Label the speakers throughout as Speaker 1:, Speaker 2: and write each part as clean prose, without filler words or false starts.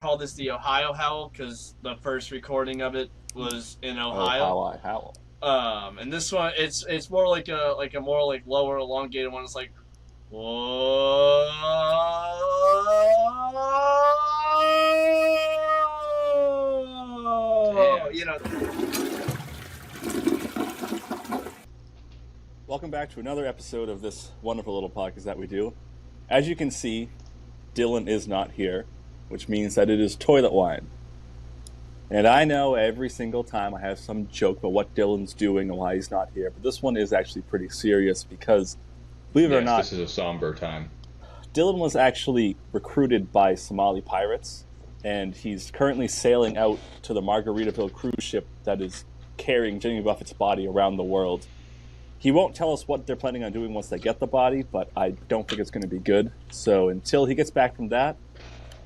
Speaker 1: call this the Ohio Howl because the first recording of it was in
Speaker 2: Oh,
Speaker 1: Ohio.
Speaker 2: how I howl.
Speaker 1: And this one, it's more like a more like lower elongated one. It's like, whoa,
Speaker 3: Damn.
Speaker 1: you know.
Speaker 2: Welcome back to another episode of this wonderful little podcast that we do. As you can see, Dylan is not here, which means that it is toilet wine. And I know every single time I have some joke about what Dylan's doing and why he's not here, but this one is actually pretty serious because, believe it or not,
Speaker 3: this is a somber time.
Speaker 2: Dylan was actually recruited by Somali pirates, and he's currently sailing out to the Margaritaville cruise ship that is carrying Jimmy Buffett's body around the world. He won't tell us what they're planning on doing once they get the body, but I don't think it's going to be good. So until he gets back from that,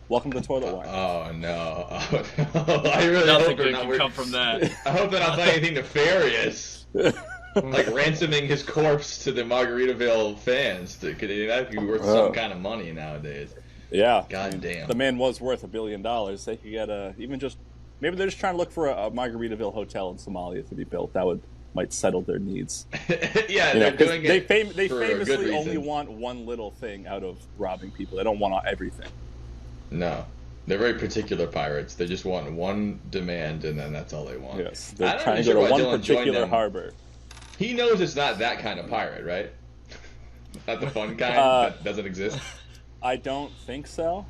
Speaker 2: welcome to Toilet Wine.
Speaker 3: Oh no! Oh, no. I really
Speaker 1: Nothing
Speaker 3: hope
Speaker 1: good can come from that.
Speaker 3: I hope they're not playing anything nefarious, like ransoming his corpse to the Margaritaville fans. That could be worth some kind of money nowadays.
Speaker 2: Yeah.
Speaker 3: God damn.
Speaker 2: The man was worth $1 billion. They could get maybe they're just trying to look for a Margaritaville hotel in Somalia to be built. That might settle their needs.
Speaker 3: Yeah, they're doing
Speaker 2: they
Speaker 3: it.
Speaker 2: They
Speaker 3: for a good
Speaker 2: famously
Speaker 3: reason.
Speaker 2: only want one little thing out of robbing people. They don't want everything.
Speaker 3: No, they're very particular pirates. They just want one demand, and then that's all they want.
Speaker 2: Yes, they're
Speaker 3: I'm
Speaker 2: trying to
Speaker 3: not
Speaker 2: go
Speaker 3: sure
Speaker 2: to
Speaker 3: why
Speaker 2: one
Speaker 3: Dylan joined
Speaker 2: particular
Speaker 3: them.
Speaker 2: harbor.
Speaker 3: He knows it's not that kind of pirate, right? Not the fun kind that doesn't exist.
Speaker 2: I don't think so,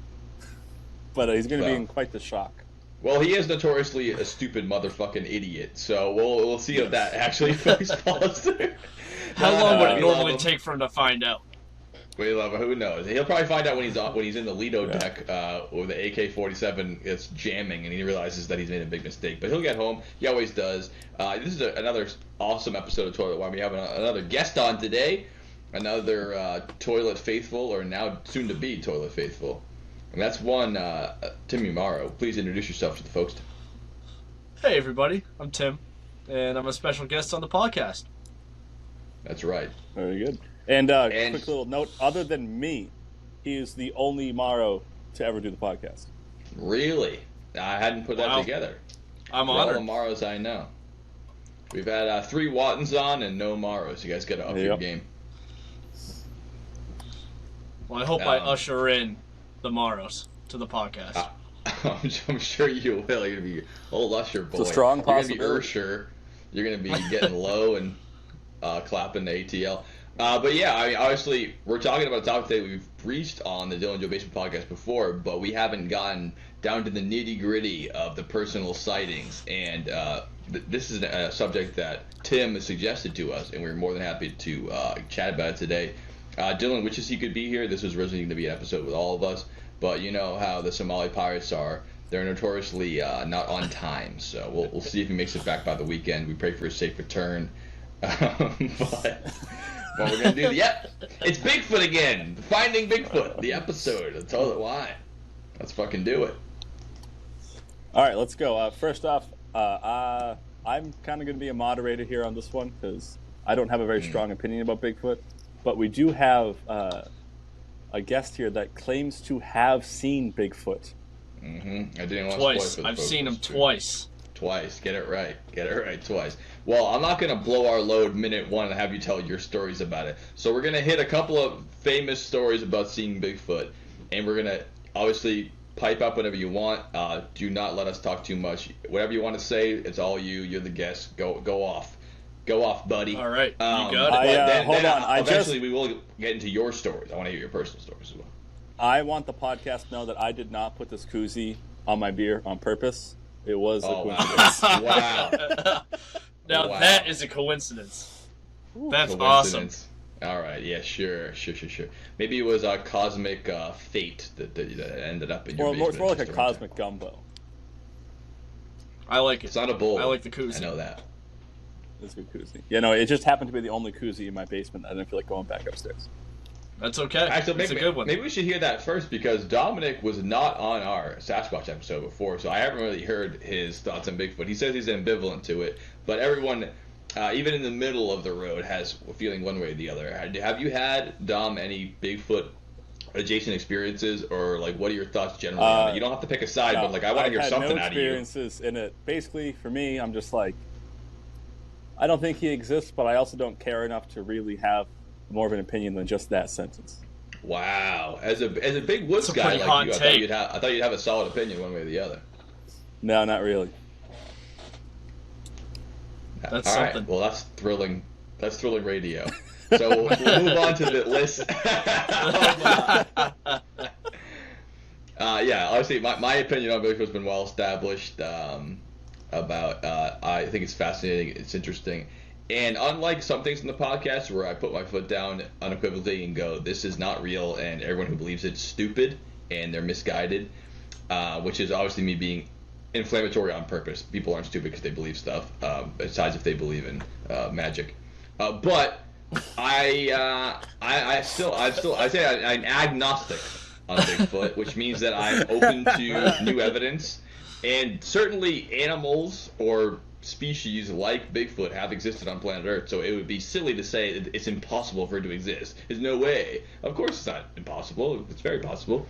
Speaker 2: but he's going to be
Speaker 3: Well.
Speaker 2: in quite the shock.
Speaker 3: Well, he is notoriously a stupid motherfucking idiot, so we'll see if that actually follows through.
Speaker 1: How long would
Speaker 3: We
Speaker 1: it
Speaker 3: love
Speaker 1: normally
Speaker 3: him.
Speaker 1: take for him to find out?
Speaker 3: We love him. Who knows? He'll probably find out when he's in the Lido deck with the AK-47 is jamming, and he realizes that he's made a big mistake. But he'll get home. He always does. This is another awesome episode of Toilet Wine. We have another guest on today, another Toilet Faithful, or now soon to be Toilet Faithful. And that's one, Tim Mauro. Please introduce yourself to the folks.
Speaker 1: Hey everybody, I'm Tim, and I'm a special guest on the podcast.
Speaker 3: That's right.
Speaker 2: Very good. And quick little note, other than me, he is the only Mauro to ever do the podcast.
Speaker 3: Really? I hadn't put that
Speaker 1: Wow.
Speaker 3: together.
Speaker 1: I'm
Speaker 3: For all the
Speaker 1: honored.
Speaker 3: Mauros I know. We've had 3 Wattons on and no Mauros. You guys got to up your
Speaker 2: Yep.
Speaker 3: game.
Speaker 1: Well, I hope I usher in the Maros to the podcast.
Speaker 3: I'm sure you will. You're going to be old Usher boy.
Speaker 2: It's a strong
Speaker 3: You're going to be
Speaker 2: possibility.
Speaker 3: Ursher. You're going to be getting low and clapping the ATL. But yeah, I mean, obviously, we're talking about a topic that we've reached on the Dylan Joe Basement podcast before, but we haven't gotten down to the nitty gritty of the personal sightings. And this is a subject that Tim has suggested to us, and we're more than happy to chat about it today. Dylan wishes he could be here. This was originally going to be an episode with all of us, but you know how the Somali pirates are. They're notoriously not on time, so we'll see if he makes it back by the weekend. We pray for his safe return. But what we're going to do, it's Bigfoot again. Finding Bigfoot, the episode of Toilet Wine. Let's fucking do it.
Speaker 2: All right, let's go. First off, I'm kind of going to be a moderator here on this one because I don't have a very strong opinion about Bigfoot, but we do have a guest here that claims to have seen Bigfoot.
Speaker 3: Mm-hmm. I didn't want to
Speaker 1: Twice.
Speaker 3: spoil for the
Speaker 1: I've
Speaker 3: folks.
Speaker 1: seen him twice.
Speaker 3: Twice. Get it right. Get it right twice. Well, I'm not going to blow our load minute one and have you tell your stories about it. So we're going to hit a couple of famous stories about seeing Bigfoot, and we're going to obviously pipe up whenever you want. Do not let us talk too much. Whatever you want to say, it's all you. You're the guest. Go off. Go off, buddy.
Speaker 1: All right, you got it.
Speaker 3: But
Speaker 2: hold on,
Speaker 3: Eventually, we will get into your stories. I want to hear your personal stories as well.
Speaker 2: I want the podcast to know that I did not put this koozie on my beer on purpose. It was a coincidence.
Speaker 3: Wow.
Speaker 1: Now
Speaker 3: Wow.
Speaker 1: that is a coincidence. That's awesome.
Speaker 3: Coincidence. All right. Yeah. Sure. Maybe it was a cosmic fate that ended up in your
Speaker 2: More,
Speaker 3: basement.
Speaker 2: it's more like a
Speaker 3: just around
Speaker 2: cosmic gumbo.
Speaker 1: I like it.
Speaker 3: It's not a bowl.
Speaker 1: I like the koozie.
Speaker 3: I know that.
Speaker 2: It's a good koozie. Yeah, no, it just happened to be the only koozie in my basement. I didn't feel like going back upstairs.
Speaker 1: That's okay.
Speaker 3: Actually,
Speaker 1: It's
Speaker 3: maybe,
Speaker 1: a good one.
Speaker 3: maybe we should hear that first because Dominic was not on our Sasquatch episode before, so I haven't really heard his thoughts on Bigfoot. He says he's ambivalent to it, but everyone, even in the middle of the road, has a feeling one way or the other. Have you had, Dom, any Bigfoot adjacent experiences, or like what are your thoughts generally on it? You don't have to pick a side, but like I want to hear something out of you.
Speaker 2: I've had no experiences in it. Basically, for me, I'm just like, I don't think he exists, but I also don't care enough to really have more of an opinion than just that sentence.
Speaker 3: Wow, as a big woods guy like you, I thought you'd have a solid opinion one way or the other.
Speaker 2: No, not really.
Speaker 1: That's
Speaker 3: all
Speaker 1: something.
Speaker 3: Right. Well, that's thrilling. That's thrilling radio. So we'll move on to the list. Yeah, obviously, my opinion on Bigfoot's been well established. I think it's fascinating. It's interesting. And unlike some things in the podcast where I put my foot down unequivocally and go, this is not real, and everyone who believes it's stupid and they're misguided, which is obviously me being inflammatory on purpose. People aren't stupid because they believe stuff, besides if they believe in magic. But I say I'm agnostic on Bigfoot, which means that I'm open to new evidence, and certainly animals or species like Bigfoot have existed on planet Earth, so it would be silly to say it's impossible for it to exist. There's no way. Of course it's not impossible. It's very possible.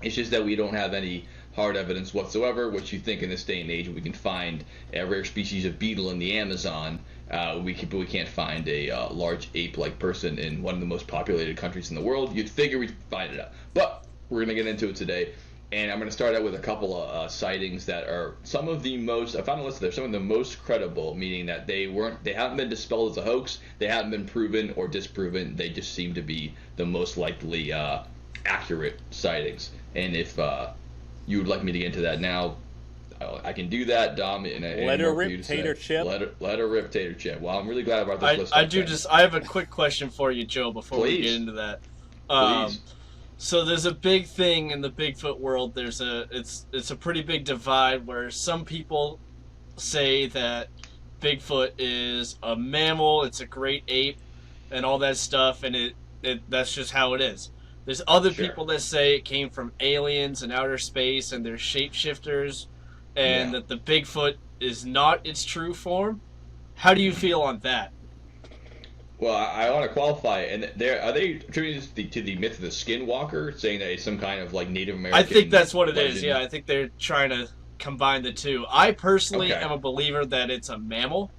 Speaker 3: It's just that we don't have any hard evidence whatsoever, which you think in this day and age we can find a rare species of beetle in the Amazon. But we can't find a large ape-like person in one of the most populated countries in the world. You'd figure we'd find it out. But we're going to get into it today. And I'm going to start out with a couple of sightings that are some of the most, I found a list there, some of the most credible, meaning that they haven't been dispelled as a hoax, they haven't been proven or disproven, they just seem to be the most likely accurate sightings. And if you would like me to get into that now, I can do that, Dom.
Speaker 2: Let her rip, Tater Chip.
Speaker 3: Let her rip, Tater Chip. Well, I'm really glad I brought this list up.
Speaker 1: I have a quick question for you, Joe, before we get into that.
Speaker 3: Please.
Speaker 1: So there's a big thing in the Bigfoot world. It's a pretty big divide where some people say that Bigfoot is a mammal, it's a great ape, and all that stuff, and that's just how it is. There's other people that say it came from aliens and outer space, and they're shapeshifters, and that the Bigfoot is not its true form. How do you feel on that?
Speaker 3: Well, I want to qualify, and are they attributing this to the myth of the skinwalker, saying that it's some kind of like Native American?
Speaker 1: I think that's what it is. Yeah, I think they're trying to combine the two. I personally am a believer that it's a mammal,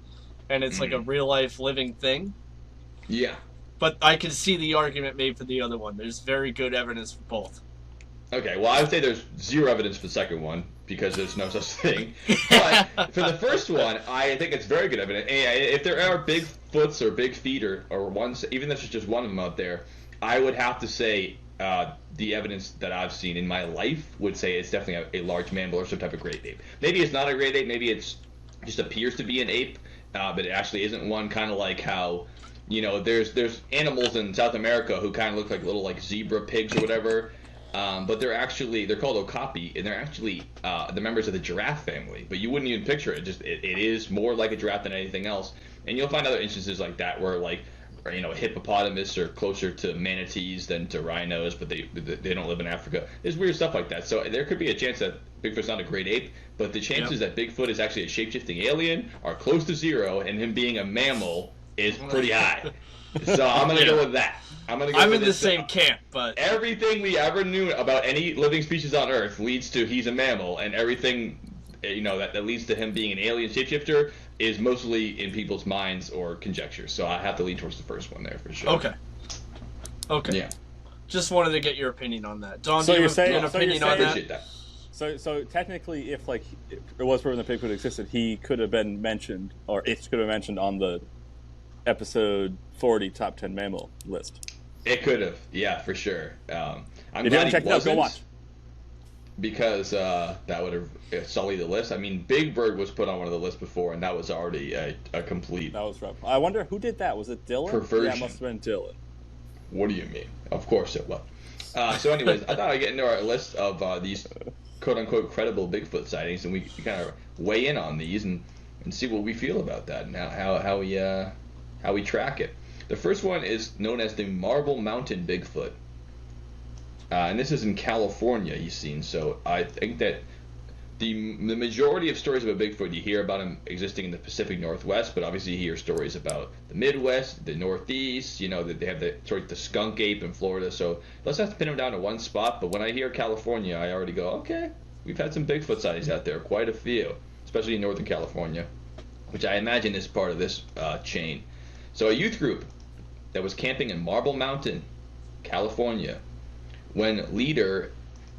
Speaker 1: and it's like a real life living thing.
Speaker 3: Yeah.
Speaker 1: But I can see the argument made for the other one. There's very good evidence for both.
Speaker 3: Okay, well, I would say there's zero evidence for the second one, because there's no such thing. But for the first one, I think it's very good evidence. And if there are Bigfoots or big feet or ones, even if there's just one of them out there, I would have to say the evidence that I've seen in my life would say it's definitely a large mammal or some type of great ape. Maybe it's not a great ape, maybe it's just appears to be an ape, but it actually isn't one, kind of like how, you know, there's animals in South America who kind of look like little like zebra pigs or whatever. But they're called okapi, and they're actually the members of the giraffe family. But you wouldn't even picture it. It is more like a giraffe than anything else. And you'll find other instances like that where, like, you know, hippopotamus are closer to manatees than to rhinos, but they don't live in Africa. There's weird stuff like that. So there could be a chance that Bigfoot's not a great ape, but the chances that Bigfoot is actually a shape-shifting alien are close to zero, and him being a mammal is pretty high. So I'm going to go with that. I'm in
Speaker 1: the same camp, but
Speaker 3: everything we ever knew about any living species on Earth leads to he's a mammal, and everything, you know, that leads to him being an alien shapeshifter is mostly in people's minds or conjecture. So I have to lean towards the first one there for sure.
Speaker 1: Okay. Yeah. Just wanted to get your opinion on that. Don,
Speaker 2: so
Speaker 1: do you
Speaker 2: have an
Speaker 1: opinion on that?
Speaker 2: So technically, if like it was proven that Bigfoot existed, he could have been mentioned, or it could have been mentioned on the episode 40 top 10 mammal list.
Speaker 3: It could have, yeah, for sure. I'm
Speaker 2: glad he wasn't, go watch.
Speaker 3: Because that would have sullied the list. I mean, Big Bird was put on one of the lists before, and that was already a complete.
Speaker 2: That was rough. I wonder who did that. Was it Dylan?
Speaker 3: Perversion.
Speaker 2: Yeah, it must have been Dylan.
Speaker 3: What do you mean? Of course it was. So, anyways, I thought I'd get into our list of these quote-unquote credible Bigfoot sightings, and we kind of weigh in on these and see what we feel about that and how we track it. The first one is known as the Marble Mountain Bigfoot. And this is in California, he's seen. So I think that the majority of stories about Bigfoot, you hear about him existing in the Pacific Northwest, but obviously you hear stories about the Midwest, the Northeast. You know that they have the skunk ape in Florida. So let's have to pin him down to one spot. But when I hear California, I already go, okay, we've had some Bigfoot sightings out there, quite a few, especially in Northern California, which I imagine is part of this chain. So a youth group that was camping in Marble Mountain, California, when leader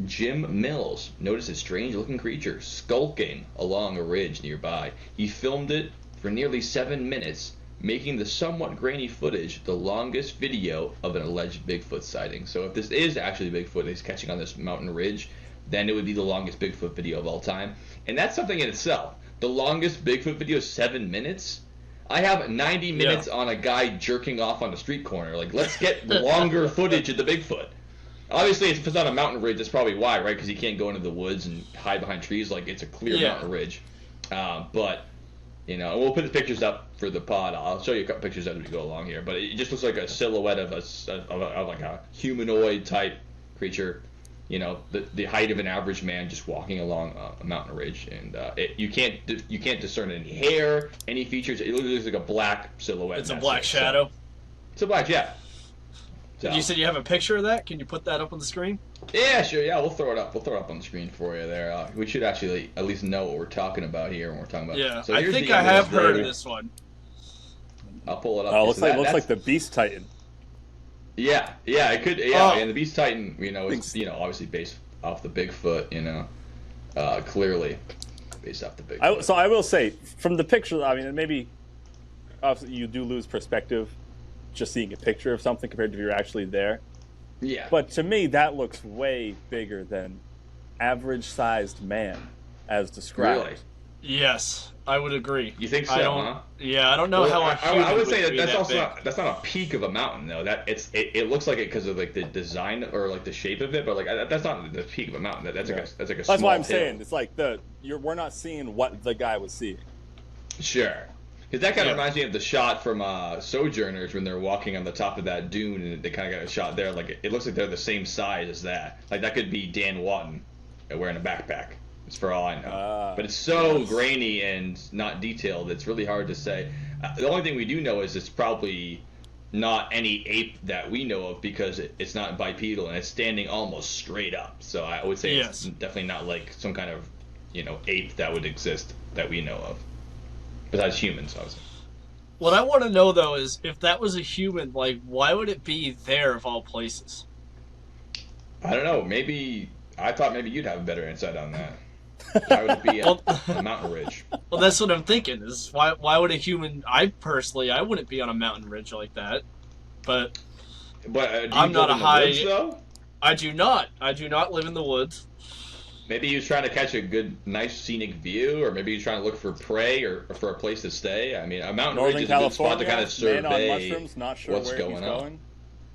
Speaker 3: Jim Mills noticed a strange-looking creature skulking along a ridge nearby. He filmed it for nearly 7 minutes, making the somewhat grainy footage the longest video of an alleged Bigfoot sighting. So if this is actually Bigfoot he's catching on this mountain ridge, then it would be the longest Bigfoot video of all time. And that's something in itself. The longest Bigfoot video is 7 minutes. I have 90 minutes on a guy jerking off on a street corner. Like, let's get longer footage of the Bigfoot. Obviously, if it's on a mountain ridge, that's probably why, right? Because you can't go into the woods and hide behind trees. Like, it's a clear mountain ridge. But, you know, we'll put the pictures up for the pod. I'll show you a couple pictures as we go along here. But it just looks like a silhouette of like a humanoid type creature. You know, the height of an average man just walking along a mountain ridge, and you can't discern any hair, any features. It looks like a black silhouette.
Speaker 1: It's a black shadow.
Speaker 3: It's a black, yeah. So.
Speaker 1: You said you have a picture of that? Can you put that up on the screen?
Speaker 3: Yeah, sure. Yeah, we'll throw it up. We'll throw it up on the screen for you there. We should actually at least know what we're talking about here when we're talking about.
Speaker 1: Yeah,
Speaker 3: so
Speaker 1: I think I have heard of this one.
Speaker 3: I'll pull it up.
Speaker 2: Looks like the Beast Titan.
Speaker 3: Yeah, it could. Yeah, and the Beast Titan, you know, is obviously based off the Bigfoot. You know, clearly based off the Bigfoot.
Speaker 2: So I will say, from the picture, I mean, maybe you do lose perspective just seeing a picture of something compared to if you're actually there.
Speaker 3: Yeah.
Speaker 2: But to me, that looks way bigger than average-sized man, as described.
Speaker 3: Really?
Speaker 1: Yes, I would agree.
Speaker 3: You think so? Huh?
Speaker 1: Yeah, I don't know how a human
Speaker 3: I would say that's also
Speaker 1: big.
Speaker 3: that's not a peak of a mountain though. That it looks like it because of like the design or like the shape of it, but like that's not the peak of a mountain. That's like a
Speaker 2: That's
Speaker 3: small
Speaker 2: why I'm
Speaker 3: hill.
Speaker 2: saying it's like we're not seeing what the guy was seeing.
Speaker 3: Sure. Because that kind of reminds me of the shot from Sojourners when they're walking on the top of that dune, and they kind of got a shot there. Like it looks like they're the same size as that. Like that could be Dan Watton wearing a backpack. It's for all I know. But it's so grainy and not detailed. It's really hard to say. The only thing we do know is it's probably not any ape that we know of because it's not bipedal and it's standing almost straight up. So I would say it's definitely not like some kind of ape that would exist that we know of. Besides humans, obviously.
Speaker 1: What I want to know, though, is if that was a human, like, why would it be there of all places?
Speaker 3: I don't know. I thought maybe you'd have a better insight on that. Why would it be on a mountain ridge?
Speaker 1: Well, that's what I'm thinking, is why would a human... I wouldn't be on a mountain ridge like that. But
Speaker 3: do you
Speaker 1: I'm not
Speaker 3: live
Speaker 1: a high...
Speaker 3: in the woods, though?
Speaker 1: I do not. I do not live in the woods.
Speaker 3: Maybe he was trying to catch a good, nice scenic view, or maybe he's trying to look for prey or for a place to stay. I mean, a mountain ridge is a good spot to kind of survey
Speaker 2: man on mushrooms, not sure
Speaker 3: what's
Speaker 2: where
Speaker 3: going
Speaker 2: he's
Speaker 3: on.
Speaker 2: Going.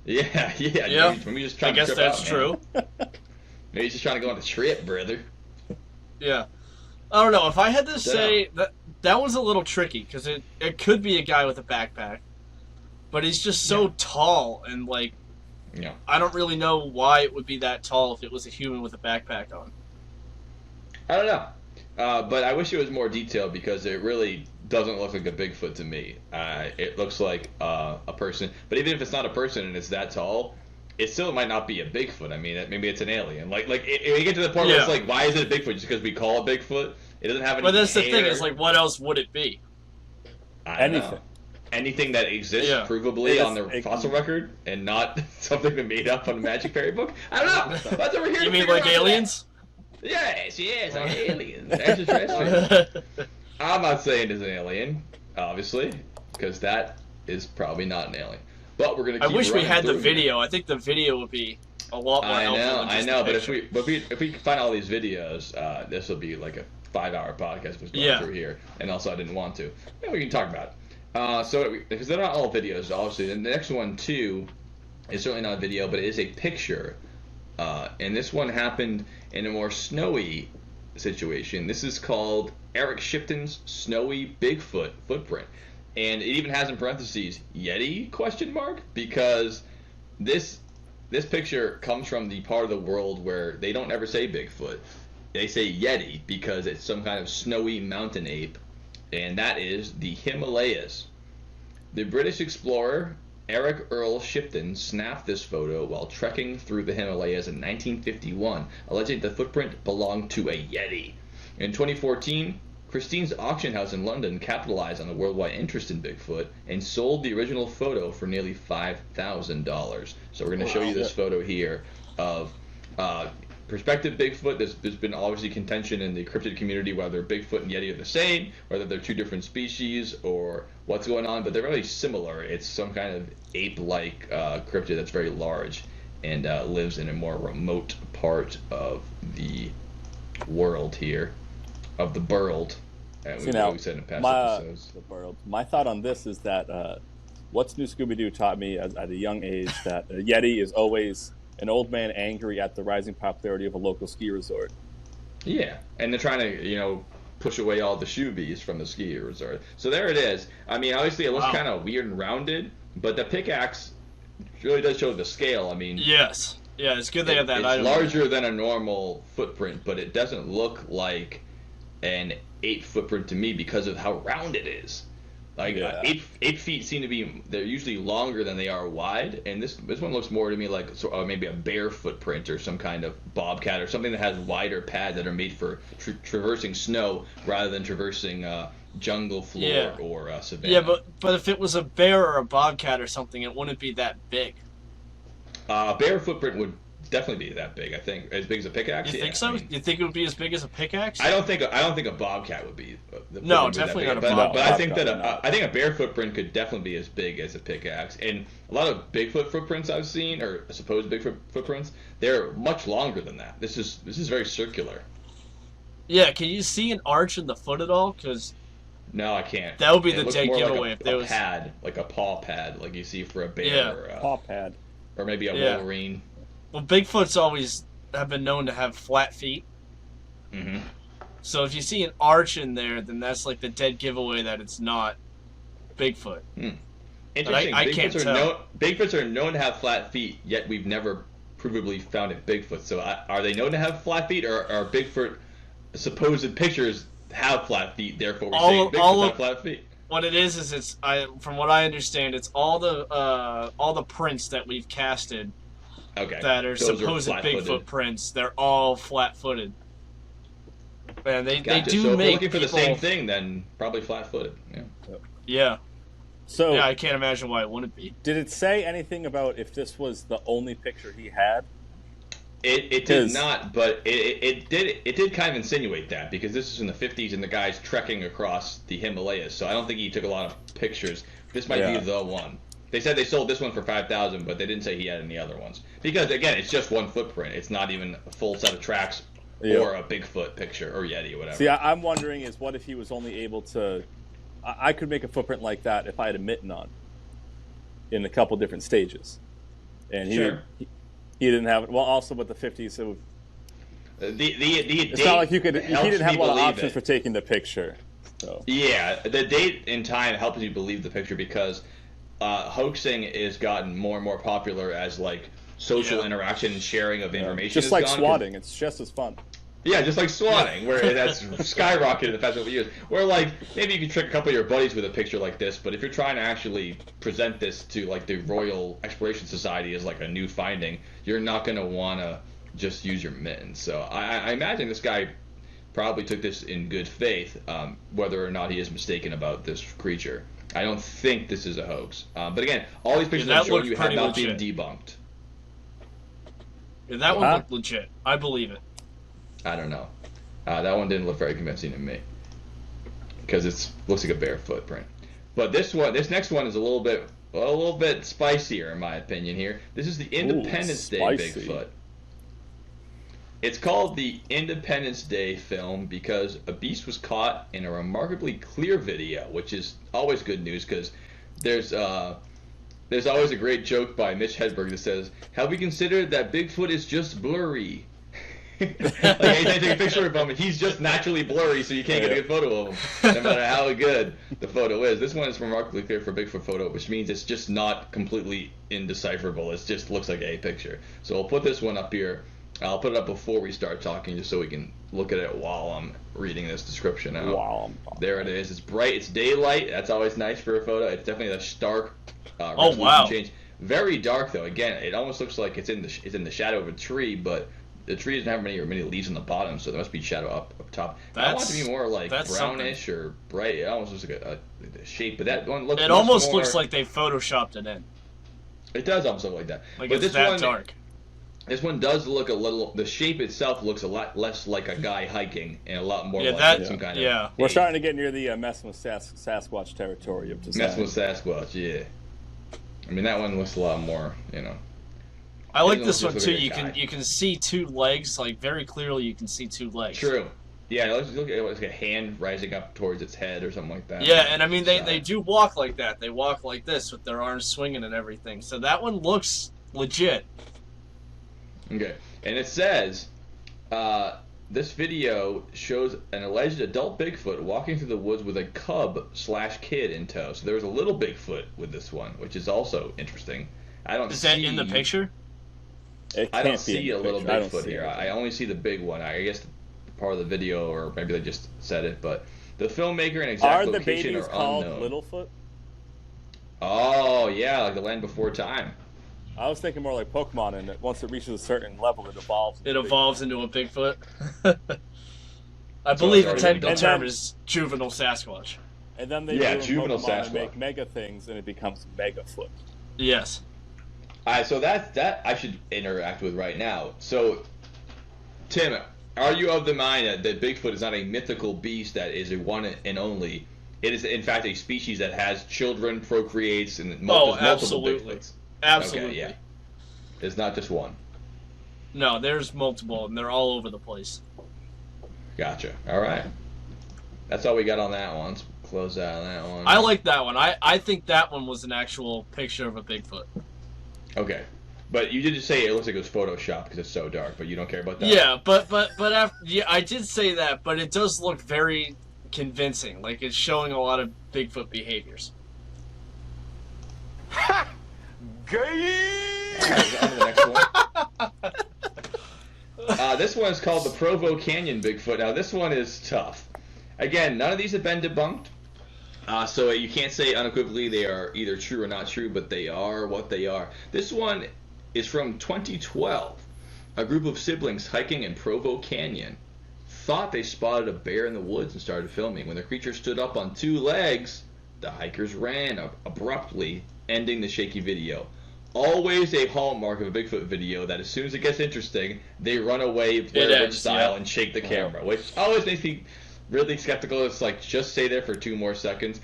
Speaker 3: Yeah. Maybe he's just trying
Speaker 1: I guess
Speaker 3: to trip
Speaker 1: that's
Speaker 3: out,
Speaker 1: true.
Speaker 3: Maybe he's just trying to go on a trip, brother.
Speaker 1: Yeah. I don't know. If I had to say, that one's a little tricky, because it could be a guy with a backpack. But he's just so tall, and, like, I don't really know why it would be that tall if it was a human with a backpack on.
Speaker 3: I don't know. But I wish it was more detailed because it really doesn't look like a Bigfoot to me. It looks like a person. But even if it's not a person and it's that tall, it still might not be a Bigfoot. I mean, maybe it's an alien. Like if you get to the point where it's like, why is it a Bigfoot? Just because we call it Bigfoot? It doesn't have any.
Speaker 1: But that's
Speaker 3: hair.
Speaker 1: the thing. Is like, what else would it be?
Speaker 2: Anything.
Speaker 3: Anything that exists provably on the fossil record and not something that made up on a Magic Fairy book. I don't know. That's what we're here.
Speaker 1: You mean like aliens?
Speaker 3: Yes, aliens. Extraterrestrials. I'm not saying it's an alien, obviously, because that is probably not an alien. But we're gonna.
Speaker 1: I wish we had the video. I think the video would be a lot more helpful.
Speaker 3: I know. But if we find all these videos, this will be like a 5-hour podcast was going through here, and also I didn't want to. Maybe we can talk about it. Because they're not all videos, obviously. And the next one too is certainly not a video, but it is a picture. And this one happened in a more snowy situation. This is called Eric Shipton's Snowy Bigfoot Footprint. And it even has in parentheses, Yeti, ? Because this picture comes from the part of the world where they don't ever say Bigfoot. they say Yeti because it's some kind of snowy mountain ape, and that is the Himalayas. The British explorer Eric Earl Shipton snapped this photo while trekking through the Himalayas in 1951, alleging the footprint belonged to a Yeti. In 2014, Christie's auction house in London capitalized on the worldwide interest in Bigfoot and sold the original photo for nearly $5,000. So we're going to show you this photo here of prospective Bigfoot. There's been obviously contention in the cryptid community whether Bigfoot and Yeti are the same, whether they're two different species, or what's going on, but they're really similar. It's some kind of ape-like cryptid that's very large and lives in a more remote part of the world here, of the world. And we've always said in past episodes.
Speaker 2: The world. My thought on this is that What's New Scooby-Doo taught me at a young age that a Yeti is always an old man angry at the rising popularity of a local ski resort.
Speaker 3: Yeah, and they're trying to, push away all the shoebies from the ski resort. So there it is. I mean, obviously it looks kind of weird and rounded, but the pickaxe really does show the scale. I mean,
Speaker 1: yes. Yeah, it's good they have that
Speaker 3: it's
Speaker 1: item.
Speaker 3: larger than a normal footprint, but it doesn't look like an ape footprint to me because of how round it is. Like 8 feet seem to be, they're usually longer than they are wide, and this one looks more to me like maybe a bear footprint or some kind of bobcat or something that has wider pads that are made for traversing snow rather than traversing jungle floor or savanna.
Speaker 1: Yeah, but if it was a bear or a bobcat or something, it wouldn't be that big.
Speaker 3: Bear footprint would definitely be that big. I think as big as a pickaxe.
Speaker 1: You think so? You think it would be as big as a pickaxe?
Speaker 3: I don't think a bobcat would be.
Speaker 1: No, definitely not a bobcat.
Speaker 3: But I think that I think a bear footprint could definitely be as big as a pickaxe. And a lot of Bigfoot footprints I've seen, or supposed Bigfoot footprints, they're much longer than that. This is very circular.
Speaker 1: Yeah, can you see an arch in the foot at all? Because
Speaker 3: no, I can't.
Speaker 1: That would be the dead giveaway if there was
Speaker 3: pad, like a paw pad, like you see for a bear.
Speaker 1: Yeah,
Speaker 3: or
Speaker 2: paw pad,
Speaker 3: or maybe a Wolverine.
Speaker 1: Well, Bigfoot's always have been known to have flat feet.
Speaker 3: Mm-hmm.
Speaker 1: So if you see an arch in there, then that's like the dead giveaway that it's not Bigfoot.
Speaker 3: Interesting.
Speaker 1: I can't tell.
Speaker 3: Bigfoots are known to have flat feet, yet we've never provably found a Bigfoot. So are they known to have flat feet, or are Bigfoot supposed pictures have flat feet? Therefore, we say Bigfoot have flat feet.
Speaker 1: What it is it's from what I understand, it's all the prints that we've casted.
Speaker 3: Okay.
Speaker 1: That are supposed Bigfoot prints. They're all flat-footed. And they do
Speaker 3: so if we're
Speaker 1: make
Speaker 3: looking for the same thing, then probably flat-footed.
Speaker 1: Yeah.
Speaker 2: So
Speaker 1: I can't imagine why it wouldn't be.
Speaker 2: Did it say anything about if this was the only picture he had?
Speaker 3: It did not, but it did kind of insinuate that, because this is in the 50s and the guy's trekking across the Himalayas, so I don't think he took a lot of pictures. This might be the one. They said they sold this one for $5,000, but they didn't say he had any other ones. Because, again, it's just one footprint. It's not even a full set of tracks or a Bigfoot picture or Yeti or whatever.
Speaker 2: See, I'm wondering is what if he was only able to... I could make a footprint like that if I had a mitten on in a couple different stages. And he didn't have it. Well, also with the 50s, so... It's not like he didn't have a lot of options for taking the picture. So.
Speaker 3: Yeah, the date and time helps you believe the picture because... hoaxing is gotten more and more popular as like social interaction and sharing of information.
Speaker 2: Just like swatting, it's just as fun.
Speaker 3: Yeah, just like swatting, where that's skyrocketed in the past couple of years. Where like maybe you can trick a couple of your buddies with a picture like this, but if you're trying to actually present this to like the Royal Exploration Society as like a new finding, you're not going to want to just use your mittens. So I imagine this guy probably took this in good faith, whether or not he is mistaken about this creature. I don't think this is a hoax. But again, all these pictures I'm showing you have not been debunked.
Speaker 1: Yeah, that one looked legit. I believe it.
Speaker 3: I don't know. That one didn't look very convincing to me. Because it looks like a bear footprint. But this next one is a little bit spicier in my opinion here. This is the Independence Day Bigfoot. It's called the Independence Day film because a beast was caught in a remarkably clear video, which is always good news because there's always a great joke by Mitch Hedberg that says, "Have we considered that Bigfoot is just blurry?" Like anytime you take a picture of him, he's just naturally blurry, so you can't get a good photo of him, no matter how good the photo is. This one is remarkably clear for a Bigfoot photo, which means it's just not completely indecipherable. It just looks like a picture. So we'll put this one up here. I'll put it up before we start talking, just so we can look at it while I'm reading this description out.
Speaker 2: Wow.
Speaker 3: There it is. It's bright. It's daylight. That's always nice for a photo. It's definitely a stark resolution
Speaker 1: wow.
Speaker 3: change. Very dark though. Again, it almost looks like it's in the shadow of a tree, but the tree doesn't have many leaves on the bottom, so there must be shadow up top. I want it to be more like brownish or bright. It almost looks like a shape, but that one looks.
Speaker 1: It almost looks like they photoshopped it in.
Speaker 3: It does almost look like that.
Speaker 1: Like
Speaker 3: but
Speaker 1: it's that dark.
Speaker 3: This one does look a little. The shape itself looks a lot less like a guy hiking, and a lot more like some kind of.
Speaker 1: Yeah,
Speaker 2: we're starting to get near the messing with Sasquatch territory of design.
Speaker 3: Messing with Sasquatch, yeah. I mean, that one looks a lot more,
Speaker 1: I like this one too. You can see two legs, like very clearly. You can see two legs.
Speaker 3: True. Yeah, it looks like a hand rising up towards its head or something like that.
Speaker 1: Yeah, and I mean they do walk like that. They walk like this with their arms swinging and everything. So that one looks legit.
Speaker 3: Okay, and it says, this video shows an alleged adult Bigfoot walking through the woods with a cub/kid in tow. So there was a little Bigfoot with this one, which is also interesting.
Speaker 1: Is that in the picture?
Speaker 3: I don't see a little Bigfoot here. I only see the big one. I guess part of the video, or maybe they just said it, but the filmmaker and exact location are unknown.
Speaker 2: Littlefoot?
Speaker 3: Oh, yeah, like the Land Before Time.
Speaker 2: I was thinking more like Pokemon, and once it reaches a certain level, it evolves.
Speaker 1: It evolves into a Bigfoot. I believe the technical term is juvenile Sasquatch.
Speaker 2: And then they
Speaker 3: juvenile
Speaker 2: Pokemon
Speaker 3: Sasquatch.
Speaker 2: and make mega things, and it becomes Megafoot.
Speaker 1: Yes.
Speaker 3: All right, so that I should interact with right now. So, Tim, are you of the mind that Bigfoot is not a mythical beast that is a one and only? It is, in fact, a species that has children, procreates, and multiple Bigfoots.
Speaker 1: Absolutely.
Speaker 3: Okay, yeah. It's not just one.
Speaker 1: No, there's multiple, and they're all over the place.
Speaker 3: Gotcha. All right. That's all we got on that one. Let's close out on that one.
Speaker 1: I like that one. I think that one was an actual picture of a Bigfoot.
Speaker 3: Okay. But you did just say it looks like it was photoshopped because it's so dark, but you don't care about that?
Speaker 1: Yeah, but after, yeah, I did say that, but it does look very convincing. Like, it's showing a lot of Bigfoot behaviors.
Speaker 3: Ha! Gay! On to the next one. This one is called the Provo Canyon Bigfoot. Now, this one is tough. Again, none of these have been debunked. So you can't say unequivocally they are either true or not true, but they are what they are. This one is from 2012. A group of siblings hiking in Provo Canyon thought they spotted a bear in the woods and started filming. When the creature stood up on two legs, the hikers ran abruptly, ending the shaky video. Always a hallmark of a Bigfoot video that as soon as it gets interesting, they run away, Blair Witch style, and shake the camera, which always makes me really skeptical. It's like, just stay there for 2 more seconds.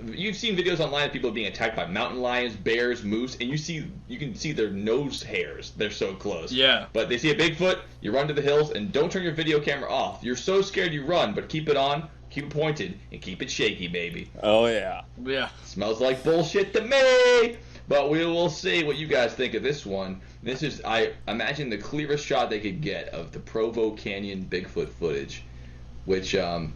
Speaker 3: You've seen videos online of people being attacked by mountain lions, bears, moose, and you can see their nose hairs. They're so close.
Speaker 1: Yeah.
Speaker 3: But they see a Bigfoot, you run to the hills, and don't turn your video camera off. You're so scared you run, but keep it on, keep it pointed, and keep it shaky, baby.
Speaker 2: Oh, yeah.
Speaker 1: Yeah.
Speaker 3: Smells like bullshit to me! But we will see what you guys think of this one. This is, I imagine, the clearest shot they could get of the Provo Canyon Bigfoot footage, which I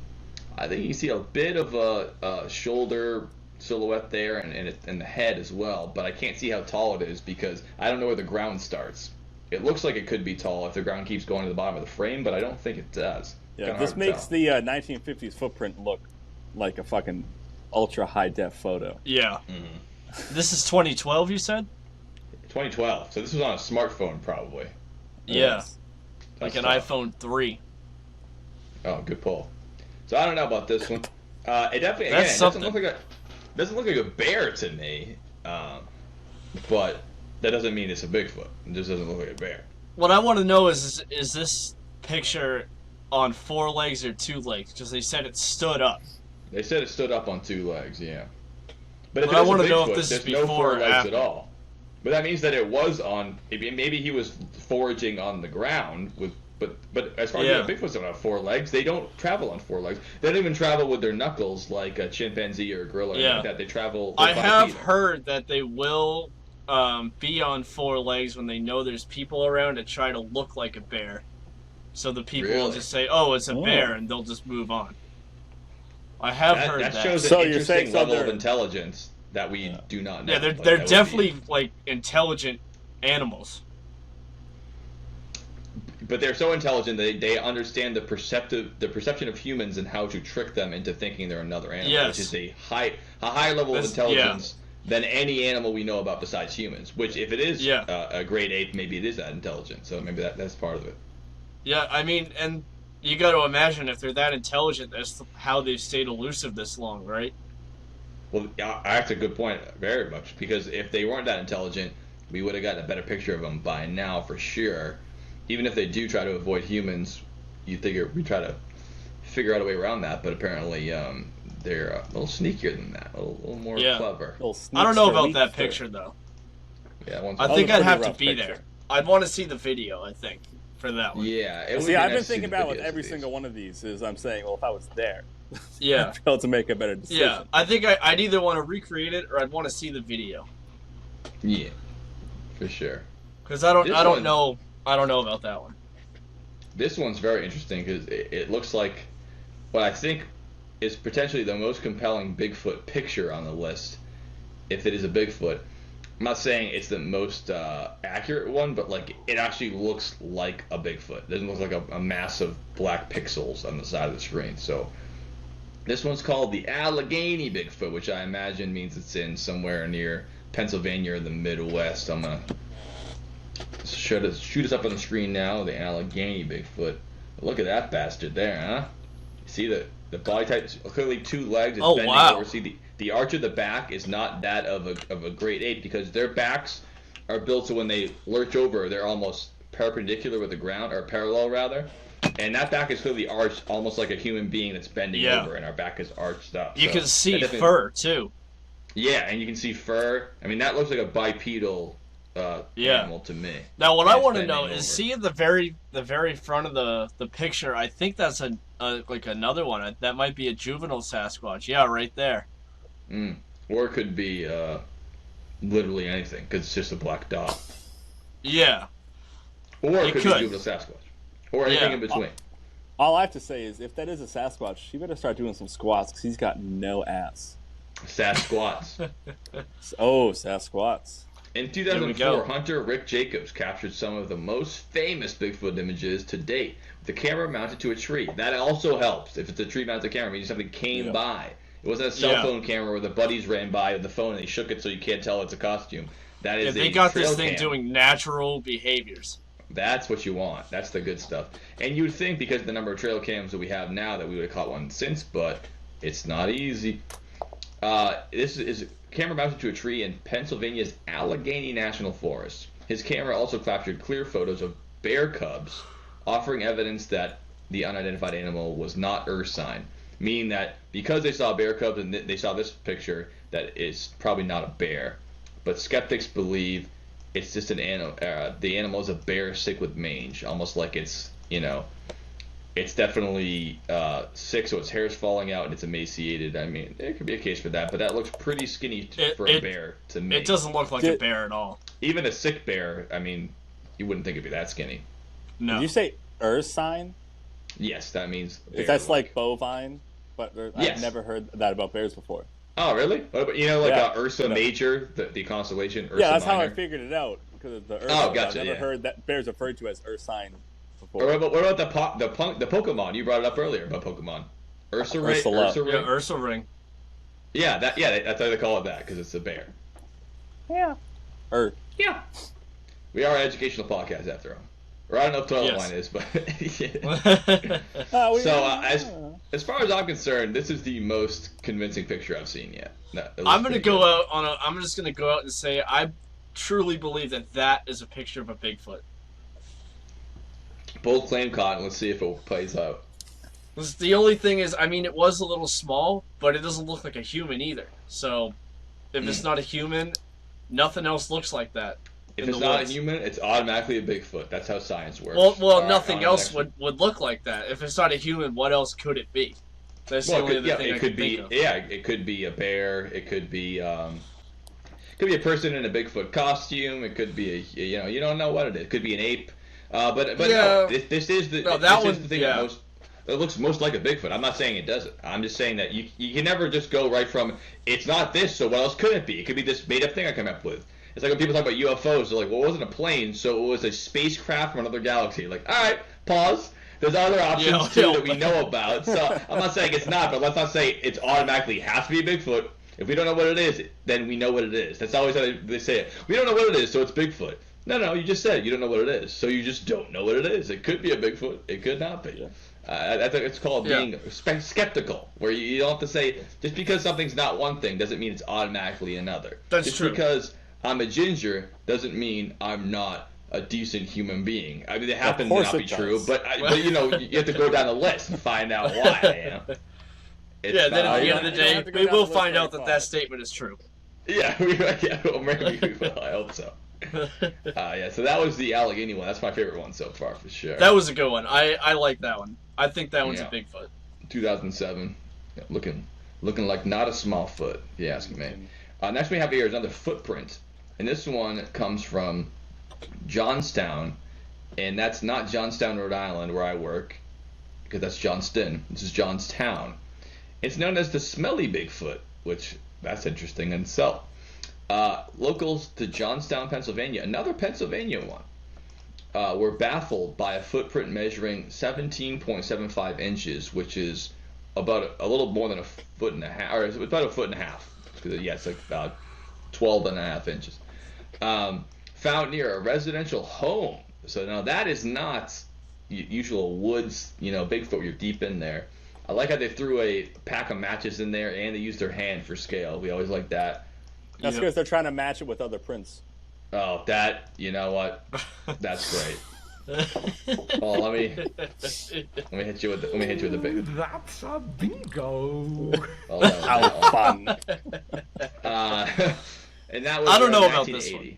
Speaker 3: think you can see a bit of a shoulder silhouette there and the head as well, but I can't see how tall it is because I don't know where the ground starts. It looks like it could be tall if the ground keeps going to the bottom of the frame, but I don't think it does.
Speaker 2: Yeah, this makes the 1950s footprint look like a fucking ultra high def photo.
Speaker 1: Yeah. Mm-hmm. This is 2012, you said?
Speaker 3: 2012. So this was on a smartphone, probably.
Speaker 1: Yeah.
Speaker 3: That's
Speaker 1: like an
Speaker 3: tough.
Speaker 1: iPhone 3.
Speaker 3: Oh, good pull. So I don't know about this one. It definitely
Speaker 1: That's
Speaker 3: again, it doesn't look like a bear to me. But that doesn't mean it's a Bigfoot. It just doesn't look like a bear.
Speaker 1: What I want to know is this picture on 4 legs or 2 legs? Because they said it stood up.
Speaker 3: They said it stood up on 2 legs, yeah. But if
Speaker 1: I
Speaker 3: want to
Speaker 1: know if this is before
Speaker 3: no 4
Speaker 1: or
Speaker 3: legs
Speaker 1: after.
Speaker 3: at all. But that means that it was on. Maybe he was foraging on the ground with. But as far as Bigfoots don't have 4 legs, they don't travel on 4 legs. They don't even travel with their knuckles like a chimpanzee or a gorilla or anything like that. They travel.
Speaker 1: I have heard that they will be on 4 legs when they know there's people around to try to look like a bear. So the people will just say, "Oh, it's a bear," and they'll just move on. I have heard that.
Speaker 3: That shows an interesting level of intelligence that we do not know.
Speaker 1: Yeah, they're definitely like intelligent animals.
Speaker 3: but they're so intelligent they understand the perception of humans and how to trick them into thinking they're another animal,
Speaker 1: Yes.
Speaker 3: which is a high level of intelligence than any animal we know about besides humans. Which, if it is a great ape, maybe it is that intelligent. So maybe that's part of it.
Speaker 1: Yeah, I mean, and you got to imagine if they're that intelligent, that's how they've stayed elusive this long, right?
Speaker 3: Well, that's a good point, very much, because if they weren't that intelligent, we would have gotten a better picture of them by now for sure. Even if they do try to avoid humans, you figure we try to figure out a way around that, but apparently they're a little sneakier than that, a little more clever.
Speaker 1: I don't know about that picture, though.
Speaker 3: Yeah,
Speaker 1: I think I'd have to be there. I'd want to see the video, I think, for that one.
Speaker 3: Yeah.
Speaker 2: See, I've been thinking about with every single one of these is I'm saying, well, if I was there,
Speaker 1: yeah,
Speaker 2: I'd be able to make a better decision.
Speaker 1: Yeah, I think I'd either want to recreate it or I'd want to see the video.
Speaker 3: Yeah, for sure.
Speaker 1: Because I don't know about that one.
Speaker 3: This one's very interesting because it looks like what I think is potentially the most compelling Bigfoot picture on the list, if it is a Bigfoot. I'm not saying it's the most accurate one, but like it actually looks like a Bigfoot. It doesn't look like a mass of black pixels on the side of the screen. So this one's called the Allegheny Bigfoot, which I imagine means it's in somewhere near Pennsylvania or the Midwest. I'm gonna shoot us up on the screen now. The Allegheny Bigfoot. Look at that bastard there, huh? See the body type, clearly two legs. It's bending over. See the arch of the back is not that of a great ape because their backs are built so when they lurch over, they're almost perpendicular with the ground, or parallel rather. And that back is clearly arched, almost like a human being that's bending over, and our back is arched up.
Speaker 1: You can see fur too.
Speaker 3: Yeah, and you can see fur. I mean, that looks like a bipedal animal to me.
Speaker 1: Now, what I want to know is, see at the very front of the picture. I think that's like another one. That might be a juvenile Sasquatch. Yeah, right there.
Speaker 3: Or it could be literally anything because it's just a black dot.
Speaker 1: Yeah.
Speaker 3: Or it could be juvenile Sasquatch. Or anything in between.
Speaker 2: All I have to say is, if that is a Sasquatch, you better start doing some squats because he's got no ass.
Speaker 3: Sasquatch.
Speaker 2: Oh, Sasquatch.
Speaker 3: In 2004, hunter Rick Jacobs captured some of the most famous Bigfoot images to date with the camera mounted to a tree. That also helps. If it's a tree-mounted camera, it means something came by. It wasn't a cell phone camera where the buddies ran by with the phone and they shook it so you can't tell it's a costume. That is
Speaker 1: they got this thing doing natural behaviors. That's
Speaker 3: what you want. That's the good stuff. And you'd think because of the number of trail cams that we have now that we would have caught one since, but it's not easy. This is a camera mounted to a tree in Pennsylvania's Allegheny National Forest. His camera also captured clear photos of bear cubs, offering evidence that the unidentified animal was not ursine, meaning that because they saw bear cubs and they saw this picture, that it's probably not a bear. But skeptics believe it's just an animal. The animal is a bear sick with mange, almost like it's, it's definitely sick, so its hair's falling out and it's emaciated. I mean, there could be a case for that, but that looks pretty skinny for a bear to me.
Speaker 1: It doesn't look like a bear at all.
Speaker 3: Even a sick bear, I mean, you wouldn't think it'd be that skinny.
Speaker 2: No. Did you say ursine?
Speaker 3: Yes, that means bear.
Speaker 2: That's like bovine, but I've never heard that about bears before.
Speaker 3: Oh, really? What about, Ursa Major, the constellation? Ursa
Speaker 2: that's
Speaker 3: Minor?
Speaker 2: how I figured it out. Because of the Ursa.
Speaker 3: Oh, gotcha.
Speaker 2: I've never heard that bears referred to as ursine before.
Speaker 3: Or what about the Pokemon? You brought it up earlier about Pokemon. Ursa Ring?
Speaker 1: Yeah, Ursa Ring.
Speaker 3: Yeah, that's why they call it that, because it's a bear.
Speaker 2: Yeah.
Speaker 3: Yeah. We are an educational podcast, after all. Or I don't know if Toilet Line is, but as far as I'm concerned, this is the most convincing picture I've seen yet.
Speaker 1: I'm just gonna go out and say I truly believe that is a picture of a Bigfoot.
Speaker 3: Bold claim caught. Let's see if it plays out.
Speaker 1: The only thing is, I mean, it was a little small, but it doesn't look like a human either. So, if it's not a human, nothing else looks like that.
Speaker 3: If it's not a human, it's automatically a Bigfoot. That's how science works.
Speaker 1: Well, nothing else would look like that. If it's not a human, what else could it be? That's the only other thing I could think of.
Speaker 3: Yeah, it could be a bear. It could be a person in a Bigfoot costume. It could be you don't know what it is. It could be an ape. But no, this is the thing that looks most like a Bigfoot. I'm not saying it doesn't. I'm just saying that you can never just go right from it's not this, so what else could it be? It could be this made up thing I come up with. It's like when people talk about UFOs, they're like, well, it wasn't a plane, so it was a spacecraft from another galaxy. Like, all right, pause. There's other options too that we know about. So I'm not saying it's not, but let's not say it's automatically has to be Bigfoot. If we don't know what it is, then we know what it is. That's always how they say it. We don't know what it is, so it's Bigfoot. No, you just said you don't know what it is, so you just don't know what it is. It could be a Bigfoot. It could not be. I think it's called being skeptical, where you don't have to say, just because something's not one thing doesn't mean it's automatically another.
Speaker 1: That's
Speaker 3: just
Speaker 1: true.
Speaker 3: Because I'm a ginger doesn't mean I'm not a decent human being. I mean, it happens to not be true, but you know, you have to go down the list and find out why I am.
Speaker 1: Then at the end of the day, we will find out that statement is true.
Speaker 3: Yeah, well, maybe we will. I hope so. So that was the Allegheny one. That's my favorite one so far, for sure.
Speaker 1: That was a good one. I like that one. I think that one's a Bigfoot.
Speaker 3: 2007. Yeah, looking like not a small foot, if you ask me. Next we have here is another footprint. And this one comes from Johnstown. And that's not Johnstown, Rhode Island, where I work, because that's Johnston. This is Johnstown. It's known as the Smelly Bigfoot, which that's interesting in itself. Locals to Johnstown, Pennsylvania, another Pennsylvania one, were baffled by a footprint measuring 17.75 inches, which is about a little more than a foot and a half, or it's about a foot and a half. It's like about 12 and a half inches. Found near a residential home. So now that is not usual woods, Bigfoot where you're deep in there. I like how they threw a pack of matches in there and they used their hand for scale. We always like that.
Speaker 2: That's because they're trying to match it with other prints.
Speaker 3: Oh, you know what? That's great. Oh, let me hit you with the big.
Speaker 4: That's a bingo.
Speaker 3: Oh, how fun! And that was
Speaker 1: I don't know about
Speaker 3: 1980.
Speaker 1: this one.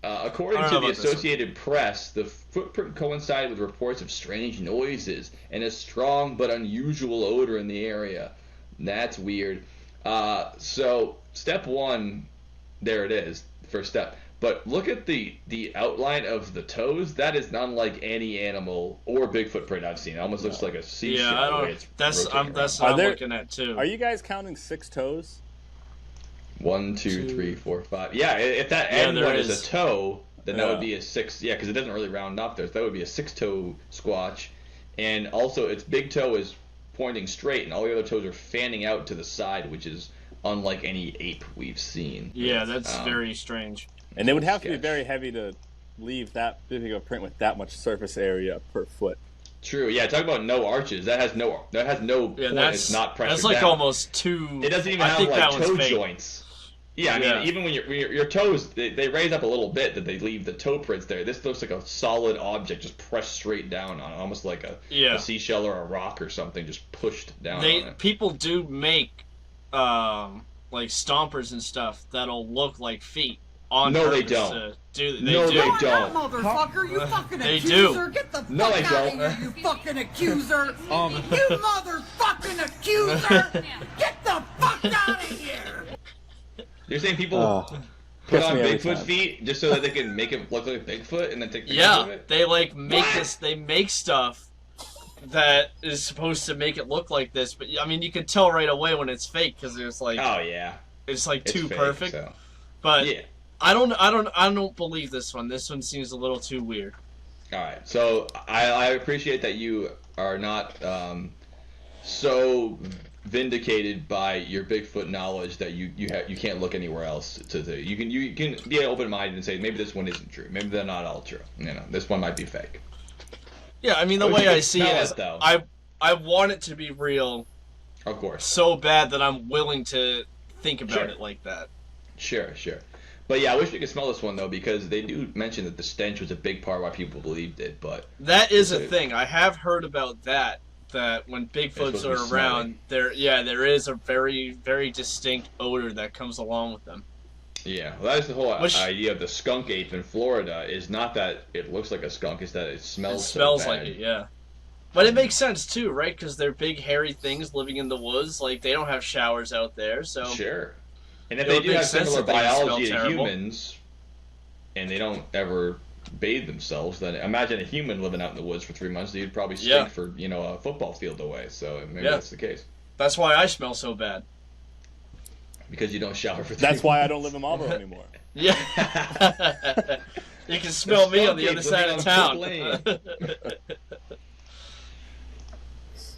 Speaker 3: According to the Associated Press, the footprint coincided with reports of strange noises and a strong but unusual odor in the area. That's weird. So step one, there it is, first step. But look at the outline of the toes. That is not unlike any animal or big footprint I've seen. It almost looks like a seashell.
Speaker 1: Yeah, I don't. That's what I'm looking at too.
Speaker 2: Are you guys counting 6 toes?
Speaker 3: 1, 2, 3, 4, 5. Yeah, if that end one is a toe, then that would be a 6. Yeah, because it doesn't really round up there. So that would be a 6-toe squatch. And also, its big toe is pointing straight, and all the other toes are fanning out to the side, which is unlike any ape we've seen.
Speaker 1: Yeah, that's very strange.
Speaker 2: And it would have to be very heavy to leave that big of a print with that much surface area per foot.
Speaker 3: True. Yeah, talk about no arches. That has no point. It's not pressured
Speaker 1: That's like
Speaker 3: down.
Speaker 1: almost too.
Speaker 3: It doesn't even have like toe joints. Yeah, I mean, even when your toes, they raise up a little bit that they leave the toe prints there. This looks like a solid object just pressed straight down on it, almost like a seashell or a rock or something just pushed down on it.
Speaker 1: People do make like stompers and stuff that'll look like feet on purpose.
Speaker 3: They don't.
Speaker 1: They do.
Speaker 3: They don't.
Speaker 5: Motherfucker, you fucking
Speaker 1: They
Speaker 5: accuser!
Speaker 1: do.
Speaker 5: Get the fuck
Speaker 3: No, they
Speaker 5: out
Speaker 3: don't.
Speaker 5: of here, you fucking accuser! You motherfucking accuser! Get the fuck out of here!
Speaker 3: You're saying people put on Bigfoot feet just so that they can make it look like Bigfoot and then take pictures of it?
Speaker 1: They like make this. They make stuff that is supposed to make it look like this, but I mean, you can tell right away when it's fake because it's like, it's like too
Speaker 3: fake,
Speaker 1: perfect.
Speaker 3: So.
Speaker 1: But
Speaker 3: yeah.
Speaker 1: I don't believe this one. This one seems a little too weird.
Speaker 3: All right, so I appreciate that you are not so vindicated by your Bigfoot knowledge that you can't look anywhere else you can be open minded and say maybe this one isn't true, maybe they're not all true. This one might be fake.
Speaker 1: Yeah, I mean the way I see it is, I want it to be real.
Speaker 3: Of course.
Speaker 1: So bad that I'm willing to think about it like that.
Speaker 3: Sure. But yeah, I wish we could smell this one though, because they do mention that the stench was a big part of why people believed it. But
Speaker 1: that is a thing. I have heard about that. That when Bigfoots are around, there is a very, very distinct odor that comes along with them.
Speaker 3: Yeah, well, that is the whole idea of the skunk ape in Florida. Is not that it looks like a skunk; it's that it smells.
Speaker 1: It smells
Speaker 3: so bad.
Speaker 1: like it, yeah. But it makes sense too, right? Because they're big, hairy things living in the woods. Like they don't have showers out there, so
Speaker 3: sure. And if they do have similar biology to humans, and they don't ever bathe themselves, then imagine a human living out in the woods for 3 months. You'd probably stink for a football field away. So maybe that's the case.
Speaker 1: That's why I smell so bad.
Speaker 3: Because you don't shower for 3 months.
Speaker 2: That's why I don't live in Marlboro anymore.
Speaker 1: Yeah. You can smell me on the other side of town.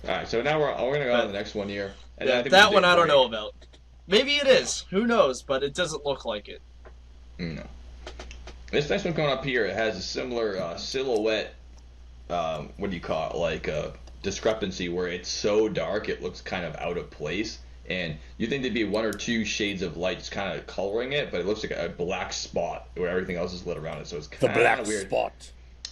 Speaker 3: All right, so now we're gonna go on to the next one here. And
Speaker 1: Yeah,
Speaker 3: I think
Speaker 1: that
Speaker 3: we
Speaker 1: one
Speaker 3: did
Speaker 1: I don't
Speaker 3: break.
Speaker 1: know about. Maybe it is. Who knows? But it doesn't look like it.
Speaker 3: No. This next one coming up here, it has a similar silhouette. What do you call it? Like a discrepancy where it's so dark it looks kind of out of place, and you think there'd be one or two shades of light just kind of coloring it, but it looks like a black spot where everything else is lit around it. So it's
Speaker 2: The
Speaker 3: kind
Speaker 2: black
Speaker 3: of weird.
Speaker 2: spot.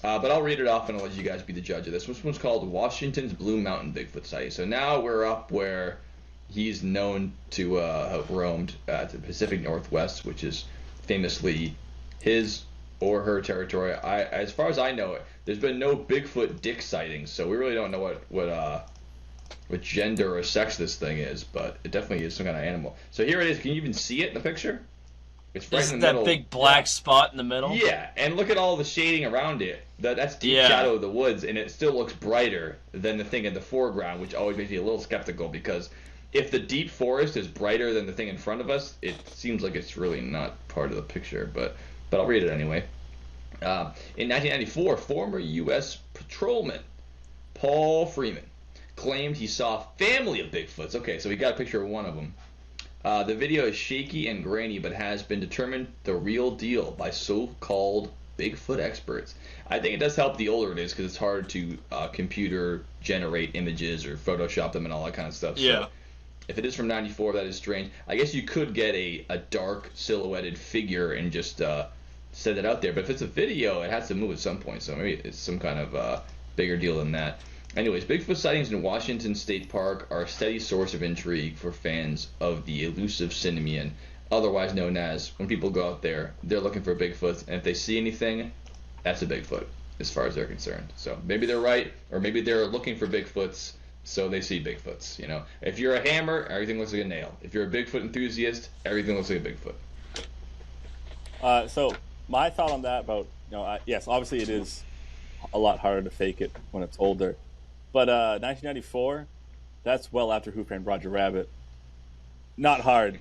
Speaker 3: But I'll read it off and I'll let you guys be the judge of this. This one's called Washington's Blue Mountain Bigfoot sighting. So now we're up where he's known to have roamed to the Pacific Northwest, which is famously his or her territory. As far as I know, there's been no Bigfoot dick sightings, so we really don't know what gender or sex this thing is, but it definitely is some kind of animal. So here it is. Can you even see it in the picture? It's right
Speaker 1: Isn't
Speaker 3: in the
Speaker 1: that
Speaker 3: middle.
Speaker 1: big black spot in the middle?
Speaker 3: Yeah, and look at all the shading around it. That's deep
Speaker 1: Yeah.
Speaker 3: shadow of the woods, and it still looks brighter than the thing in the foreground, which always makes me a little skeptical, because if the deep forest is brighter than the thing in front of us, it seems like it's really not part of the picture, but I'll read it anyway. In 1994, former U.S. patrolman Paul Freeman claimed he saw a family of Bigfoots. Okay, so we got a picture of one of them. The video is shaky and grainy, but has been determined the real deal by so-called Bigfoot experts. I think it does help the older it is, because it's hard to computer generate images or Photoshop them and all that kind of stuff.
Speaker 1: Yeah.
Speaker 3: So if it is from 94, that is strange. I guess you could get a dark silhouetted figure and just set it out there. But if it's a video, it has to move at some point. So maybe it's some kind of bigger deal than that. Anyways, Bigfoot sightings in Washington State Park are a steady source of intrigue for fans of the elusive simian, otherwise known as, when people go out there, they're looking for Bigfoot, and if they see anything, that's a Bigfoot, as far as they're concerned. So maybe they're right, or maybe they're looking for Bigfoots, so they see Bigfoots, you know. If you're a hammer, everything looks like a nail. If you're a Bigfoot enthusiast, everything looks like a Bigfoot.
Speaker 2: So my thought on that about, yes, obviously it is a lot harder to fake it when it's older. But 1994, that's well after Who Framed Roger Rabbit. Not hard.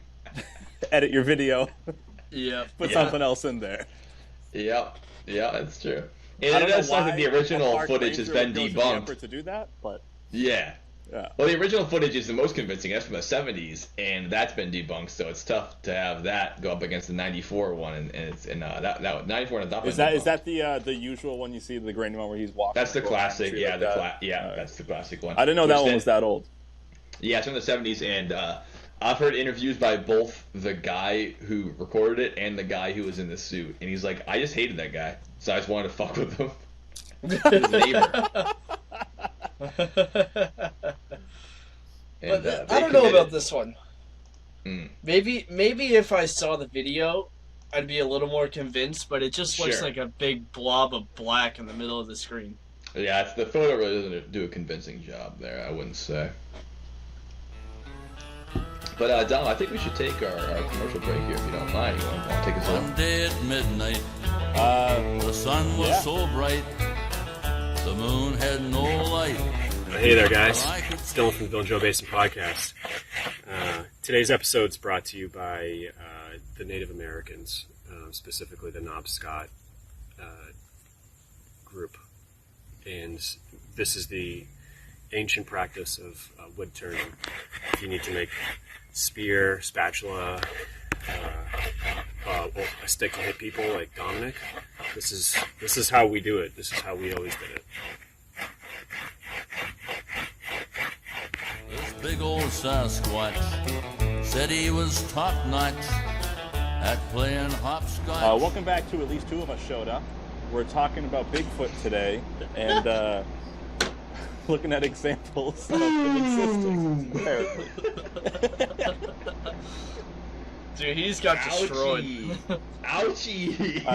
Speaker 2: Edit your video.
Speaker 1: Yeah.
Speaker 2: Put something else in there.
Speaker 3: Yeah, that's true.
Speaker 2: I
Speaker 3: And
Speaker 2: don't
Speaker 3: it
Speaker 2: know
Speaker 3: does sound
Speaker 2: why
Speaker 3: like the original
Speaker 2: Park
Speaker 3: footage has
Speaker 2: Ranger
Speaker 3: been
Speaker 2: goes to the
Speaker 3: debunked.
Speaker 2: effort to do that, but
Speaker 3: Yeah.
Speaker 2: yeah.
Speaker 3: Well, the original footage is the most convincing. That's from the 70s, and that's been debunked. So it's tough to have that go up against the 94 one, and that 94 has not been
Speaker 2: Is that
Speaker 3: debunked.
Speaker 2: the usual one you see, the grainy one where he's walking?
Speaker 3: That's the
Speaker 2: across
Speaker 3: classic.
Speaker 2: tree
Speaker 3: Yeah,
Speaker 2: like
Speaker 3: the
Speaker 2: that?
Speaker 3: that's the classic one.
Speaker 2: I didn't know that
Speaker 3: Which
Speaker 2: one was that old.
Speaker 3: Yeah, it's from the 70s, and I've heard interviews by both the guy who recorded it and the guy who was in the suit, and he's like, I just hated that guy, so I just wanted to fuck with him. His neighbor. And,
Speaker 1: But
Speaker 3: they
Speaker 1: I don't know
Speaker 3: committed-
Speaker 1: about this one.
Speaker 3: Mm.
Speaker 1: Maybe if I saw the video, I'd be a little more convinced. But it just looks
Speaker 3: Sure.
Speaker 1: like a big blob of black in the middle of the screen.
Speaker 3: Yeah, the photo really doesn't do a convincing job there, I wouldn't say. But Dom, I think we should take our commercial break here, if you don't mind. You want to take us
Speaker 6: One
Speaker 3: home?
Speaker 6: day at midnight, the sun was
Speaker 2: yeah.
Speaker 6: so bright, the moon had no light.
Speaker 7: Hey there, guys. It's Dylan from the Bill and Joe Basin Podcast. Today's episode is brought to you by the Native Americans, specifically the Knobscot group. And this is the ancient practice of wood turning. If you need to make spear, spatula, a stick to hit people like Dominic, this is how we do it. This is how we always did it.
Speaker 6: This big old Sasquatch said he was top notch at playing hopscotch.
Speaker 2: Welcome back to At Least Two of Us Showed Up. We're talking about Bigfoot today, and looking at examples of existence, apparently.
Speaker 1: Dude, he's got destroyed.
Speaker 3: Ouchie!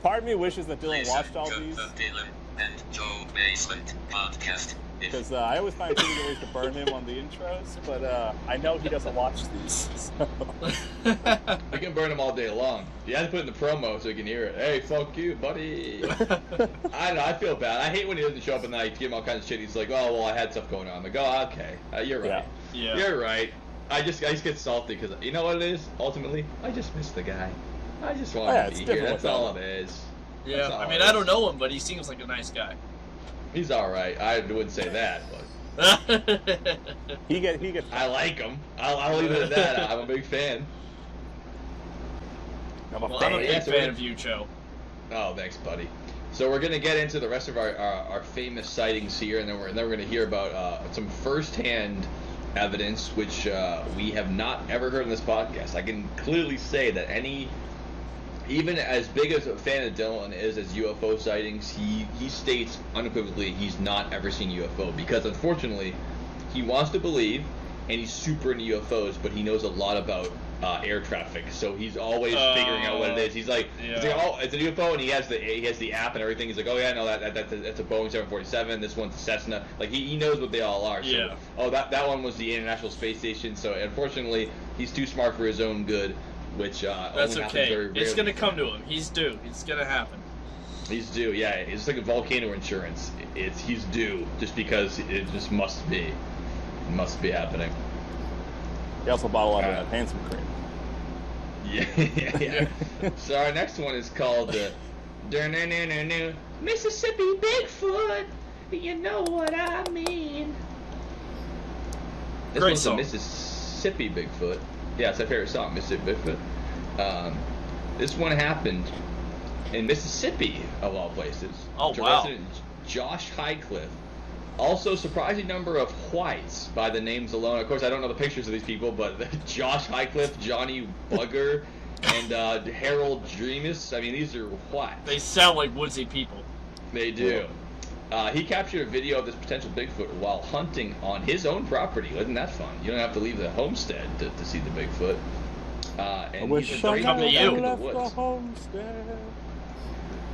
Speaker 2: Part of me wishes that Dylan watched all these,
Speaker 8: The Dylan and Joe Basement Podcast.
Speaker 2: because I always find pretty good ways to burn him on the intros, but I know he doesn't watch these. So.
Speaker 3: We can burn them all day long. You have to put it in the promo so you can hear it. Hey, fuck you, buddy. I don't know, I feel bad. I hate when he doesn't show up and I give him all kinds of shit. He's like, oh, well, I had stuff going on. I'm like, oh, okay. You're right.
Speaker 1: Yeah.
Speaker 3: You're right. I just get salty because you know what it is. Ultimately, I just miss the guy. I just want him to be here. That's all it is.
Speaker 1: Yeah, I mean, I don't know him, but he seems like a nice guy.
Speaker 3: He's all right. I wouldn't say that, but
Speaker 2: he gets.
Speaker 3: I like him. I'll leave it at that. I'm a big fan.
Speaker 2: I'm a
Speaker 1: I'm a
Speaker 2: fan.
Speaker 1: big fan of you, Joe.
Speaker 3: Oh, thanks, buddy. So we're gonna get into the rest of our famous sightings here, and then we're gonna hear about some firsthand evidence which we have not ever heard on this podcast. I can clearly say that even as big as a fan of Dylan is as UFO sightings, he states unequivocally he's not ever seen UFO because unfortunately he wants to believe and he's super into UFOs, but he knows a lot about air traffic, so he's always figuring out what it is. He's like, oh, it's a UFO, and he has the app and everything. He's like, oh yeah, no, that's a Boeing 747. This one's a Cessna. Like he knows what they all are. So,
Speaker 1: yeah.
Speaker 3: Oh, that one was the International Space Station. So unfortunately, he's too smart for his own good, which
Speaker 1: that's
Speaker 3: only
Speaker 1: okay.
Speaker 3: Very rarely.
Speaker 1: It's gonna come to him. He's due. It's gonna happen.
Speaker 3: He's due. Yeah, it's like a volcano insurance. He's due just because it just must be. It must be happening.
Speaker 2: He also bought a lot of handsome cream.
Speaker 3: Yeah. So our next one is called Mississippi Bigfoot. You know what I mean. This
Speaker 1: Great
Speaker 3: one's
Speaker 1: song.
Speaker 3: a Mississippi Bigfoot. Yeah, it's my favorite song, Mississippi Bigfoot. This one happened in Mississippi, of all places.
Speaker 1: Oh,
Speaker 3: to
Speaker 1: wow.
Speaker 3: Resident Josh Highcliffe. Also, surprising number of whites by the names alone. Of course, I don't know the pictures of these people, but Josh Highcliffe, Johnny Bugger, and Harold Dreamus. I mean, these are whites.
Speaker 1: They sound like woodsy people.
Speaker 3: They do. He captured a video of this potential Bigfoot while hunting on his own property. Wasn't that fun? You don't have to leave the homestead to see the Bigfoot. And
Speaker 2: I wish
Speaker 1: I come to you.
Speaker 2: left the homestead.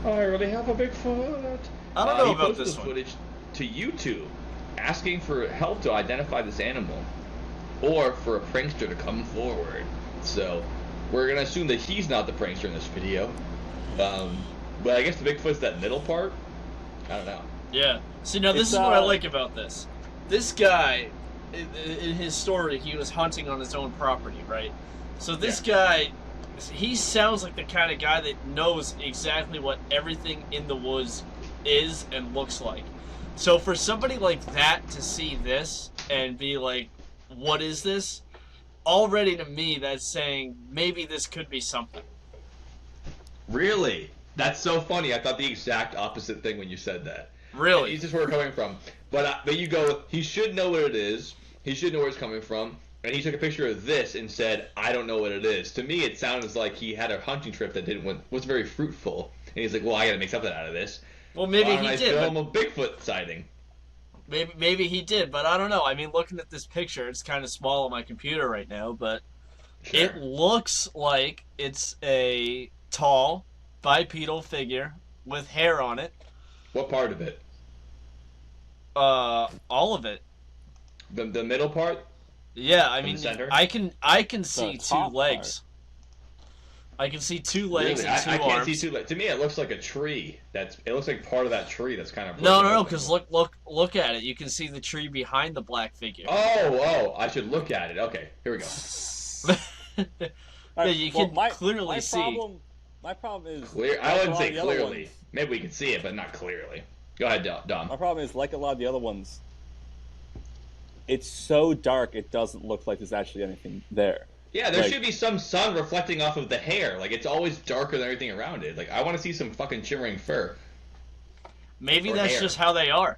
Speaker 3: I really have a Bigfoot.
Speaker 1: I don't know
Speaker 3: he
Speaker 1: about
Speaker 3: posted
Speaker 1: this
Speaker 3: the
Speaker 1: one.
Speaker 3: footage to YouTube, asking for help to identify this animal, or for a prankster to come forward. So we're gonna assume that he's not the prankster in this video. But I guess the Bigfoot's that middle part. I don't know.
Speaker 1: Yeah. See, now this
Speaker 2: It's,
Speaker 1: is what I like about this. This guy, in his story, he was hunting on his own property, right? So this guy, he sounds like the kind of guy that knows exactly what everything in the woods is and looks like. So for somebody like that to see this and be like, what is this? Already to me, that's saying maybe this could be something.
Speaker 3: Really? That's so funny. I thought the exact opposite thing when you said that.
Speaker 1: Really?
Speaker 3: He's just where we're coming from. But you go, he should know what it is. He should know where it's coming from. And he took a picture of this and said, I don't know what it is. To me, it sounds like he had a hunting trip that was very fruitful. And he's like, well, I got to make something out of this.
Speaker 1: Well, maybe
Speaker 3: Why don't
Speaker 1: he
Speaker 3: I
Speaker 1: did.
Speaker 3: film a Bigfoot sighting?
Speaker 1: Maybe he did, but I don't know. I mean, looking at this picture, it's kind of small on my computer right now, but
Speaker 3: Sure.
Speaker 1: it looks like it's a tall, bipedal figure with hair on it.
Speaker 3: What part of it?
Speaker 1: All of it.
Speaker 3: The middle part?
Speaker 1: Yeah, I mean,
Speaker 3: the center?
Speaker 1: I can see two
Speaker 2: top
Speaker 1: legs. I can see two legs
Speaker 3: Really?
Speaker 1: and two
Speaker 3: I can't
Speaker 1: arms.
Speaker 3: see two legs. To me, it looks like a tree. It looks like part of that tree that's kind of...
Speaker 1: No, because look at it. You can see the tree behind the black figure.
Speaker 3: Oh, I should look at it. Okay, here we go.
Speaker 1: Yeah, you can clearly see.
Speaker 2: My problem is...
Speaker 3: Clear. I
Speaker 2: like a
Speaker 3: wouldn't
Speaker 2: lot
Speaker 3: say
Speaker 2: of the other
Speaker 3: clearly.
Speaker 2: ones-
Speaker 3: Maybe we can see it, but not clearly. Go ahead, Dom.
Speaker 2: My problem is, like a lot of the other ones, it's so dark it doesn't look like there's actually anything there.
Speaker 3: Yeah, there
Speaker 2: Like-
Speaker 3: should be some sun reflecting off of the hair. Like, it's always darker than everything around it. Like, I want to see some fucking shimmering fur.
Speaker 1: Maybe
Speaker 3: or
Speaker 1: that's
Speaker 3: hair.
Speaker 1: just how they are.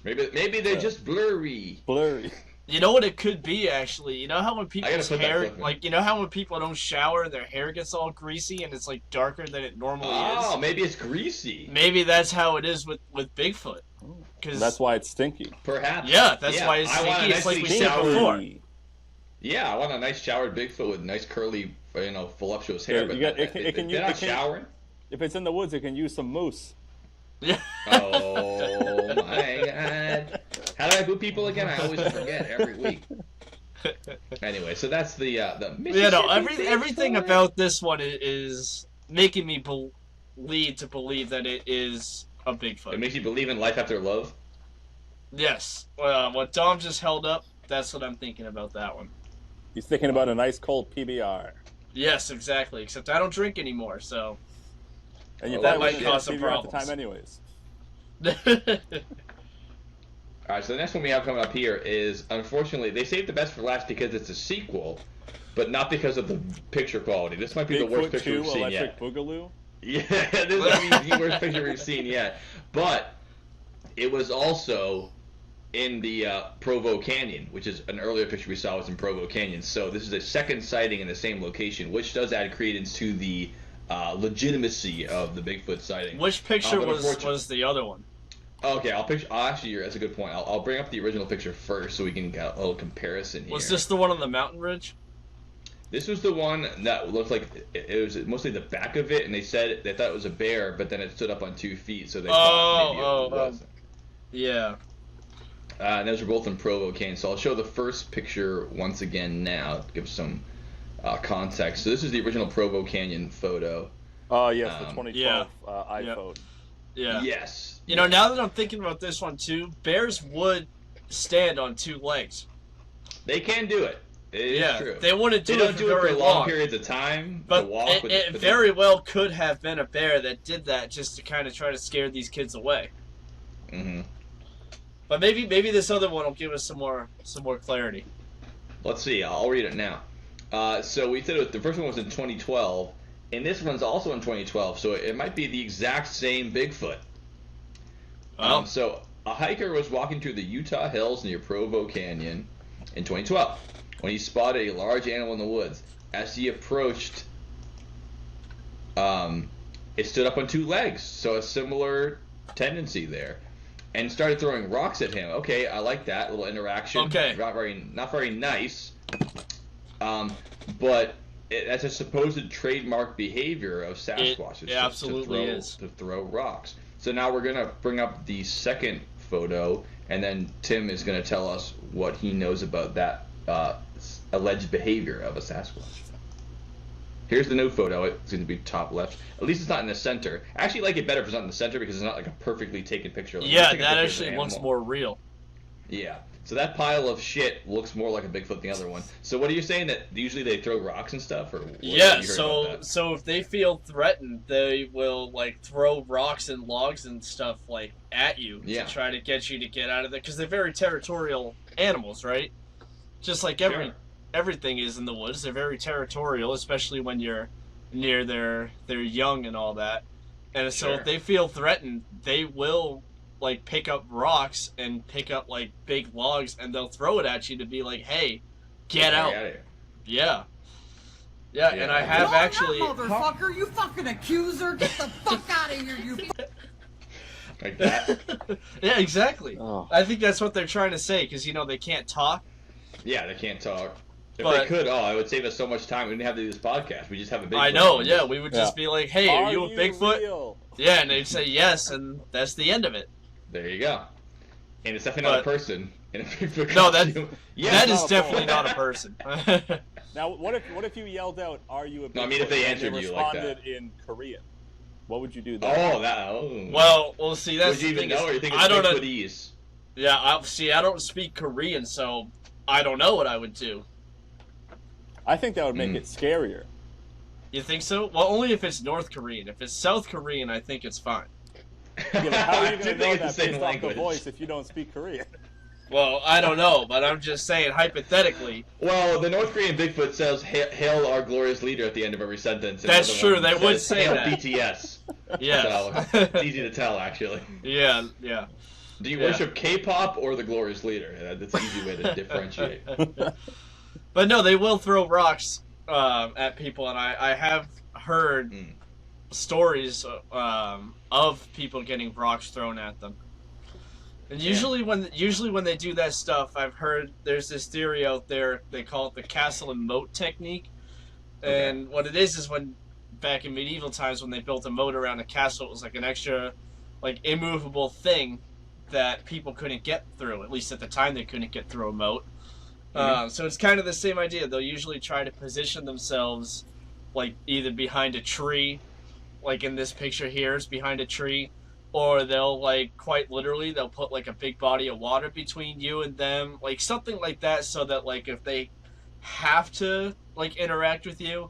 Speaker 3: Maybe they're just blurry.
Speaker 2: Blurry.
Speaker 1: You know what it could be, actually? You know how when people's
Speaker 3: put that
Speaker 1: hair,
Speaker 3: clip in.
Speaker 1: like, you know how when people don't shower and their hair gets all greasy and it's, like, darker than it normally
Speaker 3: Oh,
Speaker 1: is?
Speaker 3: maybe it's greasy.
Speaker 1: Maybe that's how it is with Bigfoot. Cause,
Speaker 2: That's why it's stinky.
Speaker 3: Perhaps.
Speaker 1: yeah, that's why it's
Speaker 3: I want a
Speaker 1: stinky. It's like we
Speaker 3: nicely
Speaker 1: said
Speaker 3: showered-
Speaker 1: before.
Speaker 3: Yeah, I want a nice showered Bigfoot with nice curly, voluptuous hair.
Speaker 2: Yeah,
Speaker 3: but
Speaker 2: you got-
Speaker 3: they're not
Speaker 2: it can-
Speaker 3: showering.
Speaker 2: If it's in the woods, it can use some moose.
Speaker 1: Yeah.
Speaker 3: Oh my god! How do I boo people again? I always forget every week. Anyway, so that's the Mississippi
Speaker 1: Yeah, no,
Speaker 3: Bigfoot.
Speaker 1: everything about this one is making me lead to believe that it is a
Speaker 3: It
Speaker 1: Bigfoot.
Speaker 3: makes you believe in life after love.
Speaker 1: Yes. What Dom just held up That's what I'm thinking about that one.
Speaker 2: He's thinking about a nice cold PBR.
Speaker 1: Yes, exactly. Except I don't drink anymore, so
Speaker 2: And you
Speaker 1: that
Speaker 2: probably
Speaker 1: might cause
Speaker 2: wouldn't
Speaker 1: some
Speaker 2: PBR at the
Speaker 1: problems.
Speaker 2: time anyways.
Speaker 3: All right, so the next one we have coming up here is, unfortunately, they saved the best for last because it's a sequel, but not because of the picture quality. This might be the worst
Speaker 2: Bigfoot
Speaker 3: picture
Speaker 2: 2
Speaker 3: we've seen
Speaker 2: Electric
Speaker 3: yet.
Speaker 2: Boogaloo.
Speaker 3: Yeah, this might be the worst picture we've seen yet. But it was also in the Provo Canyon, which is an earlier picture we saw was in Provo Canyon. So this is a second sighting in the same location, which does add credence to the legitimacy of the Bigfoot sighting.
Speaker 1: Which picture
Speaker 3: But
Speaker 1: was the other one?
Speaker 3: Okay, actually, that's a good point. I'll bring up the original picture first so we can get a little comparison here.
Speaker 1: Was this the one on the mountain ridge?
Speaker 3: This was the one that looked like it was mostly the back of it, and they said they thought it was a bear, but then it stood up on 2 feet, so they thought maybe it wasn't.
Speaker 1: Yeah.
Speaker 3: And those were both in Provo Canyon. So I'll show the first picture once again now to give some context. So this is the original Provo Canyon photo.
Speaker 2: Oh, yes, the 2012
Speaker 1: yeah.
Speaker 2: iPhone.
Speaker 1: Yeah.
Speaker 3: Yes.
Speaker 1: You know, now that I'm thinking about this one too, bears would stand on 2 legs.
Speaker 3: They can do it. It is true.
Speaker 1: They wouldn't do
Speaker 3: They
Speaker 1: it
Speaker 3: don't
Speaker 1: for
Speaker 3: do it
Speaker 1: very
Speaker 3: for long
Speaker 1: long.
Speaker 3: periods of time.
Speaker 1: But
Speaker 3: to walk
Speaker 1: it very well could have been a bear that did that just to kind of try to scare these kids away.
Speaker 3: Mm-hmm.
Speaker 1: But maybe this other one will give us some more clarity.
Speaker 3: Let's see. I'll read it now. So we said the first one was in 2012, and this one's also in 2012. So it might be the exact same Bigfoot.
Speaker 1: Oh.
Speaker 3: So a hiker was walking through the Utah hills near Provo Canyon in 2012 when he spotted a large animal in the woods. As he approached, it stood up on 2 legs, so a similar tendency there, and started throwing rocks at him. Okay, I like that little interaction.
Speaker 1: Okay.
Speaker 3: Not very nice, but that's a supposed trademark behavior of Sasquatch.
Speaker 1: It absolutely is.
Speaker 3: To throw rocks. So now we're going to bring up the second photo, and then Tim is going to tell us what he knows about that alleged behavior of a Sasquatch. Here's the new photo. It's going to be top left. At least it's not in the center. I actually like it better if it's not in the center because it's not like a perfectly taken picture. Like,
Speaker 1: Yeah, that actually looks more real.
Speaker 3: Yeah. So that pile of shit looks more like a Bigfoot than the other one. So what are you saying, that usually they throw rocks and stuff, or what
Speaker 1: Yeah,
Speaker 3: have you heard about that?
Speaker 1: so if they feel threatened, they will like throw rocks and logs and stuff like at you to try to get you to get out of there, because they're very territorial animals, right? Just like everything is in the woods. They're very territorial, especially when you're near their young and all that. And so if they feel threatened, they will like pick up rocks and pick up like big logs, and they'll throw it at you to be like, "Hey, get out!" Yeah, and I have actually.
Speaker 5: Motherfucker, you fucking accuser! Get the fuck out of here, you.
Speaker 3: Like that.
Speaker 1: Yeah, exactly.
Speaker 2: Oh.
Speaker 1: I think that's what they're trying to say, because they can't talk.
Speaker 3: Yeah, they can't talk. If
Speaker 1: But-
Speaker 3: they could, it would save us so much time. We didn't have to do this podcast. We just have a Bigfoot.
Speaker 1: I know.
Speaker 3: on.
Speaker 1: Yeah, we would just be like, "Hey, are you a Bigfoot?"
Speaker 2: Real?
Speaker 1: Yeah, and they'd say yes, and that's the end of it.
Speaker 3: There you go. And it's definitely not a person in a Bigfoot
Speaker 1: No,
Speaker 3: costume.
Speaker 1: that is
Speaker 2: not a
Speaker 1: definitely
Speaker 2: bull.
Speaker 1: not a person.
Speaker 2: Now, what if you yelled out, "Are you a Bigfoot?"
Speaker 3: No, I mean, if they
Speaker 2: and
Speaker 3: answered you like that.
Speaker 2: responded in Korean, what would you do then?
Speaker 1: Well, see, that's
Speaker 3: Would you
Speaker 1: the
Speaker 3: even
Speaker 1: thing.
Speaker 3: know, or you think it's
Speaker 1: I don't know.
Speaker 3: Bigfootese?
Speaker 1: Yeah, I don't speak Korean, so I don't know what I would do.
Speaker 2: I think that would make it scarier.
Speaker 1: You think so? Well, only if it's North Korean. If it's South Korean, I think it's fine.
Speaker 2: Yeah, but how are
Speaker 3: I
Speaker 2: you
Speaker 3: do
Speaker 2: going to
Speaker 3: think
Speaker 2: know
Speaker 3: it's the
Speaker 2: that
Speaker 3: same
Speaker 2: based off
Speaker 3: language.
Speaker 2: the voice if you don't speak Korean?
Speaker 1: Well, I don't know, but I'm just saying, hypothetically.
Speaker 3: Well, the North Korean Bigfoot says "Hail our glorious leader" at the end of every sentence. And
Speaker 1: That's
Speaker 3: the other
Speaker 1: true,
Speaker 3: one
Speaker 1: they would
Speaker 3: says,
Speaker 1: say
Speaker 3: "Hail
Speaker 1: that."
Speaker 3: BTS.
Speaker 1: Yeah.
Speaker 3: So it's easy to tell, actually.
Speaker 1: Yeah.
Speaker 3: Do you
Speaker 1: Yeah.
Speaker 3: worship K-pop or the glorious leader? That's an easy way to differentiate.
Speaker 1: But no, they will throw rocks at people, and I have heard stories of people getting rocks thrown at them. And usually when they do that stuff, I've heard there's this theory out there, they call it the castle and moat technique. And what it is when back in medieval times, when they built a moat around a castle, it was like an extra like immovable thing that people couldn't get through. At least at the time, they couldn't get through a moat. So it's kind of the same idea. They'll usually try to position themselves like either behind a tree, like in this picture here is behind a tree, or they'll like quite literally they'll put like a big body of water between you and them, like something like that, so that like if they have to like interact with you,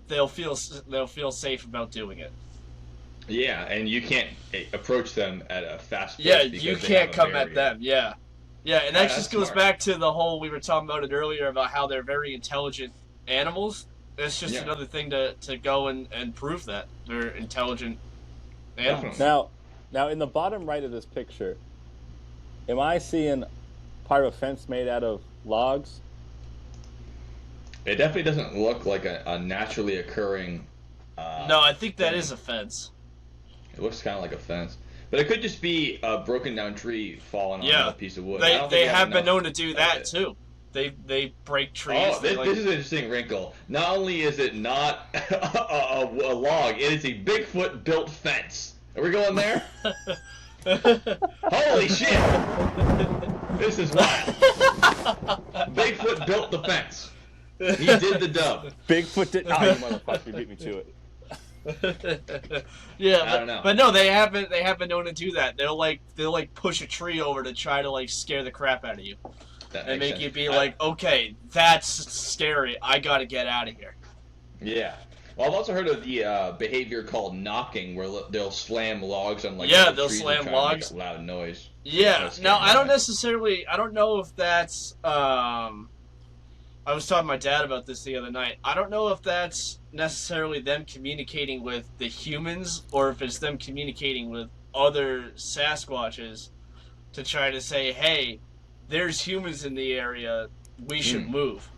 Speaker 1: they'll feel safe about doing it.
Speaker 3: Yeah, and you can't approach them at a fast pace.
Speaker 1: Yeah,
Speaker 3: because
Speaker 1: you
Speaker 3: they
Speaker 1: can't
Speaker 3: have a
Speaker 1: come at
Speaker 3: barrier.
Speaker 1: them. Yeah, yeah, and that
Speaker 3: That's
Speaker 1: just goes
Speaker 3: smart.
Speaker 1: back to the whole we were talking about it earlier about how they're very intelligent animals. It's just
Speaker 3: Yeah.
Speaker 1: another thing to go and prove that they're intelligent animals.
Speaker 3: Definitely.
Speaker 2: Now, in the bottom right of this picture, am I seeing part of a fence made out of logs?
Speaker 3: It definitely doesn't look like a naturally occurring.
Speaker 1: No, I think that is a fence.
Speaker 3: It looks kind of like a fence, but it could just be a broken down tree falling
Speaker 1: Yeah.
Speaker 3: on a piece of wood. I don't
Speaker 1: They
Speaker 3: think
Speaker 1: have been
Speaker 3: enough
Speaker 1: known to do
Speaker 3: of
Speaker 1: that
Speaker 3: it.
Speaker 1: too. They break trees.
Speaker 3: Oh,
Speaker 1: they,
Speaker 3: this is an interesting wrinkle. Not only is it not a log, it is a Bigfoot built fence. Are we going there? Holy shit! This is wild. Bigfoot built the fence. He did the dub.
Speaker 2: Bigfoot did. Oh, you motherfucker! You beat me to it.
Speaker 1: Yeah,
Speaker 3: I don't know.
Speaker 1: but no, they haven't known to do that. They'll push a tree over to try to like scare the crap out of you
Speaker 3: That
Speaker 1: and
Speaker 3: makes
Speaker 1: make you
Speaker 3: sense.
Speaker 1: be like, okay, that's scary. I gotta get out of here.
Speaker 3: Yeah. Well, I've also heard of the behavior called knocking, where they'll slam logs on like
Speaker 1: Yeah,
Speaker 3: other
Speaker 1: they'll
Speaker 3: trees and
Speaker 1: slam
Speaker 3: try to make
Speaker 1: logs.
Speaker 3: a loud noise.
Speaker 1: Yeah.
Speaker 3: That's
Speaker 1: Now
Speaker 3: scary.
Speaker 1: I don't know if that's I was talking to my dad about this the other night. I don't know if that's necessarily them communicating with the humans or if it's them communicating with other Sasquatches to try to say, hey, there's humans in the area, we should move.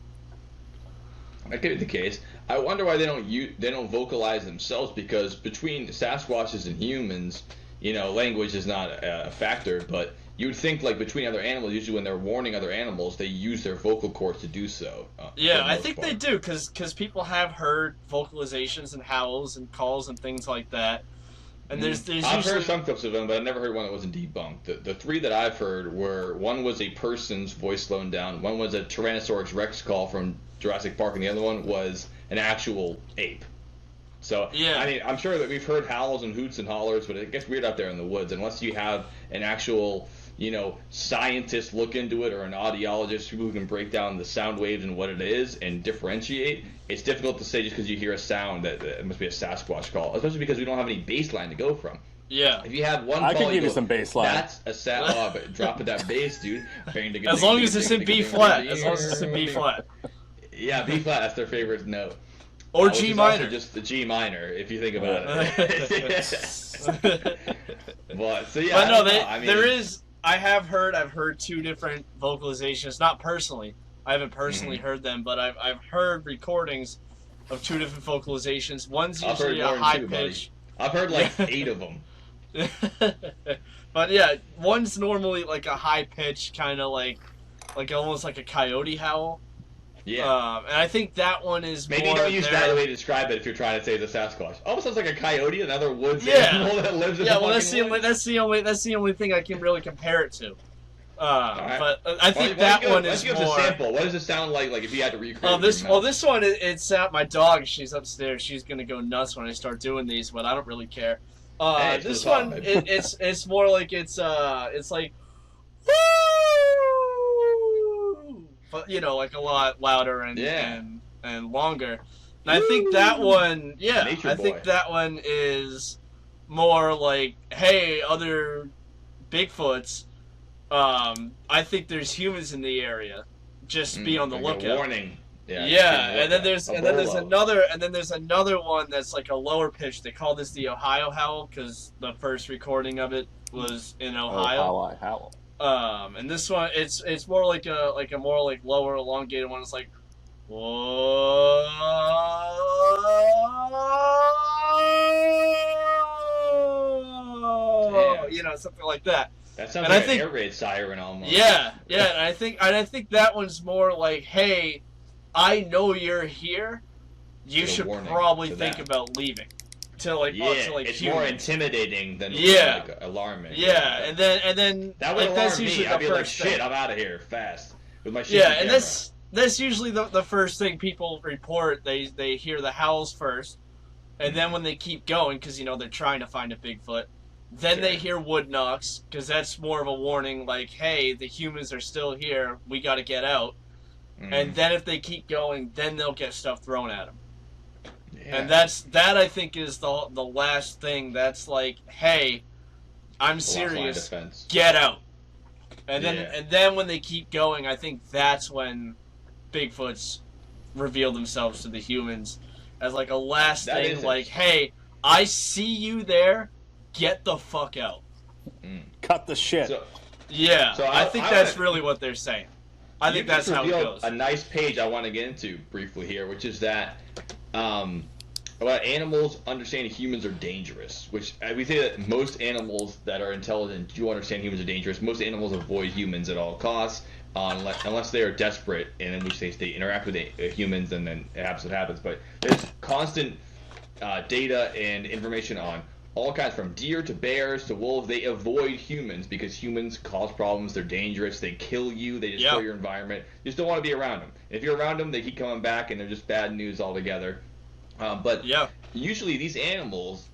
Speaker 3: That could be the case. I wonder why they don't vocalize themselves, because between Sasquatches and humans, language is not a factor, but you would think like between other animals, usually when they're warning other animals, they use their vocal cords to do so.
Speaker 1: Yeah, I think they do, because people have heard vocalizations and howls and calls and things like that. And there's
Speaker 3: I've
Speaker 1: usually...
Speaker 3: heard some clips of them, but I've never heard one that wasn't debunked. The three that I've heard were, one was a person's voice slowed down, one was a Tyrannosaurus Rex call from Jurassic Park, and the other one was an actual ape. So,
Speaker 1: Yeah.
Speaker 3: I mean, I'm sure that we've heard howls and hoots and hollers, but it gets weird out there in the woods unless you have an actual, scientist look into it, or an audiologist who can break down the sound waves and what it is and differentiate. It's difficult to say just because you hear a sound that it must be a Sasquatch call, especially because we don't have any baseline to go from.
Speaker 1: Yeah.
Speaker 3: If you have one
Speaker 2: I
Speaker 3: call,
Speaker 2: can give you
Speaker 3: go,
Speaker 2: some baseline.
Speaker 3: That's a oh, but drop it that bass, dude.
Speaker 1: As long as it's in B flat. As long as it's in B flat.
Speaker 3: Yeah, B flat. That's their favorite note.
Speaker 1: Or
Speaker 3: Which
Speaker 1: G
Speaker 3: is also
Speaker 1: minor.
Speaker 3: just the G minor, if you think about it. But so yeah,
Speaker 1: But no,
Speaker 3: I mean,
Speaker 1: there is. I've heard two different vocalizations. Not personally, I haven't personally heard them, but I've heard recordings of two different vocalizations. One's
Speaker 3: I've heard
Speaker 1: usually a
Speaker 3: more than
Speaker 1: high
Speaker 3: two, buddy.
Speaker 1: pitch.
Speaker 3: I've heard like 8 of them.
Speaker 1: But yeah, one's normally like a high pitch, kind of like almost like a coyote howl.
Speaker 3: Yeah.
Speaker 1: And I think that one is
Speaker 3: Maybe
Speaker 1: more
Speaker 3: don't use
Speaker 1: their-
Speaker 3: that as a way to describe it if you're trying to say it's a Sasquatch. Almost sounds like a coyote, another woods
Speaker 1: Yeah.
Speaker 3: animal that lives in
Speaker 1: Yeah,
Speaker 3: the
Speaker 1: well,
Speaker 3: fucking woods.
Speaker 1: that's the only thing I can really compare it to.
Speaker 3: Alright.
Speaker 1: But I think
Speaker 3: Why
Speaker 1: that
Speaker 3: don't you
Speaker 1: one
Speaker 3: give
Speaker 1: is
Speaker 3: us
Speaker 1: more.
Speaker 3: a sample. What does it sound like if you had to recreate?
Speaker 1: Oh,
Speaker 3: it
Speaker 1: this
Speaker 3: in your mouth?
Speaker 1: this one it's my dog. She's upstairs. She's gonna go nuts when I start doing these, but I don't really care.
Speaker 3: Hey, it's
Speaker 1: This
Speaker 3: the song,
Speaker 1: one
Speaker 3: baby.
Speaker 1: it's more like it's like woo, but like a lot louder and
Speaker 3: Yeah.
Speaker 1: and longer. And I think that one, yeah,
Speaker 3: Nature
Speaker 1: I think
Speaker 3: boy.
Speaker 1: that one is more like, hey, other Bigfoots. I think there's humans in the area. Just be on the
Speaker 3: like a
Speaker 1: lookout.
Speaker 3: warning. Yeah.
Speaker 1: Yeah, and then there's
Speaker 3: Bolo.
Speaker 1: another one that's like a lower pitch. They call this the Ohio howl because the first recording of it was in
Speaker 2: Oh,
Speaker 1: Ohio.
Speaker 2: how I howl.
Speaker 1: And this one it's more like a more like lower elongated one. It's like whoa,
Speaker 3: Damn.
Speaker 1: something like that.
Speaker 3: That sounds
Speaker 1: and I
Speaker 3: like
Speaker 1: think-
Speaker 3: an air raid siren almost.
Speaker 1: Yeah, and I think that one's more like, hey, I know you're here. You
Speaker 3: It's a
Speaker 1: should
Speaker 3: warning
Speaker 1: probably
Speaker 3: to
Speaker 1: think
Speaker 3: them.
Speaker 1: about leaving. To like,
Speaker 3: Yeah,
Speaker 1: to like
Speaker 3: it's
Speaker 1: humans.
Speaker 3: more intimidating than
Speaker 1: Yeah.
Speaker 3: like alarming.
Speaker 1: Yeah, and then
Speaker 3: that would
Speaker 1: like, that's
Speaker 3: alarm
Speaker 1: usually
Speaker 3: me.
Speaker 1: the
Speaker 3: I'd be like,
Speaker 1: first
Speaker 3: shit,
Speaker 1: thing.
Speaker 3: I'm out of here fast with my shit.
Speaker 1: Yeah, and that's usually the first thing people report. They hear the howls first, and then when they keep going, because they're trying to find a Bigfoot, Then they hear wood knocks, because that's more of a warning, like, hey, the humans are still here, we gotta get out. And then if they keep going, then they'll get stuff thrown at them. Yeah. And that I think is the last thing that's like, hey, I'm serious, get out. And then when they keep going, I think that's when Bigfoots reveal themselves to the humans as like a last thing, like, hey, I see you there, get the fuck out.
Speaker 2: Cut the shit.
Speaker 3: So
Speaker 1: I think that's really what they're saying. I think that's how it goes.
Speaker 3: A nice page I want to get into briefly here, which is that about animals understanding humans are dangerous. Which we say that most animals that are intelligent do understand humans are dangerous. Most animals avoid humans at all costs, unless they are desperate, and in which case they interact with humans, and then it happens what happens. But there's constant data and information on all kinds, from deer to bears to wolves. They avoid humans because humans cause problems. They're dangerous. They kill you. They destroy your environment. You just don't want to be around them. And if you're around them, they keep coming back, and they're just bad news altogether. But usually these animals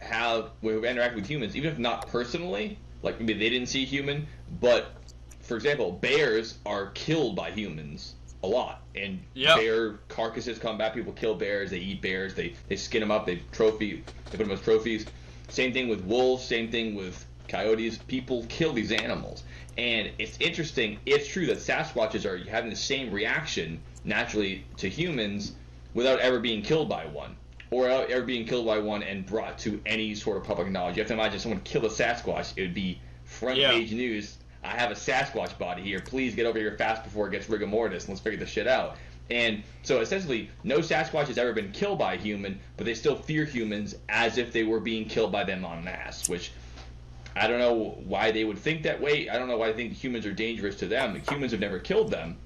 Speaker 3: will interact with humans, even if not personally. Like maybe they didn't see a human, but for example, bears are killed by humans a lot, and bear carcasses come back. People kill bears. They eat bears. They skin them up. They put them as trophies. Same thing with wolves, same thing with coyotes. People kill these animals. And it's interesting, it's true that Sasquatches are having the same reaction naturally to humans without ever being killed by one. Or ever being killed by one and brought to any sort of public knowledge. You have to imagine someone kill a Sasquatch, it would be front page news. I have a Sasquatch body here. Please get over here fast before it gets rigor mortis, and let's figure this shit out. And so essentially, no Sasquatch has ever been killed by a human, but they still fear humans as if they were being killed by them en masse, which I don't know why they would think that way. I don't know why they think humans are dangerous to them. Humans have never killed them.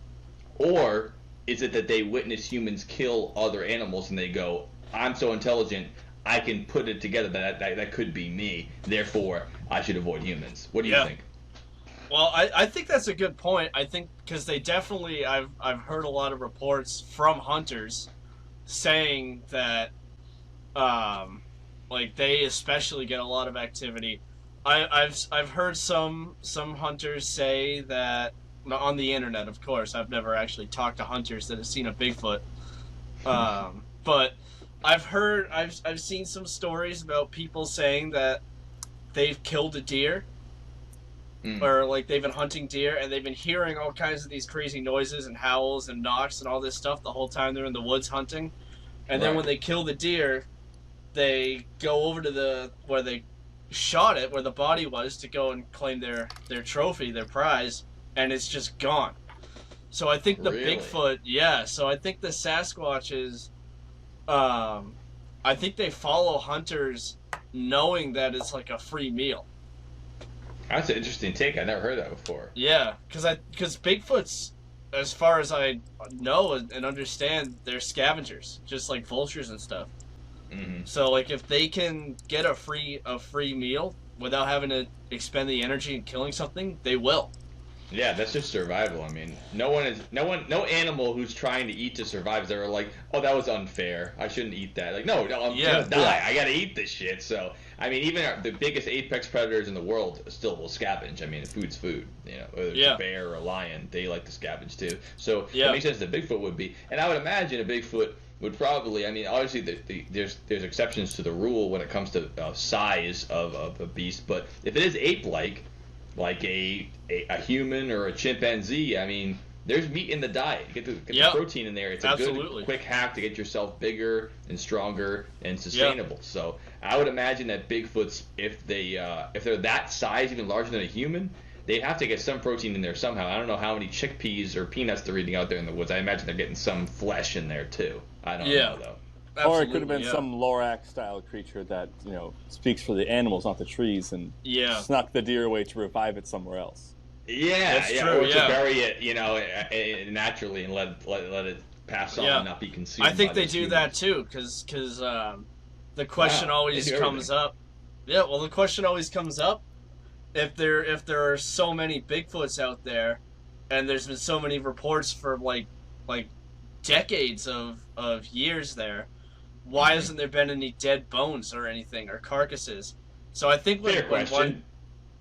Speaker 3: Or is it that they witness humans kill other animals and they go, I'm so intelligent, I can put it together that could be me, therefore I should avoid humans. What do you think?
Speaker 1: Well, I think that's a good point. I think because they definitely, I've heard a lot of reports from hunters saying that, like they especially get a lot of activity. I've heard some hunters say that on the internet, of course. I've never actually talked to hunters that have seen a Bigfoot, but I've seen some stories about people saying that they've killed a deer. Or like they've been hunting deer and they've been hearing all kinds of these crazy noises and howls and knocks and all this stuff the whole time they're in the woods hunting. And then when they kill the deer, they go over to where they shot it, where the body was, to go and claim their trophy, their prize, and it's just gone. So I think the Bigfoot, so I think the Sasquatches, I think they follow hunters knowing that it's like a free meal.
Speaker 3: That's an interesting take. I never heard that before.
Speaker 1: Yeah, because Bigfoots, as far as I know and understand, they're scavengers, just like vultures and stuff. Mm-hmm. So, like, if they can get a free meal without having to expend the energy in killing something, they will.
Speaker 3: Yeah, that's just survival. I mean, no animal who's trying to eat to survive is ever like, oh, that was unfair. I shouldn't eat that. Like, no, I'm gonna die. Yeah. I gotta eat this shit. So, I mean, even the biggest apex predators in the world still will scavenge. I mean, food's food. You know, whether it's a bear or a lion, they like to scavenge too. So it makes sense that Bigfoot would be. And I would imagine a Bigfoot would probably. I mean, obviously there's exceptions to the rule when it comes to size of a beast. But if it is ape-like, like a human or a chimpanzee, I mean, there's meat in the diet. Get the protein in there. It's a good, quick hack to get yourself bigger and stronger and sustainable. So I would imagine that Bigfoots, if they're that size, even larger than a human, they'd have to get some protein in there somehow. I don't know how many chickpeas or peanuts they're eating out there in the woods. I imagine they're getting some flesh in there too. I don't know though.
Speaker 2: Absolutely, or it could have been some Lorax-style creature that, speaks for the animals, not the trees, and snuck the deer away to revive it somewhere else.
Speaker 3: Yeah, that's true, or to bury it, naturally and let it pass on and not be consumed.
Speaker 1: I think they do that too, because the question always comes up. Yeah, well, the question always comes up if there are so many Bigfoots out there, and there's been so many reports for like decades of years there. Why hasn't there been any dead bones or anything, or carcasses? So I think
Speaker 3: Fair question.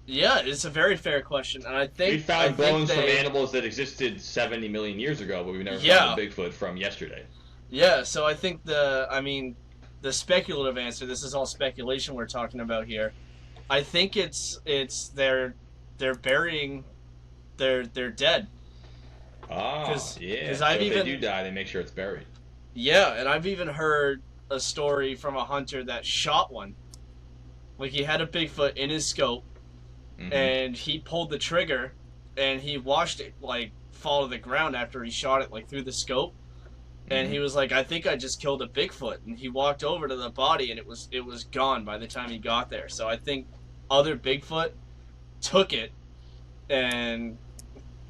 Speaker 1: Yeah, it's a very fair question, and I think
Speaker 3: We found bones from
Speaker 1: they,
Speaker 3: animals that existed 70 million years ago, but we've never
Speaker 1: Yeah.
Speaker 3: found a Bigfoot from yesterday.
Speaker 1: Yeah, so I think the speculative answer. This is all speculation we're talking about here. I think it's they're burying their dead.
Speaker 3: Ah, yeah. So
Speaker 1: I've
Speaker 3: if
Speaker 1: even
Speaker 3: they do die, they make sure it's buried.
Speaker 1: Yeah, and I've even heard a story from a hunter that shot one. Like, he had a Bigfoot in his scope, and he pulled the trigger, and he watched it, like, fall to the ground after he shot it, like, through the scope. And he was like, I think I just killed a Bigfoot. And he walked over to the body, and it was gone by the time he got there. So I think other Bigfoot took it and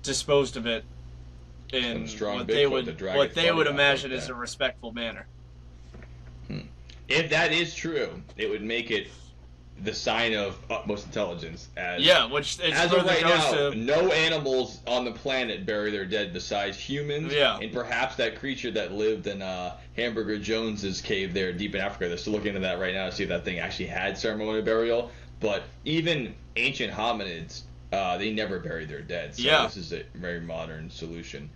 Speaker 1: disposed of it in what they would imagine is a respectful manner.
Speaker 3: If that is true, it would make it the sign of utmost intelligence. As of right now, no animals on the planet bury their dead besides humans.
Speaker 1: Yeah.
Speaker 3: And perhaps that creature that lived in Hamburger Jones's cave there deep in Africa. They're still looking into that right now to see if that thing actually had ceremonial burial. But even ancient hominids, they never buried their dead. So this is a very modern solution.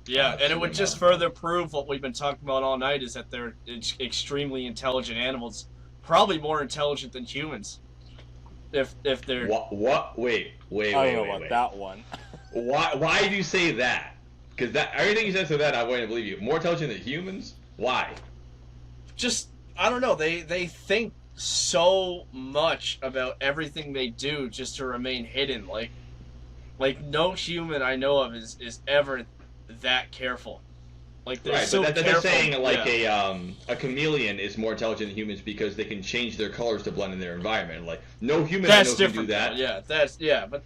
Speaker 1: Yeah, and it would just further prove what we've been talking about all night, is that they're extremely intelligent animals. Probably more intelligent than humans. If they're...
Speaker 3: What? Wait.
Speaker 2: I don't know about that one.
Speaker 3: Why do you say that? Because everything you said to that, I'm going to believe you. More intelligent than humans? Why?
Speaker 1: Just, I don't know. They think so much about everything they do just to remain hidden. Like no human I know of is ever that careful. Like, they're so
Speaker 3: but they're
Speaker 1: careful.
Speaker 3: saying like a chameleon is more intelligent than humans because they can change their colors to blend in their environment. Like, no human I know can do that.
Speaker 1: But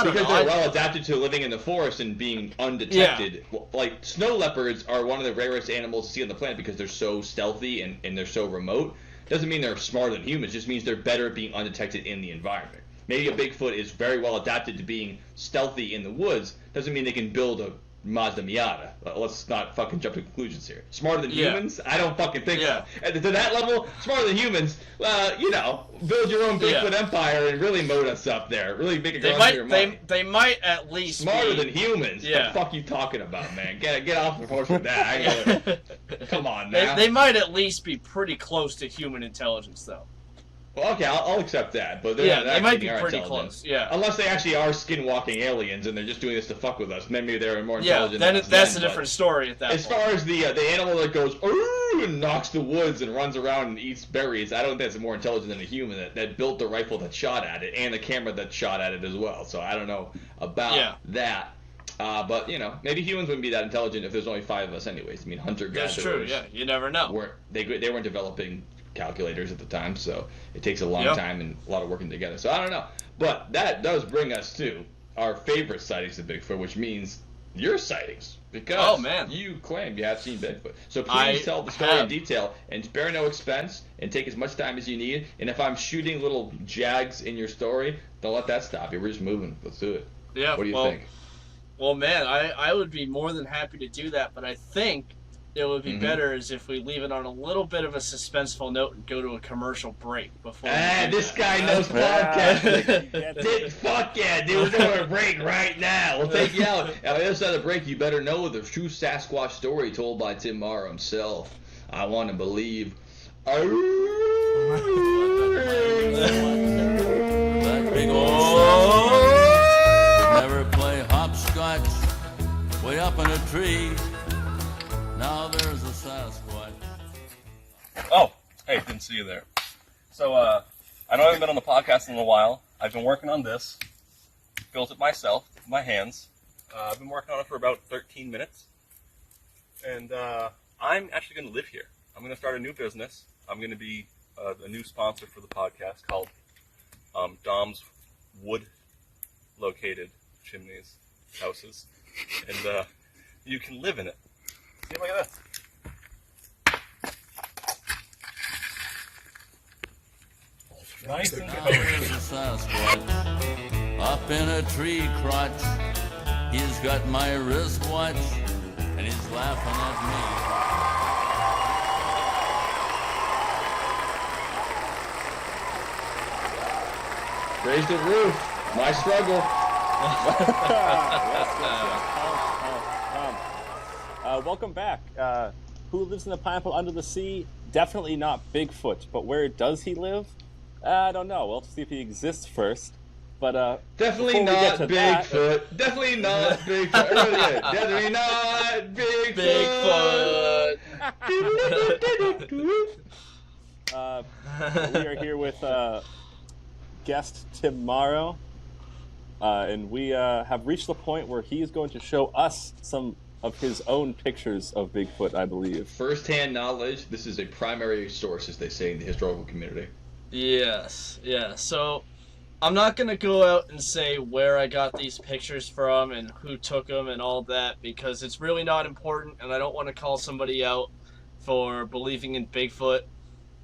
Speaker 3: because they're well adapted to living in the forest and being undetected. Yeah. Like, snow leopards are one of the rarest animals to see on the planet because they're so stealthy and they're so remote. Doesn't mean they're smarter than humans. Just means they're better at being undetected in the environment. Maybe a Bigfoot is very well adapted to being stealthy in the woods. Doesn't mean they can build a Mazda Miata. Let's not fucking jump to conclusions here. Smarter than humans? I don't fucking think so. And to that level, smarter than humans, build your own Bigfoot empire and really moat us up there. Really make it go under your money.
Speaker 1: They might at least
Speaker 3: smarter than humans? Yeah. The fuck you talking about, man? Get off the horse with that. Come on now.
Speaker 1: They might at least be pretty close to human intelligence, though.
Speaker 3: Well, okay, I'll accept that, but they
Speaker 1: might be pretty close. Yeah,
Speaker 3: unless they actually are skinwalking aliens and they're just doing this to fuck with us. Maybe they're more intelligent.
Speaker 1: Yeah, that's a different story at that point.
Speaker 3: As far as the animal that goes ooh and knocks the woods and runs around and eats berries, I don't think that's more intelligent than a human that built the rifle that shot at it and the camera that shot at it as well. So I don't know about that. But maybe humans wouldn't be that intelligent if there's only 5 of us, anyways. I mean, hunter-gatherers.
Speaker 1: That's true. Yeah, you never know.
Speaker 3: They weren't developing calculators at the time, so it takes a long time and a lot of working together. So I don't know, but that does bring us to our favorite sightings of Bigfoot, which means your sightings, because you claim you have seen Bigfoot. So please tell the story in detail and spare no expense and take as much time as you need. And if I'm shooting little jags in your story, don't let that stop you. We're just moving. Let's do it.
Speaker 1: Yeah.
Speaker 3: What do you think?
Speaker 1: Well, man, I would be more than happy to do that, but I think it would be better is if we leave it on a little bit of a suspenseful note and go to a commercial break before.
Speaker 3: This guy knows podcasting. Fuck yeah, dude, we're going to a break right now. We'll take you out. On the other side of the break, you better know the true Sasquatch story told by Tim Mauro himself. I want to believe.
Speaker 6: That big old never play hopscotch way up in a tree. Now there's a Sasquatch.
Speaker 2: Oh, hey, didn't see you there. So, I know I haven't been on the podcast in a while. I've been working on this. Built it myself with my hands. I've been working on it for about 13 minutes. And I'm actually going to live here. I'm going to start a new business. I'm going to be a new sponsor for the podcast called Dom's Wood-Located Chimneys, Houses. And you can live in it. See, look at this. Nice and
Speaker 6: Now there's a Sasquatch up in a tree crotch. He's got my wristwatch and he's laughing at me.
Speaker 3: Raise the roof. My struggle.
Speaker 2: Welcome back. Who lives in the pineapple under the sea? Definitely not Bigfoot. But where does he live? I don't know. We'll have to see if he exists first. But
Speaker 3: definitely not Bigfoot. Definitely not Bigfoot. Definitely not Bigfoot.
Speaker 2: We are here with guest Tim Mauro, and we have reached the point where he is going to show us some of his own pictures of Bigfoot, I believe.
Speaker 3: First-hand knowledge. This is a primary source, as they say in the historical community.
Speaker 1: Yes, yeah. So I'm not going to go out and say where I got these pictures from and who took them and all that, because it's really not important, and I don't want to call somebody out for believing in Bigfoot.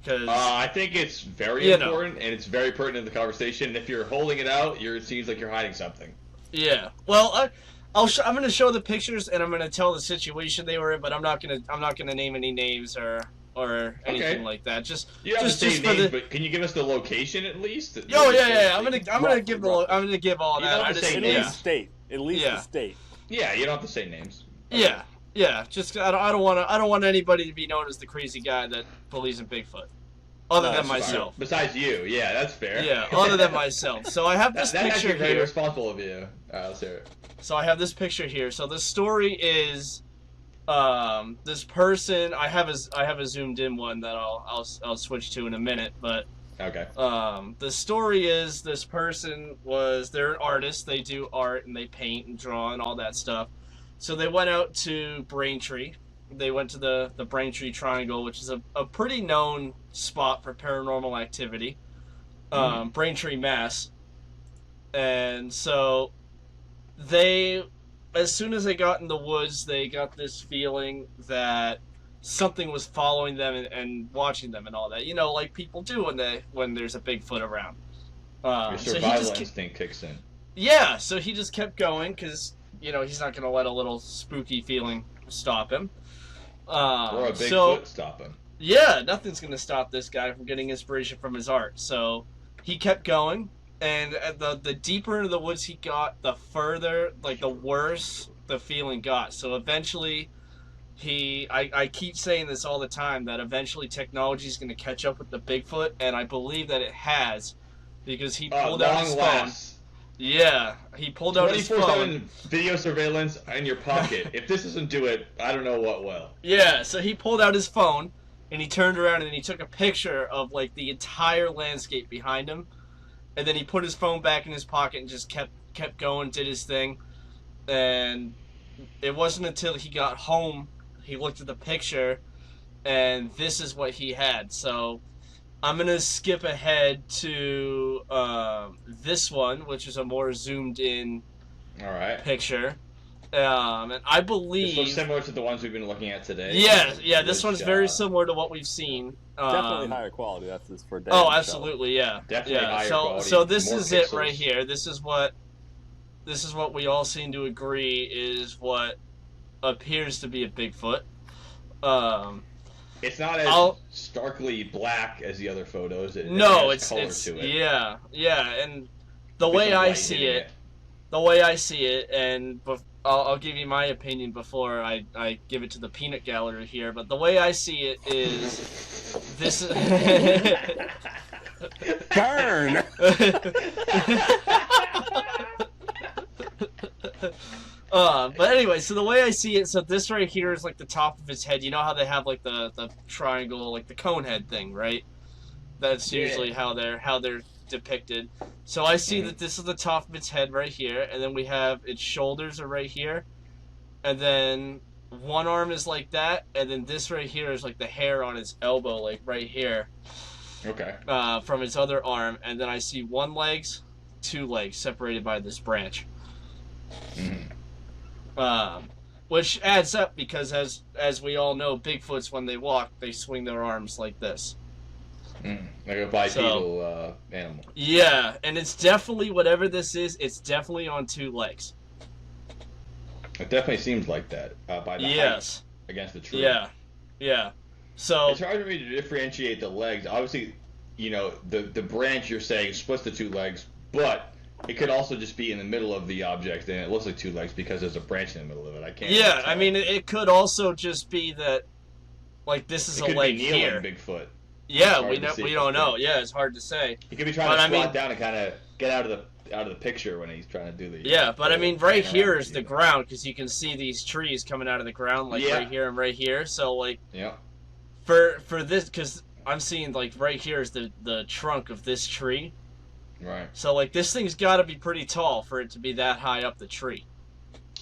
Speaker 1: Cause,
Speaker 3: I think it's very important, and it's very pertinent to the conversation. And if you're holding it out, it seems like you're hiding something.
Speaker 1: Yeah. Well, I'm going to show the pictures, and I'm going to tell the situation they were in, but I'm not going to name any names or anything like that.
Speaker 3: You have to say names, but can you give us the location at least?
Speaker 1: Oh yeah. I'm gonna give all that.
Speaker 3: You don't have to say names.
Speaker 2: State. At least the state.
Speaker 3: Yeah, you don't have to say names.
Speaker 1: Okay. Yeah. Just I don't want anybody to be known as the crazy guy that believes in Bigfoot. Other than myself.
Speaker 3: Besides you, yeah, that's fair.
Speaker 1: Yeah, other than myself. So I have this picture here.
Speaker 3: Very responsible of you. Let's hear it.
Speaker 1: So I have this picture here. So the story is, this person. I have a zoomed in one that I'll switch to in a minute. But
Speaker 3: okay.
Speaker 1: The story is this person they're an artist. They do art and they paint and draw and all that stuff. So they went out to Braintree. They went to the Braintree Triangle, which is a pretty known spot for paranormal activity. Braintree, Mass. And so as soon as they got in the woods, they got this feeling that something was following them and watching them and all that. You know, like people do when there's a Bigfoot around.
Speaker 3: Your survival instinct kicks in.
Speaker 1: Yeah, so he just kept going because, he's not going to let a little spooky feeling stop him.
Speaker 3: Or a Bigfoot stop him.
Speaker 1: Yeah, nothing's going to stop this guy from getting inspiration from his art. So he kept going, and the deeper into the woods he got, the further, the worse the feeling got. So eventually, I keep saying this all the time, that eventually technology is going to catch up with the Bigfoot, and I believe that it has, because he pulled out his phone. Yeah, he pulled out his phone.
Speaker 3: 24/7 video surveillance in your pocket. If this doesn't do it, I don't know what will.
Speaker 1: Yeah, so he pulled out his phone, and he turned around and he took a picture of the entire landscape behind him, and then he put his phone back in his pocket and just kept going, did his thing, and it wasn't until he got home he looked at the picture, and this is what he had. So I'm going to skip ahead to this one, which is a more zoomed in picture. And I believe...
Speaker 3: This looks similar to the ones we've been looking at today.
Speaker 1: Yeah, this one's very similar to what we've seen.
Speaker 2: Definitely higher quality, that's just for damn.
Speaker 1: Oh, absolutely, yeah.
Speaker 3: Definitely higher quality.
Speaker 1: So this is
Speaker 3: pixels.
Speaker 1: it right here. This is what we all seem to agree is what appears to be a Bigfoot.
Speaker 3: It's not as starkly black as the other photos. It has color to it.
Speaker 1: Yeah, and the way I see it, and I'll give you my opinion before I give it to the peanut gallery here, but the way I see it is this is
Speaker 2: Burn.
Speaker 1: But anyway, so the way I see it, so this right here is the top of his head. You know how they have the triangle, the cone head thing, right? That's usually how they're depicted. So I see that this is the top of its head right here, and then we have its shoulders are right here, and then one arm is like that, and then this right here is the hair on his elbow, right here.
Speaker 3: Okay.
Speaker 1: From his other arm, and then I see two legs separated by this branch. Which adds up because as we all know, Bigfoots when they walk, they swing their arms like this.
Speaker 3: Like a bipedal animal.
Speaker 1: Yeah, and it's definitely, whatever this is, it's definitely on two legs.
Speaker 3: It definitely seems like that by the height against the tree.
Speaker 1: Yeah. So
Speaker 3: it's hard for me to differentiate the legs. Obviously, the branch you're saying splits the two legs but it could also just be in the middle of the object, and it looks like two legs because there's a branch in the middle of it. I can't.
Speaker 1: Yeah,
Speaker 3: tell.
Speaker 1: I mean, it could also just be that, like, this is
Speaker 3: it
Speaker 1: a
Speaker 3: could
Speaker 1: leg
Speaker 3: be kneeling
Speaker 1: here.
Speaker 3: Bigfoot.
Speaker 1: Yeah,
Speaker 3: It's hard to
Speaker 1: we
Speaker 3: see.
Speaker 1: don't know. Yeah, it's hard to say.
Speaker 3: He could be trying to squat down and kind of get out of the picture when he's trying to do the.
Speaker 1: Yeah, but I mean, right here
Speaker 3: panorama
Speaker 1: is the
Speaker 3: view.
Speaker 1: ground, because you can see these trees coming out of the ground, like
Speaker 3: Yeah.
Speaker 1: right here and right here. So, like,
Speaker 3: Yeah.
Speaker 1: for this, because I'm seeing, like, right here is the trunk of this tree.
Speaker 3: Right.
Speaker 1: So, like, this thing's got to be pretty tall for it to be that high up the tree.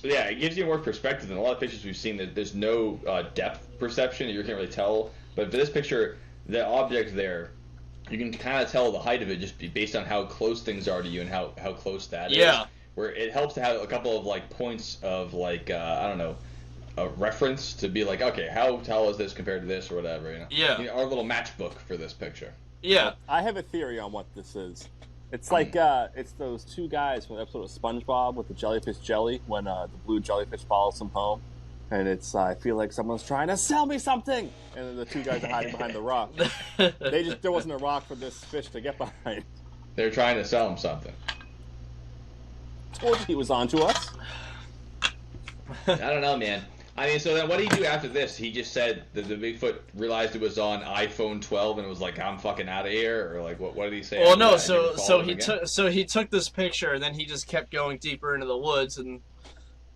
Speaker 3: Yeah, it gives you more perspective than a lot of pictures we've seen. That there's no depth perception. You can't really tell. But for this picture, the object there, you can kind of tell the height of it just based on how close things are to you and how close that is.
Speaker 1: Yeah.
Speaker 3: Where it helps to have a couple of like points of like I don't know, a reference to be like, okay, how tall is this compared to this or whatever. You know?
Speaker 1: Yeah.
Speaker 3: You know, our little matchbook for this picture.
Speaker 1: Yeah.
Speaker 2: I have a theory on what this is. It's like it's those two guys from the episode of SpongeBob with the jellyfish jelly when the blue jellyfish follows them home, and it's I feel like someone's trying to sell me something, and then the two guys are hiding behind the rock. There wasn't a rock for this fish to get behind.
Speaker 3: They're trying to sell him something.
Speaker 2: Told you he was onto us.
Speaker 3: I don't know, man. I mean, so then what did he do after this? He just said that the Bigfoot realized it was on iPhone 12 and it was like, I'm fucking out of here, or like, what did he say?
Speaker 1: Well,
Speaker 3: after
Speaker 1: no.
Speaker 3: that? Never followed him again?
Speaker 1: He took this picture, and then he just kept going deeper into the woods, and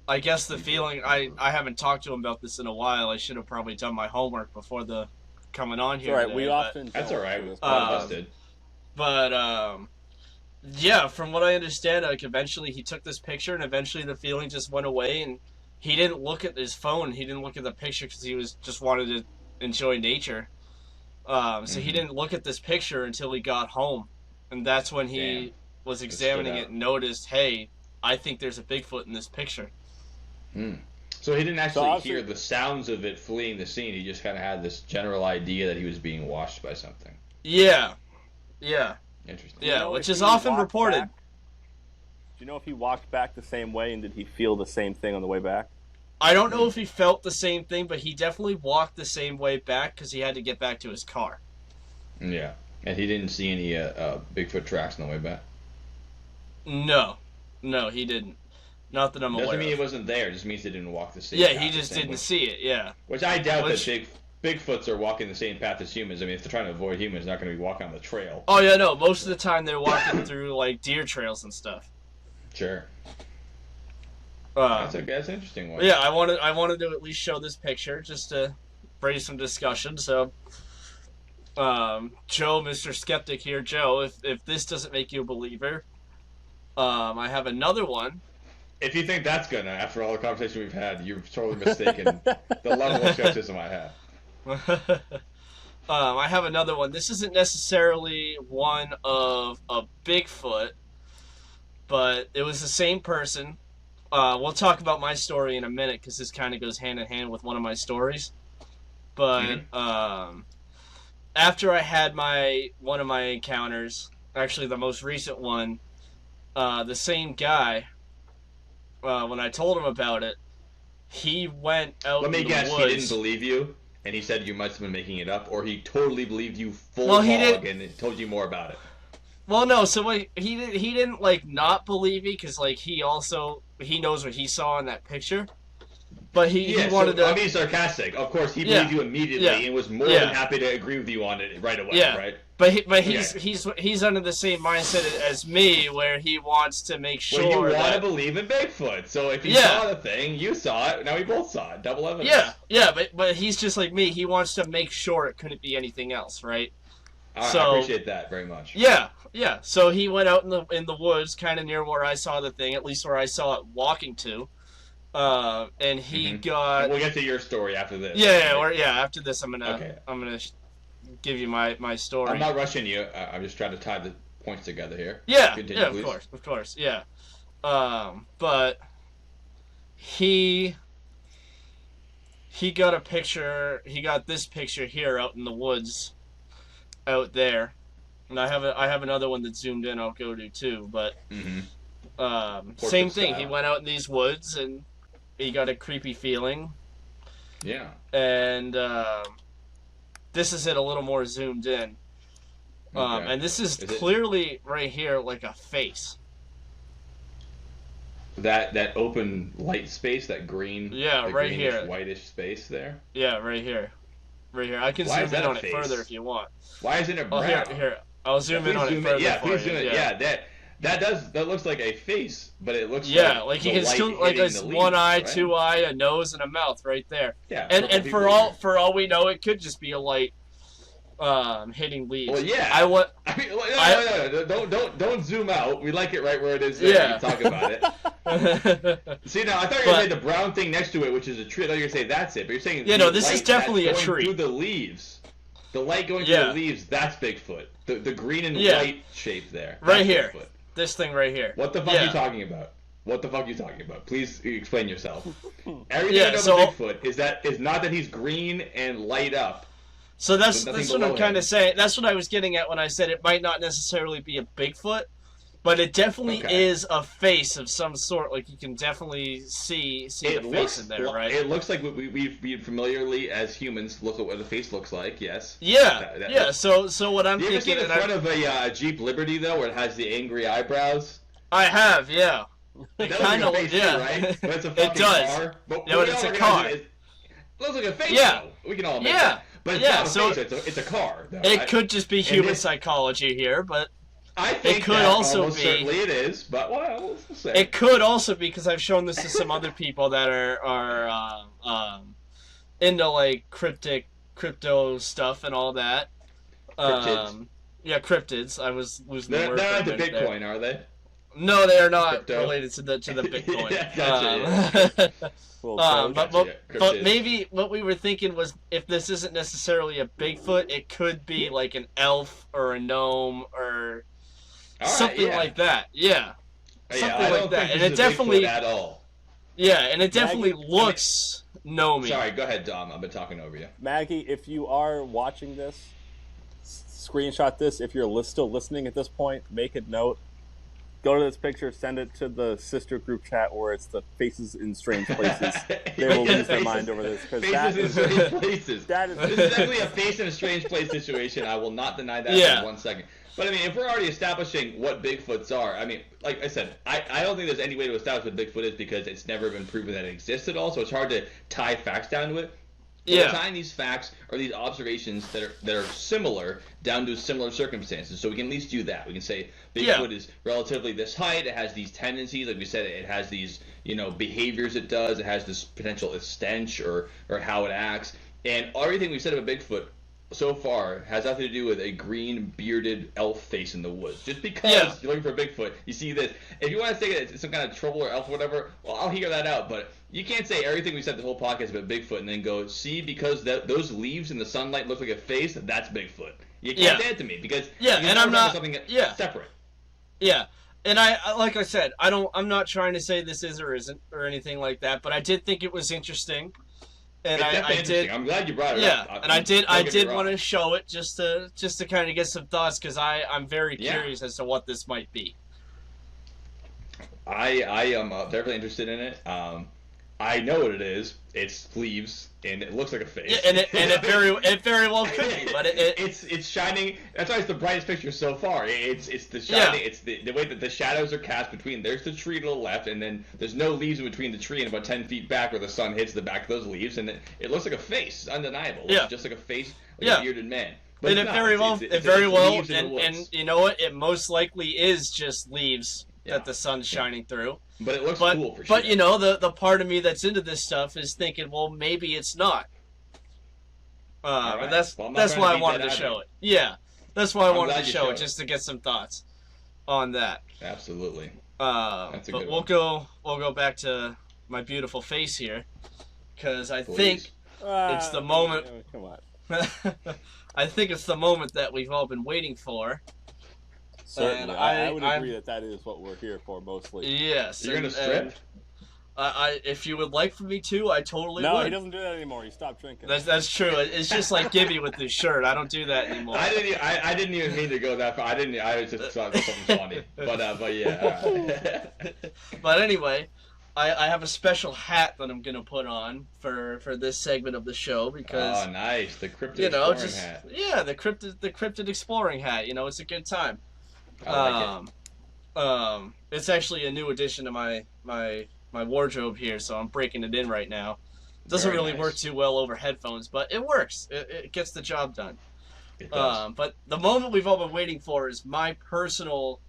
Speaker 1: I guess the feeling I haven't talked to him about this in a while. I should have probably done my homework before the coming on here.
Speaker 2: All right,
Speaker 1: today,
Speaker 2: we
Speaker 1: but-
Speaker 2: often.
Speaker 3: That's all right.
Speaker 2: This
Speaker 3: All of
Speaker 2: podcast.
Speaker 3: us did.
Speaker 1: But yeah, from what I understand, like eventually he took this picture, and eventually the feeling just went away, and he didn't look at his phone. He didn't look at the picture because he was just wanted to enjoy nature. So he didn't look at this picture until he got home, and that's when he was examining it and noticed, hey, I think there's a Bigfoot in this picture.
Speaker 3: So he didn't actually
Speaker 2: obviously-
Speaker 3: hear the sounds of it fleeing the scene. He just kind of had this general idea that he was being watched by something.
Speaker 1: Yeah.
Speaker 3: Interesting.
Speaker 1: Yeah,
Speaker 2: know
Speaker 1: which
Speaker 2: if
Speaker 1: is
Speaker 2: he
Speaker 1: often
Speaker 2: walked
Speaker 1: reported.
Speaker 2: back? Do you know if he walked back the same way, and did he feel the same thing on the way back?
Speaker 1: I don't know if he felt the same thing, but he definitely walked the same way back because he had to get back to his car.
Speaker 3: Yeah. And he didn't see any Bigfoot tracks on the way back.
Speaker 1: No, he didn't. Not that I'm aware
Speaker 3: Doesn't mean
Speaker 1: of.
Speaker 3: it wasn't there. It just means they didn't walk the same
Speaker 1: Yeah,
Speaker 3: path
Speaker 1: he
Speaker 3: the
Speaker 1: just
Speaker 3: same
Speaker 1: didn't
Speaker 3: way.
Speaker 1: see it, yeah.
Speaker 3: Which I doubt
Speaker 1: Which-
Speaker 3: that Bigfoots are walking the same path as humans. I mean, if they're trying to avoid humans, they're not going to be walking on the trail.
Speaker 1: Oh, yeah, no, most of the time they're walking through, like, deer trails and stuff.
Speaker 3: Sure.
Speaker 1: Uh,
Speaker 3: That's an interesting one.
Speaker 1: yeah, I wanted to at least show this picture, just to raise some discussion, so... Joe, Mr. Skeptic here, Joe, if this doesn't make you a believer, I have another one.
Speaker 3: If you think that's gonna, after all the conversation we've had, you've totally mistaken the level of skepticism I have.
Speaker 1: I have another one. This isn't necessarily one of a Bigfoot, but it was the same person. We'll talk about my story in a minute because this kind of goes hand in hand with one of my stories. But after I had one of my encounters, actually the most recent one, the same guy, when I told him about it, he went out
Speaker 3: Let me
Speaker 1: in the
Speaker 3: guess,
Speaker 1: woods.
Speaker 3: he didn't believe you, and he said you must have been making it up, or he totally believed you full
Speaker 1: Well, he
Speaker 3: hog
Speaker 1: did-
Speaker 3: and told you more about it.
Speaker 1: Well, no, so he didn't like not believe me because like he knows what he saw in that picture, but he wanted to.
Speaker 3: I'm being sarcastic. Of course, he
Speaker 1: Yeah.
Speaker 3: believed you immediately
Speaker 1: Yeah.
Speaker 3: and was more
Speaker 1: Yeah.
Speaker 3: than happy to agree with you on it right away.
Speaker 1: Yeah.
Speaker 3: Right?
Speaker 1: But
Speaker 3: Okay.
Speaker 1: he's under the same mindset as me, where he wants to make sure
Speaker 3: Well, you want to
Speaker 1: that
Speaker 3: believe in Bigfoot, so if you
Speaker 1: Yeah.
Speaker 3: saw the thing, you saw it. Now we both saw it. Double evidence.
Speaker 1: but he's just like me. He wants to make sure it couldn't be anything else, right?
Speaker 3: I
Speaker 1: So-
Speaker 3: appreciate that very much.
Speaker 1: Yeah. So he went out in the woods, kind of near where I saw the thing, at least where I saw it walking to, and he got.
Speaker 3: We'll get to your story after this.
Speaker 1: After this, I'm gonna
Speaker 3: Okay.
Speaker 1: give you my story.
Speaker 3: I'm not rushing you. I'm just trying to tie the points together here.
Speaker 1: Yeah,
Speaker 3: Continue,
Speaker 1: yeah,
Speaker 3: please.
Speaker 1: of course, yeah. But he got a picture. He got this picture here out in the woods, out there, and I have another one that's zoomed in. I'll go to too, but same thing.
Speaker 3: style.
Speaker 1: He went out in these woods and he got a creepy feeling,
Speaker 3: Yeah.
Speaker 1: and this is it a little more zoomed in.
Speaker 3: Okay.
Speaker 1: And this is
Speaker 3: Is it-
Speaker 1: clearly right here like a face.
Speaker 3: That open light space, that green,
Speaker 1: Yeah,
Speaker 3: the
Speaker 1: right
Speaker 3: greenish,
Speaker 1: here.
Speaker 3: whitish space there.
Speaker 1: Yeah, right here. Right here. I can
Speaker 3: Why
Speaker 1: zoom
Speaker 3: is that
Speaker 1: in
Speaker 3: a
Speaker 1: on it
Speaker 3: face?
Speaker 1: further if you want.
Speaker 3: Why isn't it
Speaker 1: Oh,
Speaker 3: brown?
Speaker 1: here. I'll zoom in
Speaker 3: Please
Speaker 1: on it
Speaker 3: zoom
Speaker 1: further
Speaker 3: Yeah,
Speaker 1: for
Speaker 3: please
Speaker 1: you.
Speaker 3: zoom in.
Speaker 1: Yeah.
Speaker 3: That looks like a face, but it looks
Speaker 1: Yeah, like
Speaker 3: the
Speaker 1: you can
Speaker 3: light
Speaker 1: still like
Speaker 3: hitting
Speaker 1: a
Speaker 3: the
Speaker 1: one
Speaker 3: leaves,
Speaker 1: eye,
Speaker 3: right?
Speaker 1: 2 eye, a nose, and a mouth right there.
Speaker 3: Yeah,
Speaker 1: And
Speaker 3: purple people
Speaker 1: for all we know, it could just be a light hitting leaves.
Speaker 3: Well, yeah.
Speaker 1: I want.
Speaker 3: I mean, don't zoom out. We like it right where it is. There
Speaker 1: Yeah.
Speaker 3: when you talk about it. See, now I thought you were going to say the brown thing next to it, which is a tree. I thought you were going to say that's it, but you're saying
Speaker 1: Yeah,
Speaker 3: the
Speaker 1: no, this is
Speaker 3: light
Speaker 1: definitely
Speaker 3: that's
Speaker 1: a
Speaker 3: going
Speaker 1: tree.
Speaker 3: through the leaves. The light going
Speaker 1: Yeah.
Speaker 3: through the leaves, that's Bigfoot. The green and
Speaker 1: Yeah.
Speaker 3: white shape there.
Speaker 1: Right
Speaker 3: that's
Speaker 1: here.
Speaker 3: Bigfoot.
Speaker 1: This thing right here.
Speaker 3: What the fuck
Speaker 1: Yeah.
Speaker 3: are you talking about? What the fuck are you talking about? Please explain yourself. Everything
Speaker 1: Yeah,
Speaker 3: I know
Speaker 1: so-
Speaker 3: about Bigfoot is not that he's green and light up.
Speaker 1: So that's
Speaker 3: There's nothing
Speaker 1: what I'm
Speaker 3: below
Speaker 1: kind
Speaker 3: him.
Speaker 1: of saying. That's what I was getting at when I said it might not necessarily be a Bigfoot, but it definitely
Speaker 3: Okay.
Speaker 1: is a face of some sort. Like you can definitely see the face in there, right?
Speaker 3: It looks like we familiarly as humans look at what the face looks like. Yes.
Speaker 1: Yeah,
Speaker 3: That-
Speaker 1: yeah. So what I'm
Speaker 3: You ever seen
Speaker 1: thinking,
Speaker 3: the
Speaker 1: and
Speaker 3: front of a Jeep Liberty though, where it has the angry eyebrows?
Speaker 1: I have, yeah. It
Speaker 3: That
Speaker 1: kind of,
Speaker 3: looks like a face
Speaker 1: yeah.
Speaker 3: too, right? But it's a
Speaker 1: It
Speaker 3: fucking
Speaker 1: does.
Speaker 3: car. But
Speaker 1: Yeah, but
Speaker 3: we
Speaker 1: it's
Speaker 3: all
Speaker 1: a
Speaker 3: recognize
Speaker 1: car.
Speaker 3: It looks like a face.
Speaker 1: Yeah.
Speaker 3: Though. We can all admit
Speaker 1: Yeah.
Speaker 3: that. But it's
Speaker 1: Yeah,
Speaker 3: not a
Speaker 1: so-
Speaker 3: face. It's a car. Though.
Speaker 1: It could just be
Speaker 3: and
Speaker 1: human
Speaker 3: this-
Speaker 1: psychology here, but
Speaker 3: I think
Speaker 1: could
Speaker 3: that
Speaker 1: also
Speaker 3: almost
Speaker 1: be-
Speaker 3: certainly it is. But well, we'll say.
Speaker 1: it could also be because I've shown this to some other people that are into like crypto stuff and all that.
Speaker 3: Cryptids.
Speaker 1: Yeah, cryptids. I was losing the
Speaker 3: They're
Speaker 1: word.
Speaker 3: not
Speaker 1: for a
Speaker 3: into
Speaker 1: minute there.
Speaker 3: Bitcoin, are they?
Speaker 1: No, they are not
Speaker 3: Crypto.
Speaker 1: related to the Bitcoin.
Speaker 3: Yeah, gotcha,
Speaker 2: Well,
Speaker 1: But
Speaker 3: Gotcha, yeah,
Speaker 1: but
Speaker 3: cryptids.
Speaker 1: maybe what we were thinking was if this isn't necessarily a Bigfoot, it could be like an elf or a gnome or
Speaker 3: All right,
Speaker 1: something
Speaker 3: yeah.
Speaker 1: like that. Yeah,
Speaker 3: Yeah,
Speaker 1: something
Speaker 3: I
Speaker 1: like
Speaker 3: don't
Speaker 1: that.
Speaker 3: think
Speaker 1: And
Speaker 3: this
Speaker 1: it
Speaker 3: is a Bigfoot
Speaker 1: definitely,
Speaker 3: at all.
Speaker 1: yeah, and it definitely
Speaker 2: Maggie-
Speaker 1: looks gnomey.
Speaker 3: Sorry, go ahead, Dom. I've been talking over you.
Speaker 2: Maggie, if you are watching this, screenshot this. If you're still listening at this point, make a note. Go to this picture, send it to the sister group chat where it's the faces in strange places. They will lose their mind over this because that
Speaker 3: Faces in
Speaker 2: is
Speaker 3: strange places.
Speaker 2: that is
Speaker 3: This is definitely a face in a strange place situation. I will not deny that
Speaker 1: Yeah.
Speaker 3: for 1 second. But I mean, if we're already establishing what Bigfoots are, I mean, like I said, I don't think there's any way to establish what Bigfoot is because it's never been proven that it exists at all. So it's hard to tie facts down to it. But
Speaker 1: Yeah.
Speaker 3: we're tying these facts or these observations that are similar down to similar circumstances. So we can at least do that. We can say Bigfoot is relatively this height. It has these tendencies, like we said. It has these behaviors. It does. It has this potential stench or how it acts. And everything we've said about Bigfoot so far has nothing to do with a green bearded elf face in the woods. Just because you're looking for a Bigfoot, you see this. If you want to say it's some kind of troll or elf or whatever, well, I'll hear that out. But you can't say everything we said the whole podcast about Bigfoot and then go, see, because those leaves in the sunlight look like a face, that's Bigfoot. You can't say it to me because
Speaker 1: and I'm not
Speaker 3: something separate.
Speaker 1: Yeah. And I like I said, I'm not trying to say this is or isn't or anything like that, but I did think it was interesting. And
Speaker 3: It's definitely
Speaker 1: I did.
Speaker 3: interesting. I'm glad you brought it up.
Speaker 1: Yeah, and I did
Speaker 3: Don't get me wrong.
Speaker 1: want to show it just to kind of get some thoughts because I'm very
Speaker 3: Yeah.
Speaker 1: curious as to what this might be.
Speaker 3: I am definitely interested in it. I know what it is. It's leaves, and it looks like a face.
Speaker 1: Yeah, and it very well could be, but
Speaker 3: it's shining. That's why it's the brightest picture so far. It's the shining.
Speaker 1: Yeah.
Speaker 3: It's the way that the shadows are cast between. There's the tree to the left, and then there's no leaves in between the tree and about 10 feet back where the sun hits the back of those leaves, and it looks like a face. It's undeniable. It looks just like a face, like a bearded man. But
Speaker 1: and
Speaker 3: it's
Speaker 1: it
Speaker 3: not.
Speaker 1: very well,
Speaker 3: It's
Speaker 1: it very well,
Speaker 3: leaves in the
Speaker 1: and
Speaker 3: woods.
Speaker 1: you know what? It most likely is just leaves
Speaker 3: Yeah.
Speaker 1: that the sun's shining through.
Speaker 3: But it looks cool for sure.
Speaker 1: But the part of me that's into this stuff is thinking, well, maybe it's not.
Speaker 3: All right.
Speaker 1: And that's
Speaker 3: Well, I'm not
Speaker 1: that's
Speaker 3: trying
Speaker 1: why
Speaker 3: to
Speaker 1: I
Speaker 3: beat
Speaker 1: wanted
Speaker 3: that
Speaker 1: to show
Speaker 3: either.
Speaker 1: it. Yeah, that's why I
Speaker 3: I'm
Speaker 1: wanted
Speaker 3: glad
Speaker 1: to
Speaker 3: you
Speaker 1: show
Speaker 3: showed
Speaker 1: it
Speaker 3: it.
Speaker 1: just to get some thoughts on that.
Speaker 3: Absolutely.
Speaker 1: That's
Speaker 3: a
Speaker 1: but
Speaker 3: good
Speaker 1: we'll
Speaker 3: one.
Speaker 1: go back to my beautiful face here, because I
Speaker 3: Please.
Speaker 1: think it's the moment.
Speaker 2: Come on.
Speaker 1: I think it's the moment that we've all been waiting for.
Speaker 2: Certainly,
Speaker 1: And
Speaker 2: I would
Speaker 1: I'm-
Speaker 2: agree that is what we're here for mostly.
Speaker 1: Yes.
Speaker 3: You're gonna strip?
Speaker 1: If you would like for me to, I totally
Speaker 2: No,
Speaker 1: would.
Speaker 2: he doesn't do that anymore. He stopped drinking.
Speaker 1: That's true. It's just like Gibby with his shirt. I don't do that anymore.
Speaker 3: I didn't even mean to go that far. I was just thought something funny. But yeah. All right.
Speaker 1: But anyway, I have a special hat that I'm gonna put on for this segment of the show because
Speaker 3: Oh, nice. The cryptid
Speaker 1: you know,
Speaker 3: exploring hat.
Speaker 1: yeah, the cryptid exploring hat. You know, it's a good time.
Speaker 3: I like
Speaker 1: It's actually a new addition to my wardrobe here, so I'm breaking it in right now. It doesn't
Speaker 3: Very
Speaker 1: really
Speaker 3: nice.
Speaker 1: work too well over headphones, but it works. It gets the job done.
Speaker 3: it. It does.
Speaker 1: But the moment we've all been waiting for is my personal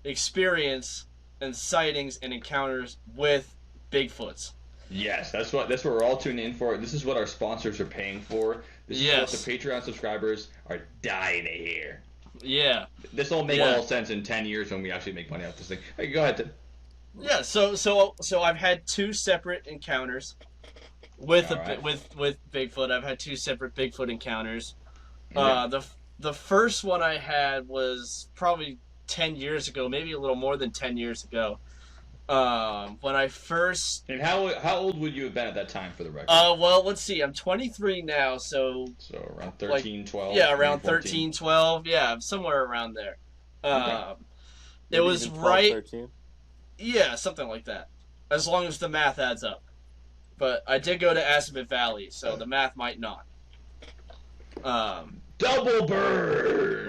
Speaker 1: experience and sightings and encounters with Bigfoots.
Speaker 3: Yes, that's what we're all tuning in for. This is what our sponsors are paying for. This is
Speaker 1: Yes.
Speaker 3: what the Patreon subscribers are dying to hear.
Speaker 1: Yeah.
Speaker 3: This will make
Speaker 1: Yeah.
Speaker 3: all sense in 10 years when we actually make money off this thing. Hey, go ahead, Tim.
Speaker 1: Yeah, so I've had two separate encounters with
Speaker 3: Alright.
Speaker 1: with Bigfoot. I've had two separate Bigfoot encounters.
Speaker 3: Yeah.
Speaker 1: The first one I had was probably 10 years ago, maybe a little more than 10 years ago. When I first
Speaker 3: And how old would you have been at that time, for the record?
Speaker 1: well, let's see. I'm 23 now, so
Speaker 3: So around 13, 12?
Speaker 1: yeah, around
Speaker 3: maybe 14.
Speaker 1: 13, 12. Yeah, somewhere around there. It
Speaker 2: Maybe
Speaker 1: was
Speaker 2: even 12,
Speaker 1: right
Speaker 2: 13.
Speaker 1: Yeah, something like that. As long as the math adds up. But I did go to Aspen Valley, so the math might not.
Speaker 3: Double bird!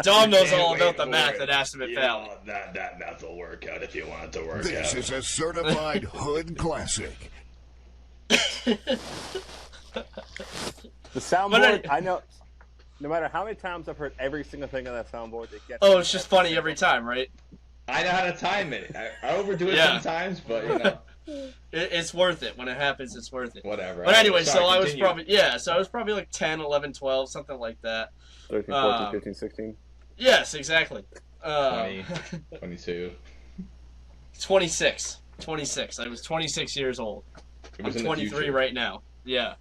Speaker 1: Dom knows
Speaker 3: Can't
Speaker 1: all
Speaker 3: wait
Speaker 1: about the
Speaker 3: for
Speaker 1: math
Speaker 3: it.
Speaker 1: at Aspen Valley.
Speaker 3: That math will work out if you want it to work
Speaker 9: This
Speaker 3: out.
Speaker 9: is a certified hood classic.
Speaker 2: The soundboard,
Speaker 1: But
Speaker 2: I know. No matter how many times I've heard every single thing on that soundboard, it gets.
Speaker 1: Oh, it's just funny every time, right?
Speaker 3: I know how to time it. I overdo it
Speaker 1: Yeah.
Speaker 3: sometimes, but you know,
Speaker 1: It's worth it. When it happens, it's worth it.
Speaker 3: whatever.
Speaker 1: But anyway,
Speaker 3: Sorry,
Speaker 1: so I was
Speaker 3: continue.
Speaker 1: probably like 10, 11, 12, something like that.
Speaker 2: 13, 14,
Speaker 1: Um,
Speaker 2: 15, 16.
Speaker 1: Yes, exactly.
Speaker 3: 20, 22.
Speaker 1: 26. 26. I was 26 years old.
Speaker 3: It
Speaker 1: I'm
Speaker 3: was in the
Speaker 1: 23
Speaker 3: future.
Speaker 1: right now. Yeah.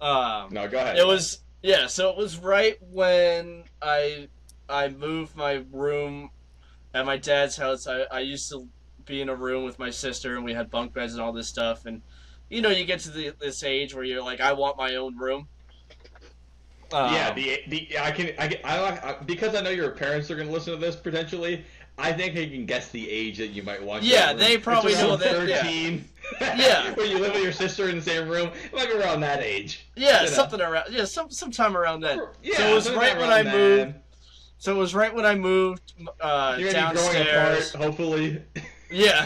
Speaker 3: No, go ahead.
Speaker 1: It was so it was right when I moved my room at my dad's house. I used to be in a room with my sister, and we had bunk beds and all this stuff. And you know, you get to this age where you're like, I want my own room.
Speaker 3: Yeah, because I know your parents are going to listen to this potentially. I think I can guess the age that you might want.
Speaker 1: Yeah,
Speaker 3: your room.
Speaker 1: they probably
Speaker 3: It's
Speaker 1: know
Speaker 3: around
Speaker 1: that, yeah.
Speaker 3: 13.
Speaker 1: Yeah.
Speaker 3: When you live with your sister in the same room, it might be around that age.
Speaker 1: Yeah,
Speaker 3: You know.
Speaker 1: something around. Yeah, sometime around then.
Speaker 3: Yeah,
Speaker 1: so it was
Speaker 3: sometime
Speaker 1: right when
Speaker 3: around
Speaker 1: I moved.
Speaker 3: then.
Speaker 1: So it was right when I moved
Speaker 3: You're gonna be growing
Speaker 1: downstairs.
Speaker 3: apart, hopefully,
Speaker 1: Yeah.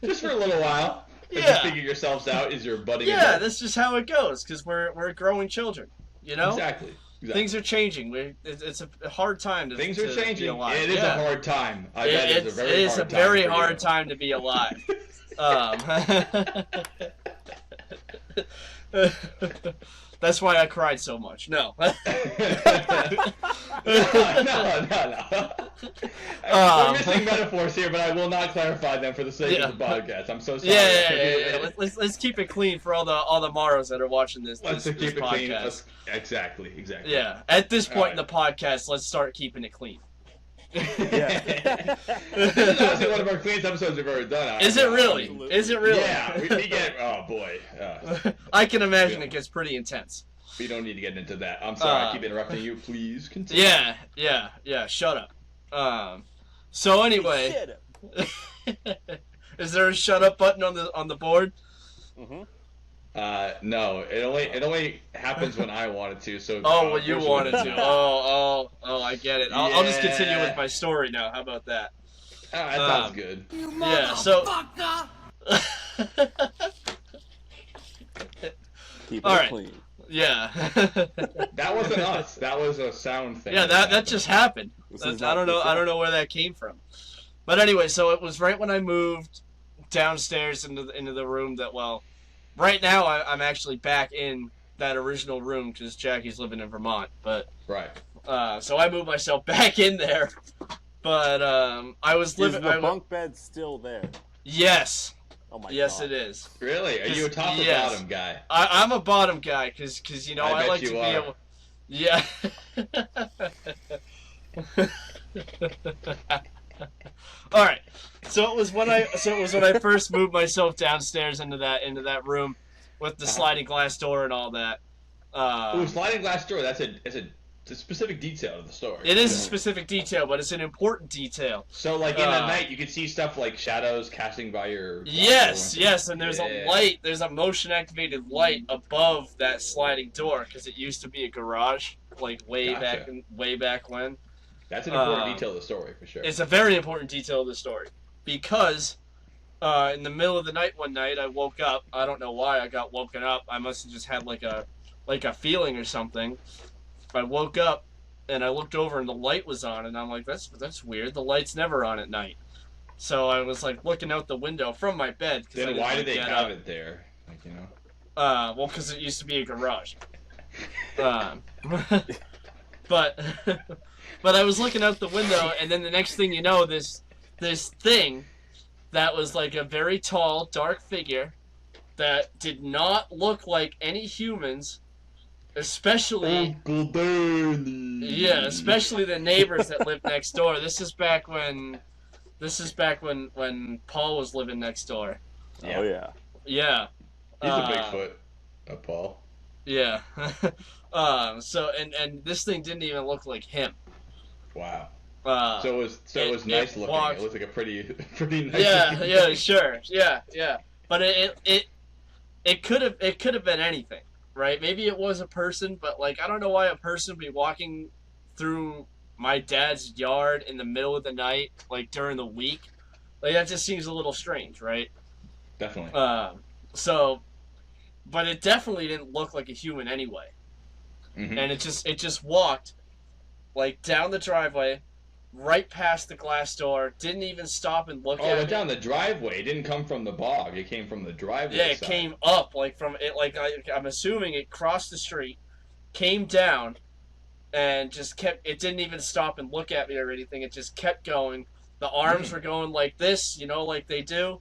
Speaker 3: just for a little while. As
Speaker 1: Yeah.
Speaker 3: you figure yourselves out as you're budding.
Speaker 1: Yeah,
Speaker 3: adult.
Speaker 1: that's just how it goes because we're growing children. You know,
Speaker 3: Exactly.
Speaker 1: things are changing. It's a hard time to
Speaker 3: Things are
Speaker 1: to be
Speaker 3: changing.
Speaker 1: alive.
Speaker 3: It is
Speaker 1: Yeah.
Speaker 3: a hard time. I bet
Speaker 1: It
Speaker 3: it's a
Speaker 1: is a very hard
Speaker 3: time.
Speaker 1: time to be alive. That's why I cried so much. No.
Speaker 3: No. We're missing metaphors here, but I will not clarify them for the sake
Speaker 1: Yeah.
Speaker 3: of the podcast. I'm so sorry.
Speaker 1: Yeah. Let's keep it clean for all the Mauros that are watching this.
Speaker 3: Let's
Speaker 1: this
Speaker 3: keep it clean.
Speaker 1: podcast.
Speaker 3: Exactly.
Speaker 1: Yeah. At this point in
Speaker 3: Alright.
Speaker 1: the podcast, let's start keeping it clean.
Speaker 2: Yeah.
Speaker 3: This is honestly one of our cleanest episodes we've ever done.
Speaker 1: Is it really?
Speaker 2: Absolutely.
Speaker 1: Is it really?
Speaker 3: Yeah, we get. Oh boy,
Speaker 1: I can imagine
Speaker 3: Yeah.
Speaker 1: it gets pretty intense.
Speaker 3: we don't need to get into that. I'm sorry, I keep interrupting you. Please continue.
Speaker 1: Yeah. Shut up. So anyway, is there a shut up button on the board?
Speaker 2: Mm-hmm.
Speaker 3: No, it only happens when I want it to. So.
Speaker 1: Oh, well, you wanted to.
Speaker 3: Oh,
Speaker 1: Oh, I get it. I'll just continue
Speaker 3: Yeah.
Speaker 1: with my story now. How about that?
Speaker 3: that sounds good.
Speaker 5: You
Speaker 1: Yeah, so-
Speaker 5: motherfucker!
Speaker 2: Keep it
Speaker 1: All right.
Speaker 2: clean.
Speaker 1: Yeah.
Speaker 3: That wasn't us. That was a sound thing.
Speaker 1: Yeah, that just happened.
Speaker 2: This
Speaker 1: That's,
Speaker 2: is
Speaker 1: I
Speaker 2: not
Speaker 1: don't know.
Speaker 2: the
Speaker 1: I don't know where that came from. But anyway, so it was right when I moved downstairs into the room that right now I'm actually back in that original room because Jackie's living in Vermont. But
Speaker 3: Right.
Speaker 1: so I moved myself back in there. But I was
Speaker 2: Is
Speaker 1: living.
Speaker 2: the bunk bed still there?
Speaker 1: Yes.
Speaker 2: Oh my
Speaker 1: Yes,
Speaker 2: god.
Speaker 1: it is.
Speaker 3: Really? Are you a top or
Speaker 1: Yes.
Speaker 3: bottom guy?
Speaker 1: I'm a bottom guy because you know
Speaker 3: I
Speaker 1: I
Speaker 3: bet
Speaker 1: like
Speaker 3: you
Speaker 1: to be
Speaker 3: are.
Speaker 1: able. Yeah. All right. So it was when I first moved myself downstairs into that room with the sliding glass door and all that.
Speaker 3: Ooh, sliding glass door. That's a It's a specific detail of the story.
Speaker 1: It is a specific detail, but it's an important detail.
Speaker 3: So, like, in the night, you can see stuff like shadows casting by your...
Speaker 1: Yes, and there's a light, there's a motion-activated light above that sliding door, because it used to be a garage, like, way back when.
Speaker 3: That's an important detail of the story, for sure.
Speaker 1: It's a very important detail of the story, because in the middle of the night one night, I woke up. I don't know why I got woken up. I must have just had, like a feeling or something. I woke up and I looked over and the light was on, and I'm like, that's weird. The light's never on at night. So I was like looking out the window from my bed.
Speaker 3: Then why did they have it there? Like, you know.
Speaker 1: Well, because it used to be a garage. But I was looking out the window, and then the next thing you know, this thing that was like a very tall, dark figure that did not look like any humans. Especially
Speaker 3: Uncle Bernie.
Speaker 1: Yeah, especially the neighbors that lived next door. This is back when Paul was living next door.
Speaker 3: Yeah.
Speaker 2: Oh yeah.
Speaker 1: Yeah.
Speaker 3: He's a Bigfoot, Paul.
Speaker 1: Yeah. So and this thing didn't even look like him.
Speaker 3: Wow. So it was nice looking. It looked like a pretty nice.
Speaker 1: Yeah, sure. Yeah. But it could have been anything. Right? Maybe it was a person, but, like, I don't know why a person would be walking through my dad's yard in the middle of the night, like, during the week. Like, that just seems a little strange, right?
Speaker 3: Definitely.
Speaker 1: But it definitely didn't look like a human anyway.
Speaker 3: Mm-hmm.
Speaker 1: And it just walked, like, down the driveway, right past the glass door, didn't even stop and look at me.
Speaker 3: Down the driveway. It didn't come from the bog. It came from the driveway.
Speaker 1: Yeah, it came up, like, from it. Like, I'm assuming it crossed the street, came down, and just kept. It didn't even stop and look at me or anything. It just kept going. The arms were going like this, like they do,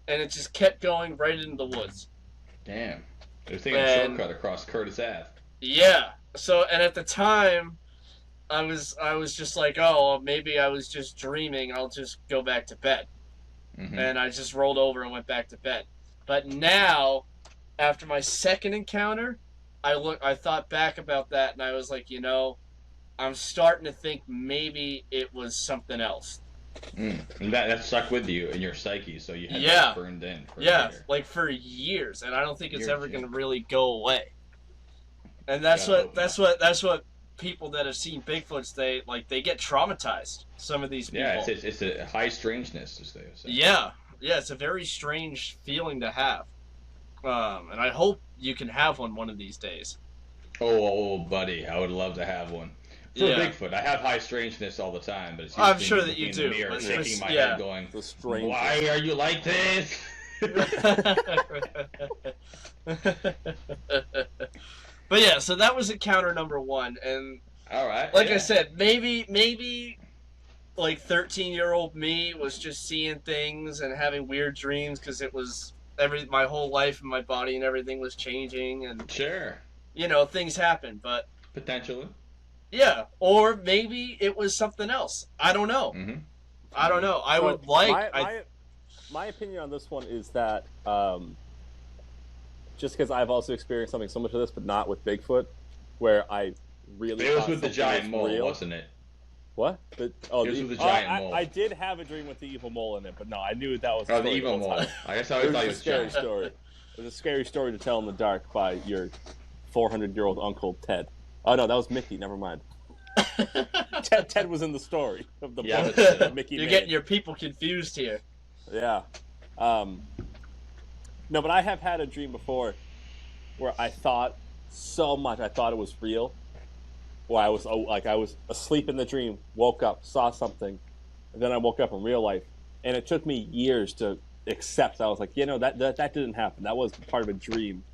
Speaker 1: and it just kept going right into the woods.
Speaker 3: Damn, they were taking a shortcut across Curtis Ave.
Speaker 1: Yeah. So, and at the time, I was just like, oh, maybe I was just dreaming. I'll just go back to bed. Mm-hmm. And I just rolled over and went back to bed. But now, after my second encounter, I thought back about that, and I was like, I'm starting to think maybe it was something else.
Speaker 3: And that stuck with you in your psyche, so you had that burned in.
Speaker 1: Like for years, and I don't think it's ever going to really go away. And that's what people that have seen Bigfoots, they get traumatized. Some of these people.
Speaker 3: Yeah, it's a high strangeness, as they say.
Speaker 1: Yeah, it's a very strange feeling to have, and I hope you can have one of these days.
Speaker 3: Oh, buddy, I would love to have one. For Bigfoot, I have high strangeness all the time, but
Speaker 1: I'm sure that you do.
Speaker 3: In the mirror, shaking my head, going, "Why are you like this?"
Speaker 1: But yeah, so that was encounter number one, and I said, maybe like 13-year-old me was just seeing things and having weird dreams because it was my whole life and my body and everything was changing, and things happen, but
Speaker 3: potentially,
Speaker 1: or maybe it was something else. I don't know. Mm-hmm. I don't know. I would like.
Speaker 2: My opinion on this one is that. Just because I've also experienced something similar to this, but not with Bigfoot, where I really.
Speaker 3: It was with the giant mole, wasn't it?
Speaker 2: What?
Speaker 3: It was with the giant mole.
Speaker 2: I did have a dream with the evil mole in it, but no, I knew that was.
Speaker 3: The evil mole. I guess I always thought it was a
Speaker 2: scary story. It was a scary story to tell in the dark by your 400-year-old uncle Ted. Oh no, that was Mickey. Never mind. Ted was in the story of the book that Mickey.
Speaker 1: You're getting your people confused here.
Speaker 2: Yeah. No, but I have had a dream before where I thought so much. I thought it was real. Where I was asleep in the dream, woke up, saw something, and then I woke up in real life. And it took me years to accept. I was like, that didn't happen. That was part of a dream.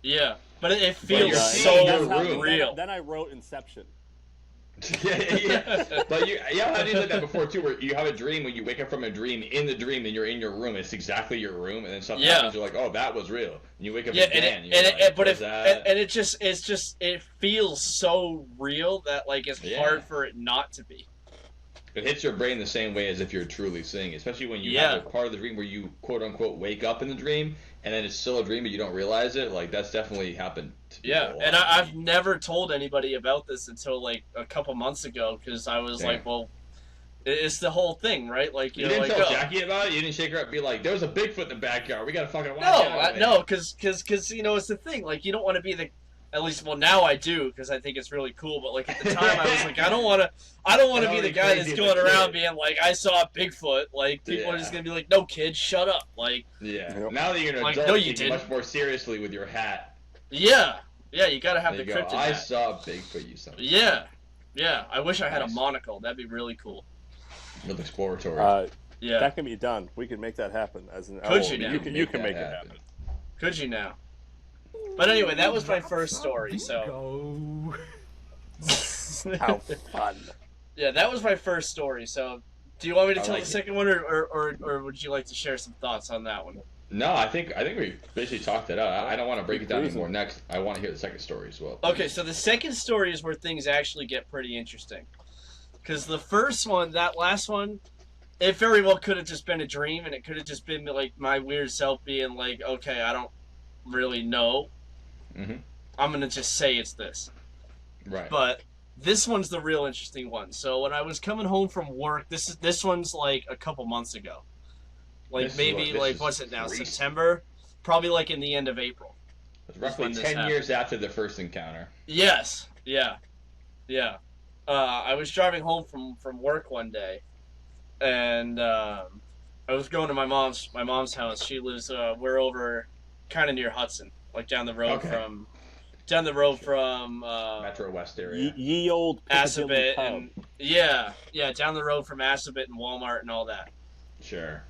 Speaker 1: Yeah, but it feels so real.
Speaker 2: Then I wrote Inception.
Speaker 3: Yeah. But I did that before too, where you have a dream when you wake up from a dream, in the dream, and you're in your room. It's exactly your room, and then something happens. You're like, oh, that was real. And you wake up again.
Speaker 1: It feels so real that it's hard for it not to be.
Speaker 3: It hits your brain the same way as if you're truly seeing, especially when you have a part of the dream where you quote unquote wake up in the dream and then it's still a dream, but you don't realize it. Like that's definitely happened. To people
Speaker 1: Yeah,
Speaker 3: a lot.
Speaker 1: and I've never told anybody about this until like a couple months ago because I was like, well, it's the whole thing, right? Like
Speaker 3: you didn't tell Jackie about it. You didn't shake her up, and be like, "There was a Bigfoot in the backyard. We gotta fucking watch out."
Speaker 1: No, because it's the thing. Like you don't want to be the. At least, well, now I do because I think it's really cool. But like at the time, I was like, I don't want to be the guy that's going around being like, I saw Bigfoot. Like people are just gonna be like, no, kid, shut up. Like
Speaker 3: now that you're an adult,
Speaker 1: no,
Speaker 3: you take it much more seriously with your hat.
Speaker 1: Yeah, you gotta have the cryptid
Speaker 3: I
Speaker 1: hat.
Speaker 3: saw Bigfoot. You son.
Speaker 1: Yeah. I wish I had a monocle. That'd be really cool.
Speaker 3: Look exploratory.
Speaker 1: Yeah,
Speaker 2: that can be done. We can make that happen. As an
Speaker 1: Could you now?
Speaker 2: You can make it happen.
Speaker 1: Could you now? But anyway, that was my first story. So
Speaker 2: how fun!
Speaker 1: Yeah, that was my first story. So, do you want me to tell
Speaker 3: like
Speaker 1: the second one, or would you like to share some thoughts on that one?
Speaker 3: No, I think we basically talked it out. I don't want to break it down anymore. Next, I want to hear the second story as well.
Speaker 1: Okay, so the second story is where things actually get pretty interesting. Because the first one, that last one, it very well could have just been a dream, and it could have just been like my weird self being like, okay, I don't really know.
Speaker 3: Mm-hmm.
Speaker 1: I'm gonna just say it's this.
Speaker 3: Right.
Speaker 1: But this one's the real interesting one. So when I was coming home from work, this one's like a couple months ago. Like what's it now?
Speaker 3: Crazy.
Speaker 1: September? Probably like in the end of April.
Speaker 3: It's roughly 10 years after the first encounter.
Speaker 1: Yes. Yeah. I was driving home from work one day, and I was going to my mom's house. She lives. We're over, kind of near Hudson, like down the road from
Speaker 3: Metro West area.
Speaker 2: Ye old
Speaker 1: Assabet and down the road from Assabet and Walmart and all that.
Speaker 3: Sure.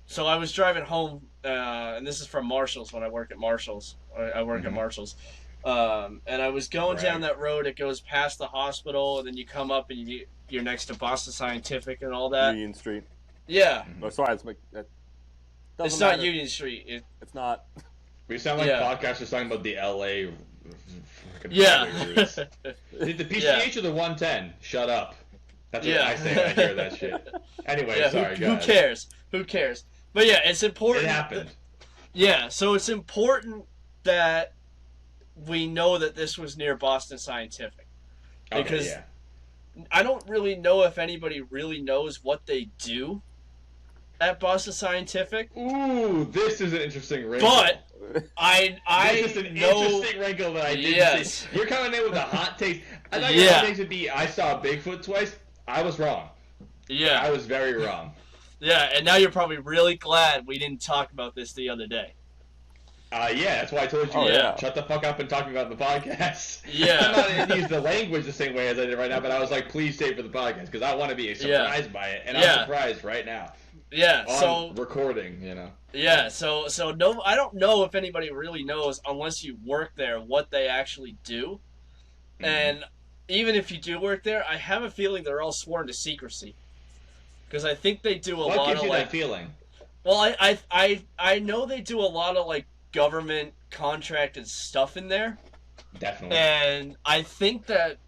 Speaker 1: So I was driving home, and this is from Marshall's when I work at Marshall's. I work at Marshall's. And I was going down that road. It goes past the hospital, and then you come up and you're next to Boston Scientific and all that.
Speaker 2: Union Street.
Speaker 1: Yeah.
Speaker 2: Oh, sorry,
Speaker 1: it's not Union Street.
Speaker 2: It's not.
Speaker 3: We sound like podcasters talking about the LA.
Speaker 1: Yeah.
Speaker 3: The PCH or the 110? Shut up. That's what I say when I hear that shit. Anyway, sorry,
Speaker 1: who cares? Who cares? But yeah, it's important.
Speaker 3: It happened.
Speaker 1: So it's important that we know that this was near Boston Scientific. Because I don't really know if anybody really knows what they do at Boston Scientific.
Speaker 3: Ooh, this is an interesting wrinkle.
Speaker 1: But I
Speaker 3: this is an interesting wrinkle that I didn't see. You're coming in with a hot take. I thought your hot takes would be, I saw Bigfoot twice. I was wrong.
Speaker 1: Yeah.
Speaker 3: I was very wrong.
Speaker 1: Yeah, and now you're probably really glad we didn't talk about this the other day.
Speaker 3: That's why I told you, shut the fuck up and talk about the podcast.
Speaker 1: Yeah.
Speaker 3: I'm not going to use the language the same way as I did right now, but I was like, please stay for the podcast, because I want to be surprised by it, and I'm surprised right now.
Speaker 1: Yeah,
Speaker 3: on recording, you know.
Speaker 1: Yeah, so no, I don't know if anybody really knows, unless you work there, what they actually do. Mm-hmm. And even if you do work there, I have a feeling they're all sworn to secrecy. Because I think they do a lot of,
Speaker 3: What gives you that feeling?
Speaker 1: Well, I know they do a lot of, like, government contracted stuff in there.
Speaker 3: Definitely.
Speaker 1: And I think that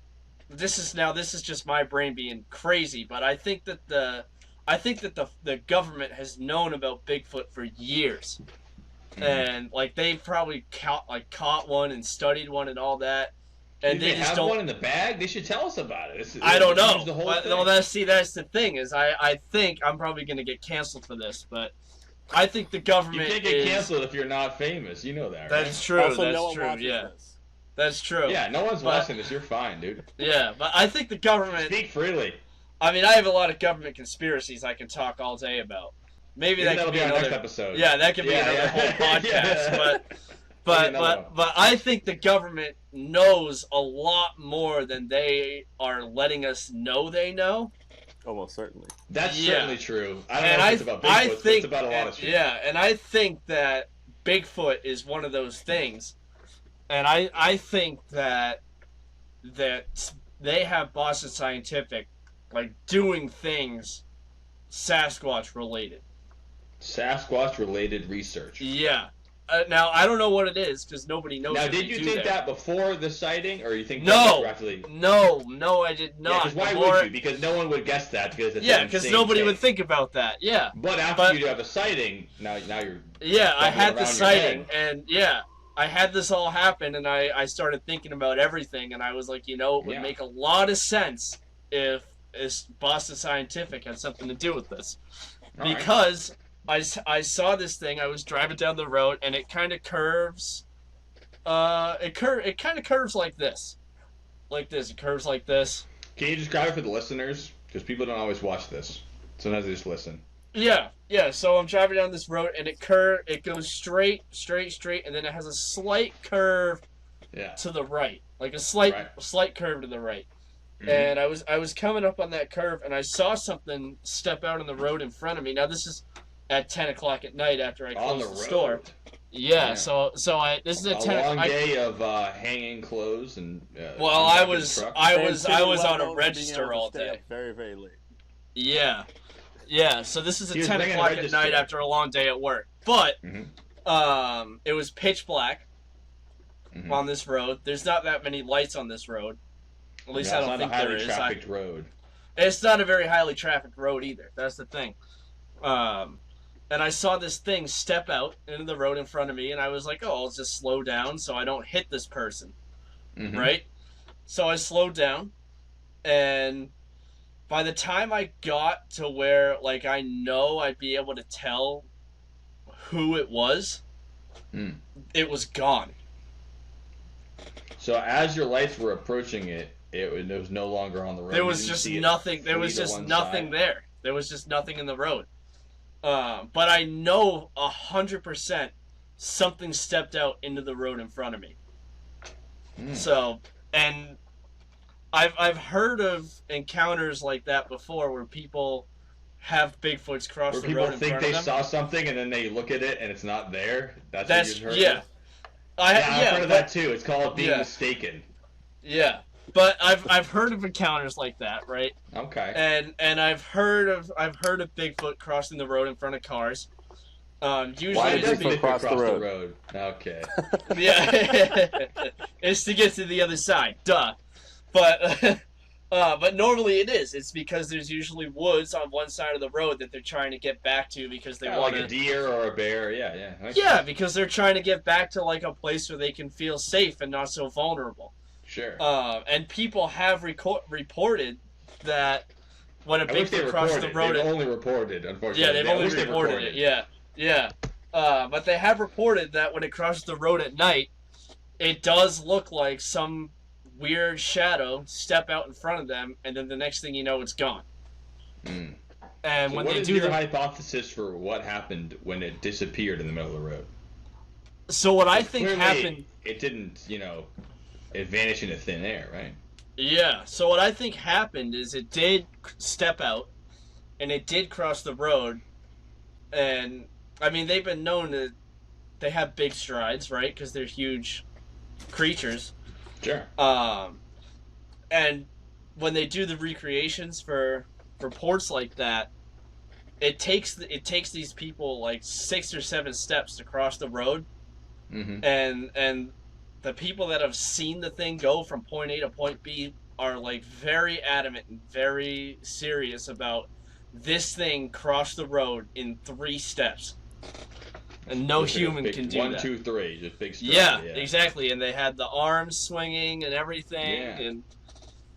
Speaker 1: this is just my brain being crazy, but I think that the government has known about Bigfoot for years. Mm-hmm. And like they've probably caught one and studied one and all that. And
Speaker 3: they just have one in the bag. They should tell us about it.
Speaker 1: I don't know. That's the thing is I think I'm probably going to get canceled for this, but I think the government.
Speaker 3: You can't get canceled if you're not famous. You know that, right?
Speaker 1: That's true.
Speaker 2: Also,
Speaker 1: that's true. Yeah.
Speaker 2: This.
Speaker 1: That's true.
Speaker 3: Yeah, no one's watching this. You're fine, dude.
Speaker 1: Yeah, but I think the government.
Speaker 3: Speak freely.
Speaker 1: I mean, I have a lot of government conspiracies I can talk all day about. Maybe that could be
Speaker 3: our
Speaker 1: another
Speaker 3: next episode.
Speaker 1: Yeah, that could be another whole podcast. But I think the government knows a lot more than they are letting us know they know.
Speaker 2: Almost certainly.
Speaker 3: That's certainly true. I don't know if it's about Bigfoot, but it's about a lot of shit.
Speaker 1: Yeah, and I think that Bigfoot is one of those things. And I think that they have Boston Scientific like doing things Sasquatch related.
Speaker 3: Sasquatch related research.
Speaker 1: Yeah. Now I don't know what it is because nobody knows.
Speaker 3: Now,
Speaker 1: what
Speaker 3: did
Speaker 1: they
Speaker 3: you
Speaker 1: do
Speaker 3: think
Speaker 1: there.
Speaker 3: that before the sighting, or you think
Speaker 1: No,
Speaker 3: that directly?
Speaker 1: no, I did
Speaker 3: Yeah,
Speaker 1: not.
Speaker 3: because why
Speaker 1: Before-
Speaker 3: would you? Because no one would guess that because it's
Speaker 1: Yeah,
Speaker 3: an
Speaker 1: because
Speaker 3: insane
Speaker 1: nobody
Speaker 3: thing.
Speaker 1: would think about that. Yeah.
Speaker 3: But after you have a sighting, now you're.
Speaker 1: Yeah, I
Speaker 3: bumping
Speaker 1: had the
Speaker 3: around your
Speaker 1: sighting,
Speaker 3: head.
Speaker 1: and yeah, I had this all happen, and I started thinking about everything, and I was like, it would
Speaker 3: Yeah.
Speaker 1: make a lot of sense if Boston Scientific had something to do with this,
Speaker 3: All right.
Speaker 1: because I saw this thing. I was driving down the road, and it kind of curves. It kind of curves like this. It curves like this.
Speaker 3: Can you describe it for the listeners? Because people don't always watch this. Sometimes they just listen.
Speaker 1: Yeah. So I'm driving down this road, and it goes straight, and then it has a slight curve
Speaker 3: Yeah.
Speaker 1: to the right, like a slight curve to the right.
Speaker 3: Mhm.
Speaker 1: And I was coming up on that curve, and I saw something step out on the road in front of me. Now this is at 10 o'clock at night after I
Speaker 3: On
Speaker 1: closed
Speaker 3: the
Speaker 1: the
Speaker 3: road.
Speaker 1: store. Yeah.
Speaker 3: Yeah.
Speaker 1: So this is
Speaker 3: A
Speaker 1: at 10.
Speaker 3: long day of hanging clothes and.
Speaker 1: Well, I
Speaker 3: unpacking
Speaker 1: was
Speaker 3: the truck.
Speaker 1: I
Speaker 2: And
Speaker 1: was
Speaker 2: Timmy
Speaker 1: on
Speaker 2: well
Speaker 1: a
Speaker 2: known for being
Speaker 1: register
Speaker 2: able to
Speaker 1: all
Speaker 2: stay
Speaker 1: day.
Speaker 2: up very, very late.
Speaker 1: Yeah. So this is
Speaker 3: He
Speaker 1: at
Speaker 3: was
Speaker 1: 10
Speaker 3: bringing a
Speaker 1: o'clock at
Speaker 3: register.
Speaker 1: night after a long day at work. But
Speaker 3: Mhm.
Speaker 1: it was pitch black
Speaker 3: Mhm.
Speaker 1: on this road. There's not that many lights on this road. At least
Speaker 3: Yeah,
Speaker 1: I
Speaker 3: it's
Speaker 1: don't
Speaker 3: not
Speaker 1: think
Speaker 3: a
Speaker 1: there
Speaker 3: highly
Speaker 1: is.
Speaker 3: trafficked road.
Speaker 1: It's not a very highly trafficked road either. That's the thing. And I saw this thing step out into the road in front of me, and I was like, oh, I'll just slow down so I don't hit this person.
Speaker 3: Mhm.
Speaker 1: Right? So I slowed down, and by the time I got to where, I know I'd be able to tell who it was,
Speaker 3: Mm.
Speaker 1: it was gone.
Speaker 3: So as your lights were approaching it, it was no longer on the road.
Speaker 1: There
Speaker 3: You
Speaker 1: was
Speaker 3: didn't
Speaker 1: just
Speaker 3: see it
Speaker 1: nothing. There
Speaker 3: flee
Speaker 1: was
Speaker 3: to
Speaker 1: just
Speaker 3: one
Speaker 1: nothing
Speaker 3: side?
Speaker 1: there. There was just nothing in the road. But I know 100% something stepped out into the road in front of me.
Speaker 3: Mm.
Speaker 1: So, and I've heard of encounters like that before, where people have Bigfoots cross
Speaker 3: Where
Speaker 1: the
Speaker 3: people
Speaker 1: road in
Speaker 3: think
Speaker 1: front
Speaker 3: they
Speaker 1: of them.
Speaker 3: saw something and then they look at it and it's not there. That's what you've heard
Speaker 1: yeah.
Speaker 3: of? I've heard of that too. It's called being
Speaker 1: Yeah.
Speaker 3: mistaken.
Speaker 1: Yeah, but I've heard of encounters like that, right?
Speaker 3: Okay.
Speaker 1: And I've heard of Bigfoot crossing the road in front of cars. Usually
Speaker 3: Why
Speaker 1: it's
Speaker 3: does
Speaker 2: Bigfoot
Speaker 3: Bigfoot
Speaker 2: cross
Speaker 3: cross
Speaker 2: the
Speaker 3: the
Speaker 2: road?
Speaker 3: road? Okay.
Speaker 1: Yeah, it's to get to the other side. Duh. But normally it is. It's because there's usually woods on one side of the road that they're trying to get back to because they
Speaker 3: Yeah,
Speaker 1: want
Speaker 3: like a deer or a bear. Yeah. Okay.
Speaker 1: Yeah, because they're trying to get back to a place where they can feel safe and not so vulnerable.
Speaker 3: Sure.
Speaker 1: And people have reported that when a
Speaker 3: I wish they
Speaker 1: Bigfoot crosses the
Speaker 3: recorded.
Speaker 1: road,
Speaker 3: They've only reported, unfortunately.
Speaker 1: yeah, they've
Speaker 3: I
Speaker 1: only
Speaker 3: wish they
Speaker 1: reported it. Yeah. But they have reported that when it crosses the road at night, it does look like some weird shadow step out in front of them, and then the next thing you know, it's gone.
Speaker 3: Mm.
Speaker 1: And
Speaker 3: So
Speaker 1: when
Speaker 3: what
Speaker 1: they
Speaker 3: is
Speaker 1: do
Speaker 3: your
Speaker 1: the
Speaker 3: hypothesis for what happened when it disappeared in the middle of the road?
Speaker 1: so what I think
Speaker 3: Clearly,
Speaker 1: happened.
Speaker 3: It didn't, it vanished into thin air, right?
Speaker 1: Yeah, so what I think happened is it did step out, and it did cross the road, and, I mean, they've been known to, they have big strides, right, because they're huge creatures,
Speaker 3: Sure.
Speaker 1: and when they do the recreations for reports like that, it takes these people, 6 or 7 steps to cross the road,
Speaker 3: Mm-hmm.
Speaker 1: and the people that have seen the thing go from point A to point B are very adamant and very serious about this thing crossed the road in 3 steps, and no human can do
Speaker 3: 1,
Speaker 1: that.
Speaker 3: 2, 3, just big stride.
Speaker 1: Yeah, exactly. And they had the arms swinging and everything,
Speaker 3: Yeah.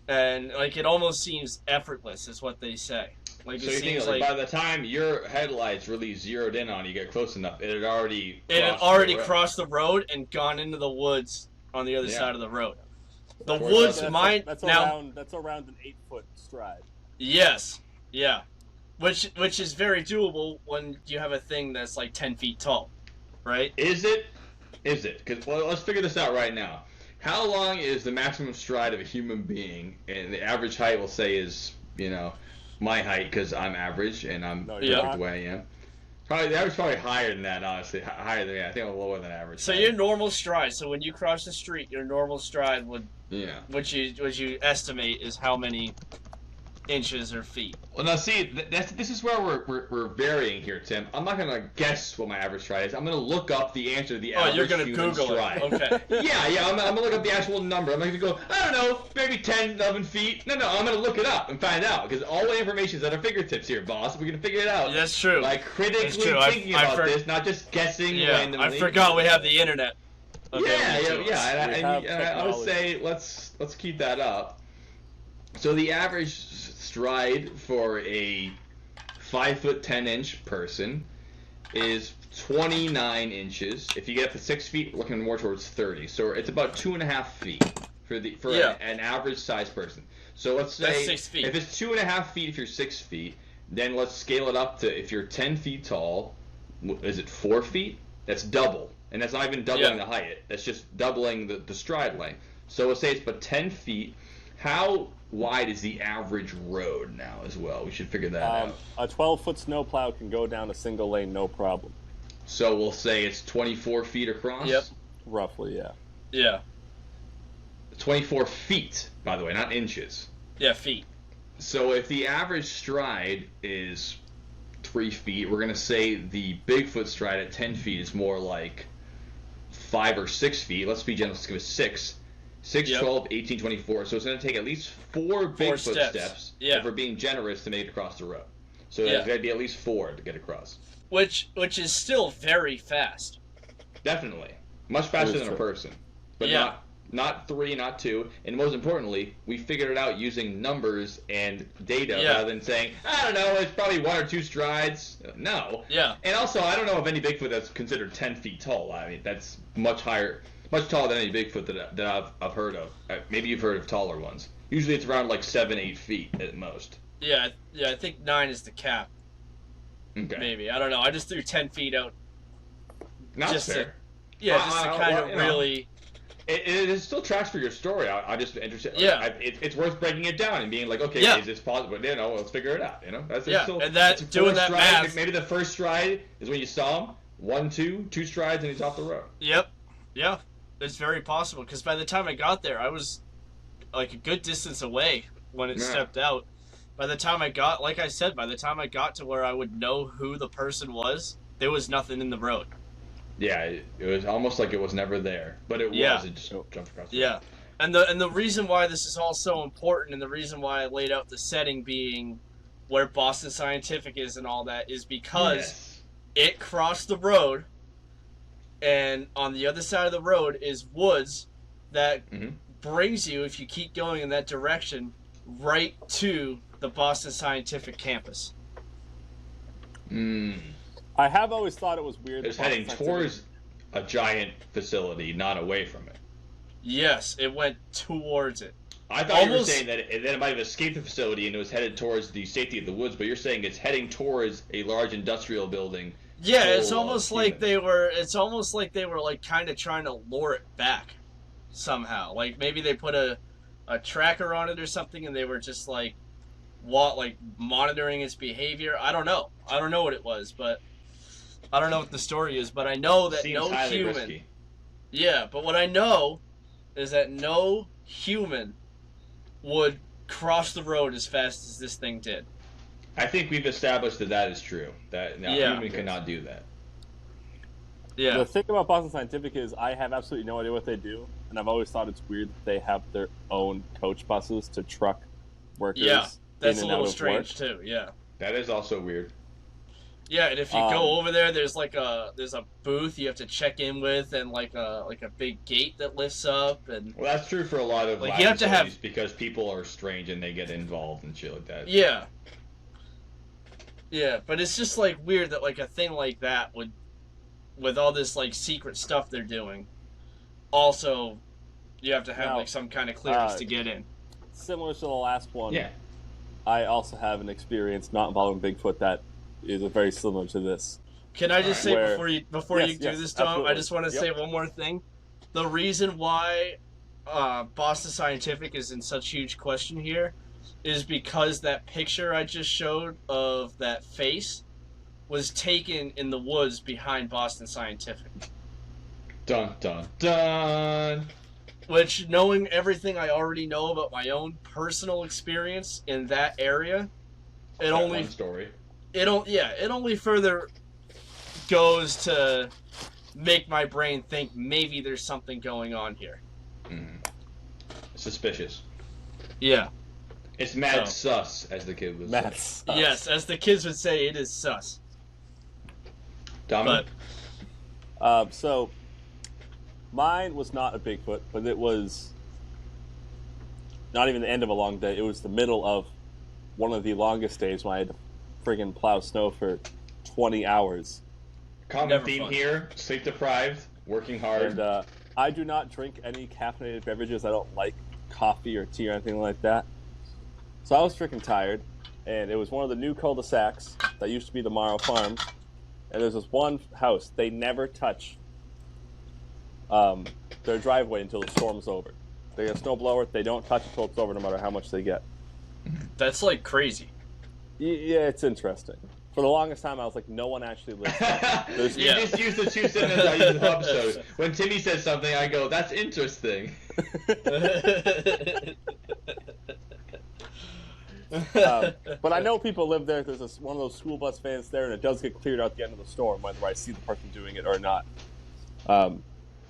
Speaker 1: and it almost seems effortless, is what they say.
Speaker 3: So
Speaker 1: It
Speaker 3: you
Speaker 1: seems
Speaker 3: think by the time your headlights really zeroed in on you, get close enough, it had already
Speaker 1: crossed the road and gone into the woods on the other
Speaker 3: Yeah.
Speaker 1: side of the road. The
Speaker 3: Towards
Speaker 1: woods
Speaker 3: us.
Speaker 1: might
Speaker 2: That's
Speaker 1: now.
Speaker 2: around an 8-foot stride.
Speaker 1: Yes, yeah, which is very doable when you have a thing that's 10 feet tall, right?
Speaker 3: Is it? Because let's figure this out right now. How long is the maximum stride of a human being? And the average height, we'll say, is my height because I'm average and I'm perfect the way I am. Probably the average, probably higher than that. Honestly, higher than I think I'm lower than average.
Speaker 1: So your normal stride. So when you cross the street, your normal stride would
Speaker 3: Yeah.
Speaker 1: which you estimate is how many inches or feet.
Speaker 3: Well, now see, this is where we're varying here, Tim. I'm not gonna guess what my average stride is. I'm gonna look up the answer to the average
Speaker 1: you're gonna
Speaker 3: human
Speaker 1: Google
Speaker 3: stride.
Speaker 1: it. Okay.
Speaker 3: Yeah. I'm gonna look up the actual number. I'm not gonna go, I don't know, maybe 10, 11 feet. No, I'm gonna look it up and find out because all the information is at our fingertips here, boss. We're gonna figure it out.
Speaker 1: That's true.
Speaker 3: Like critically thinking about this, not just guessing randomly.
Speaker 1: I forgot we have the internet.
Speaker 3: Yeah. And I would say let's keep that up. So the average stride for a 5'10" person is 29 inches. If you get up to 6 feet, we're looking more towards 30. So it's about 2.5 feet for an average size person. So let's say
Speaker 1: that's 6 feet.
Speaker 3: If it's 2.5 feet, if you're 6 feet, then let's scale it up to if you're 10 feet tall. Is it 4 feet? That's double, and that's not even doubling the height. That's just doubling the stride length. So let's say it's but 10 feet. How wide is the average road now as well? We should figure that out.
Speaker 2: A 12-foot snowplow can go down a single lane, no problem.
Speaker 3: So we'll say it's 24 feet across?
Speaker 1: Yep.
Speaker 2: Roughly, yeah.
Speaker 1: Yeah.
Speaker 3: 24 feet, by the way, not inches.
Speaker 1: Yeah, feet.
Speaker 3: So if the average stride is 3 feet, we're going to say the Bigfoot stride at 10 feet is more like 5 or 6 feet. Let's be generous, let's give it 6. 6, 12, 18, 24. So it's going to take at least 4 Bigfoot steps if we're being generous to make it across the road. So there's got to be at least 4 to get across.
Speaker 1: Which is still very fast.
Speaker 3: Definitely. Much faster than a person. But not 3, not 2. And most importantly, we figured it out using numbers and data rather than saying, I don't know, it's probably 1 or 2 strides. No.
Speaker 1: Yeah.
Speaker 3: And also, I don't know of any Bigfoot that's considered 10 feet tall. I mean, that's much higher. Much taller than any Bigfoot that I've heard of. Maybe you've heard of taller ones. Usually it's around like 7, 8 feet at most.
Speaker 1: Yeah, I think 9 is the cap.
Speaker 3: Okay.
Speaker 1: Maybe. I don't know. I just threw 10 feet out.
Speaker 3: Not
Speaker 1: just
Speaker 3: fair.
Speaker 1: To kind of really...
Speaker 3: It still tracks for your story. I'm just interested.
Speaker 1: Yeah.
Speaker 3: It's worth breaking it down and being like, okay, is this possible? Let's figure it out. That's still,
Speaker 1: and that doing that
Speaker 3: stride,
Speaker 1: math.
Speaker 3: Maybe the first stride is when you saw him. 1, 2 strides, and he's off the road.
Speaker 1: Yep. Yeah. It's very possible because by the time I got there, I was like a good distance away when it stepped out. By the time I got, like I said, by the time I got to where I would know who the person was, there was nothing in the road.
Speaker 3: Yeah, it was almost like it was never there, but it was. It just jumped across.
Speaker 1: Yeah, and the reason why this is all so important, and the reason why I laid out the setting being where Boston Scientific is and all that, is because it crossed the road. And on the other side of the road is woods that brings you, if you keep going in that direction, right to the Boston Scientific campus.
Speaker 2: I have always thought it was weird.
Speaker 3: It's heading towards a giant facility, not away from it.
Speaker 1: Yes, it went towards it.
Speaker 3: I thought you were saying that it might have escaped the facility and it was headed towards the safety of the woods, but you're saying it's heading towards a large industrial building.
Speaker 1: Yeah, it's almost like they were. It's almost like they were like kind of trying to lure it back, somehow. Like maybe they put a tracker on it or something, and they were just like monitoring its behavior. I don't know. I don't know what it was, but I don't know what the story is. But I know that no human. Risky. Yeah, but what I know is that no human would cross the road as fast as this thing did.
Speaker 3: I think we've established that is true. That human cannot do that.
Speaker 2: Yeah. The thing about Boston Scientific is I have absolutely no idea what they do, and I've always thought it's weird that they have their own coach buses to truck workers.
Speaker 1: Yeah, that's
Speaker 2: in and
Speaker 1: a little
Speaker 2: out of
Speaker 1: strange
Speaker 2: work.
Speaker 1: too. Yeah.
Speaker 3: That is also weird.
Speaker 1: Yeah, and if you go over there, there's a booth you have to check in with, and like a big gate that lifts up, and
Speaker 3: well, that's true for a lot of
Speaker 1: like you have to have
Speaker 3: because people are strange and they get involved and shit like that.
Speaker 1: Yeah. Yeah, but it's just like weird that like a thing like that would, with all this like secret stuff they're doing, also you have to have like some kind of clearance to get in.
Speaker 2: Similar to the last one.
Speaker 3: Yeah.
Speaker 2: I also have an experience not involving Bigfoot that is very similar to this.
Speaker 1: Can I just say before you do this, Tom?
Speaker 2: Absolutely.
Speaker 1: I just want to say one more thing. The reason why Boston Scientific is in such huge question here is because that picture I just showed of that face was taken in the woods behind Boston Scientific.
Speaker 3: Dun dun dun.
Speaker 1: Which, knowing everything I already know about my own personal experience in that area, it only further goes to make my brain think maybe there's something going on here.
Speaker 3: Suspicious.
Speaker 1: Yeah.
Speaker 3: It's mad sus, as the kid would say.
Speaker 2: Sus.
Speaker 1: Yes, as the kids would say, it is sus.
Speaker 3: Dominic?
Speaker 2: So, mine was not a Bigfoot, but it was not even the end of a long day. It was the middle of one of the longest days when I had to friggin' plow snow for 20 hours.
Speaker 3: Common theme here, sleep deprived, working hard.
Speaker 2: And I do not drink any caffeinated beverages. I don't like coffee or tea or anything like that. So I was freaking tired, and it was one of the new cul-de-sacs that used to be the Mauro Farms. And there's this one house, they never touch their driveway until the storm's over. They get a snowblower, they don't touch it until it's over, no matter how much they get.
Speaker 1: That's like crazy.
Speaker 2: Yeah, it's interesting. For the longest time, I was like, no one actually lives there.
Speaker 3: You just used the two sentences I used in the episode. When Timmy says something, I go, that's interesting.
Speaker 2: But I know people live there. There's one of those school bus vans there, and it does get cleared out at the end of the storm, whether I see the person doing it or not. But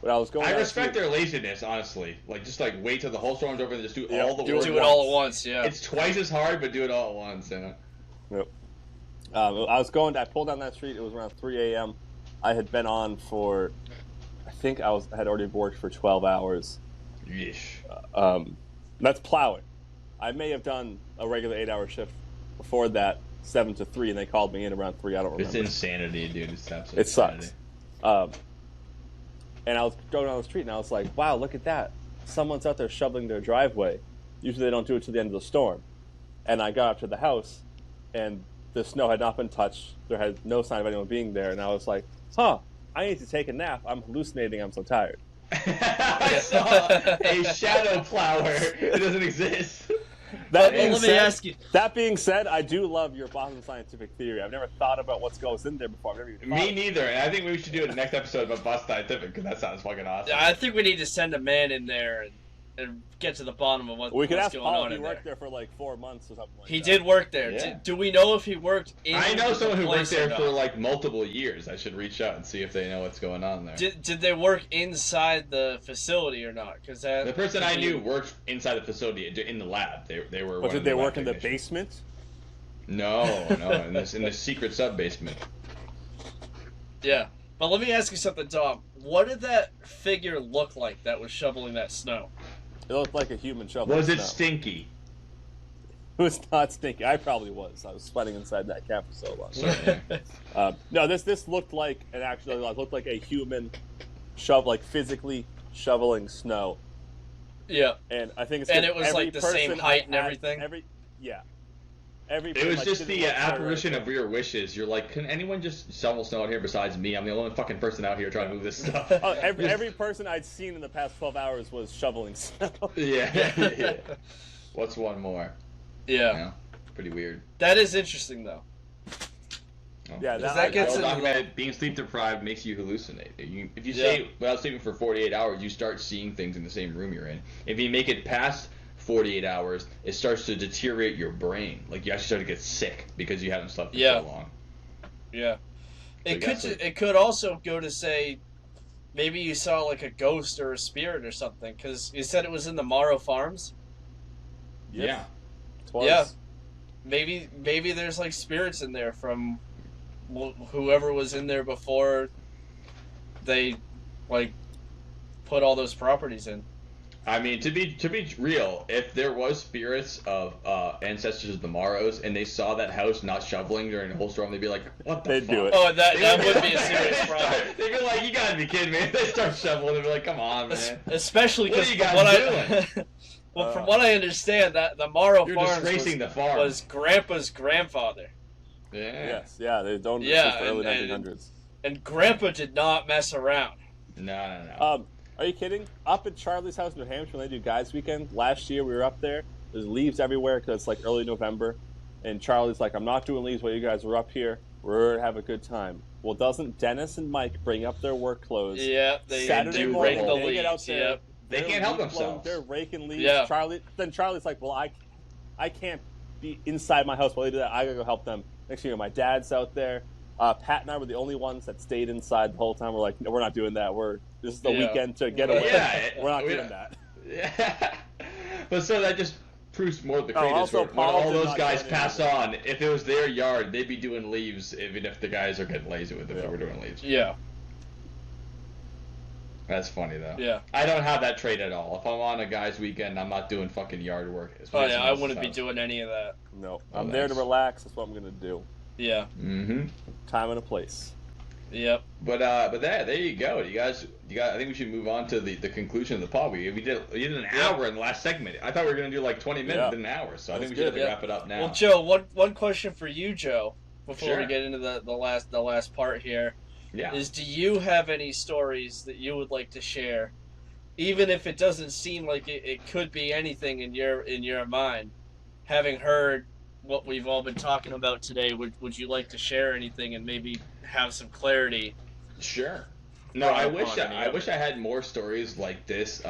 Speaker 2: I was going.
Speaker 3: I respect their laziness, honestly. Just wait till the whole storm's over and just do all the work.
Speaker 1: Do it all at once. Yeah.
Speaker 3: It's twice as hard, but do it all at once.
Speaker 2: Yep. I pulled down that street. It was around 3 a.m. I had been on for, I think had already worked for 12 hours.
Speaker 3: Yeesh.
Speaker 2: That's plowing. I may have done a regular 8-hour shift before that, 7 to 3, and they called me in around 3. I don't remember.
Speaker 3: It's insanity, dude. It's absolutely
Speaker 2: It sucks. And I was going down the street, and I was like, wow, look at that. Someone's out there shoveling their driveway. Usually they don't do it till the end of the storm. And I got up to the house, and the snow had not been touched. There had no sign of anyone being there. And I was like, I need to take a nap. I'm hallucinating. I'm so tired.
Speaker 3: I saw a shadow plower. It doesn't exist.
Speaker 2: Let me ask you. That being said, I do love your Boston Scientific theory. I've never thought about what goes in there before.
Speaker 3: Me neither. And I think we should do a next episode about Boston Scientific because that sounds fucking awesome.
Speaker 1: Yeah, I think we need to send a man in there and get to the bottom of what's going on in there.
Speaker 2: We could ask Paul if he worked there for 4 months or something like that.
Speaker 1: He did work there.
Speaker 3: Yeah.
Speaker 1: Do we know if he worked in
Speaker 3: I know someone who worked there
Speaker 1: for
Speaker 3: multiple years. I should reach out and see if they know what's going on there.
Speaker 1: Did they work inside the facility or not? Because
Speaker 3: the person I knew worked inside the facility in the lab. They were.
Speaker 2: But did they work in the basement?
Speaker 3: No, in the secret sub basement.
Speaker 1: Yeah, but let me ask you something, Tom. What did that figure look like that was shoveling that snow?
Speaker 2: It looked like a human shovel.
Speaker 3: Was it stinky?
Speaker 2: It was not stinky. I probably was. I was sweating inside that camp for so long. No, this looked like looked like a human physically shoveling snow.
Speaker 1: Yeah.
Speaker 2: And I think
Speaker 1: it was like the same height and everything.
Speaker 3: It was just the apparition of your wishes. You're like, can anyone just shovel snow out here besides me? I'm the only fucking person out here trying to move this stuff.
Speaker 2: Every person I'd seen in the past 12 hours was shoveling snow.
Speaker 3: Yeah. What's one more?
Speaker 1: Yeah.
Speaker 3: Pretty weird.
Speaker 1: That is interesting, though.
Speaker 2: Yeah,
Speaker 1: that gets
Speaker 3: documented. Being sleep deprived makes you hallucinate. If you stay without sleeping for 48 hours, you start seeing things in the same room you're in. If you make it past 48 hours, it starts to deteriorate your brain. Like you actually start to get sick because you haven't slept for so long.
Speaker 1: Yeah. It could also go to say maybe you saw like a ghost or a spirit or something, because you said it was in the Mauro Farms.
Speaker 3: Yeah.
Speaker 2: Twice.
Speaker 1: Yeah. Maybe there's like spirits in there from whoever was in there before they put all those properties in.
Speaker 3: I mean, to be real, if there was spirits of ancestors of the Mauros and they saw that house not shoveling during the whole storm, they'd be like, "What the fuck?"
Speaker 2: Do it.
Speaker 1: Oh, that would be a serious problem.
Speaker 3: They'd be like, "You gotta be kidding me!" They start shoveling, they'd be like, "Come on, man!"
Speaker 1: Especially because from what I understand, that the Mauro Farms was Grandpa's grandfather.
Speaker 3: Yeah.
Speaker 2: Yes. Yeah. They don't exist for early 1900s.
Speaker 1: And Grandpa did not mess around.
Speaker 3: No.
Speaker 2: Are you kidding? Up at Charlie's house in New Hampshire when they do Guys Weekend, last year we were up there. There's leaves everywhere because it's like early November. And Charlie's like, I'm not doing leaves while you guys are up here. We're going to have a good time. Well, doesn't Dennis and Mike bring up their work clothes?
Speaker 1: Yeah,
Speaker 2: Saturday morning, they get out there.
Speaker 3: They can't help themselves.
Speaker 2: They're raking leaves.
Speaker 1: Yeah.
Speaker 2: Charlie's like, well, I can't be inside my house while they do that. I gotta go help them. Next thing you know, my dad's out there. Pat and I were the only ones that stayed inside the whole time. We're like, no, we're not doing that. This is the weekend to get away.
Speaker 3: Yeah,
Speaker 2: we're not doing that.
Speaker 3: Yeah. But so that just proves more of the craziness.
Speaker 2: Also,
Speaker 3: when all
Speaker 2: Paul did
Speaker 3: those
Speaker 2: not
Speaker 3: guys
Speaker 2: get
Speaker 3: pass
Speaker 2: anything.
Speaker 3: on, if it was their yard, they'd be doing leaves, even if the guys are getting lazy with it. If they were doing leaves.
Speaker 1: Yeah.
Speaker 3: That's funny though.
Speaker 1: Yeah.
Speaker 3: I don't have that trait at all. If I'm on a guy's weekend, I'm not doing fucking yard work.
Speaker 1: Oh yeah, I wouldn't be doing any of that.
Speaker 2: No, I'm there to relax. That's what I'm gonna do.
Speaker 1: Yeah.
Speaker 3: Mm-hmm.
Speaker 2: Time and a place.
Speaker 1: Yep.
Speaker 3: But there you go. You guys. I think we should move on to the conclusion of the pod. We did an hour in the last segment. I thought we were gonna do like 20 minutes,
Speaker 2: Yeah.
Speaker 3: did an hour. So I
Speaker 2: That's
Speaker 3: think we should
Speaker 2: good.
Speaker 3: wrap it up now.
Speaker 1: Well, Joe, one question for you, Joe, before
Speaker 3: Sure.
Speaker 1: we get into the last part here,
Speaker 3: Yeah.
Speaker 1: is do you have any stories that you would like to share, even if it doesn't seem like it could be anything in your mind? Having heard what we've all been talking about today, would you like to share anything and maybe have some clarity?
Speaker 3: Sure. No, I wish I had more stories like this.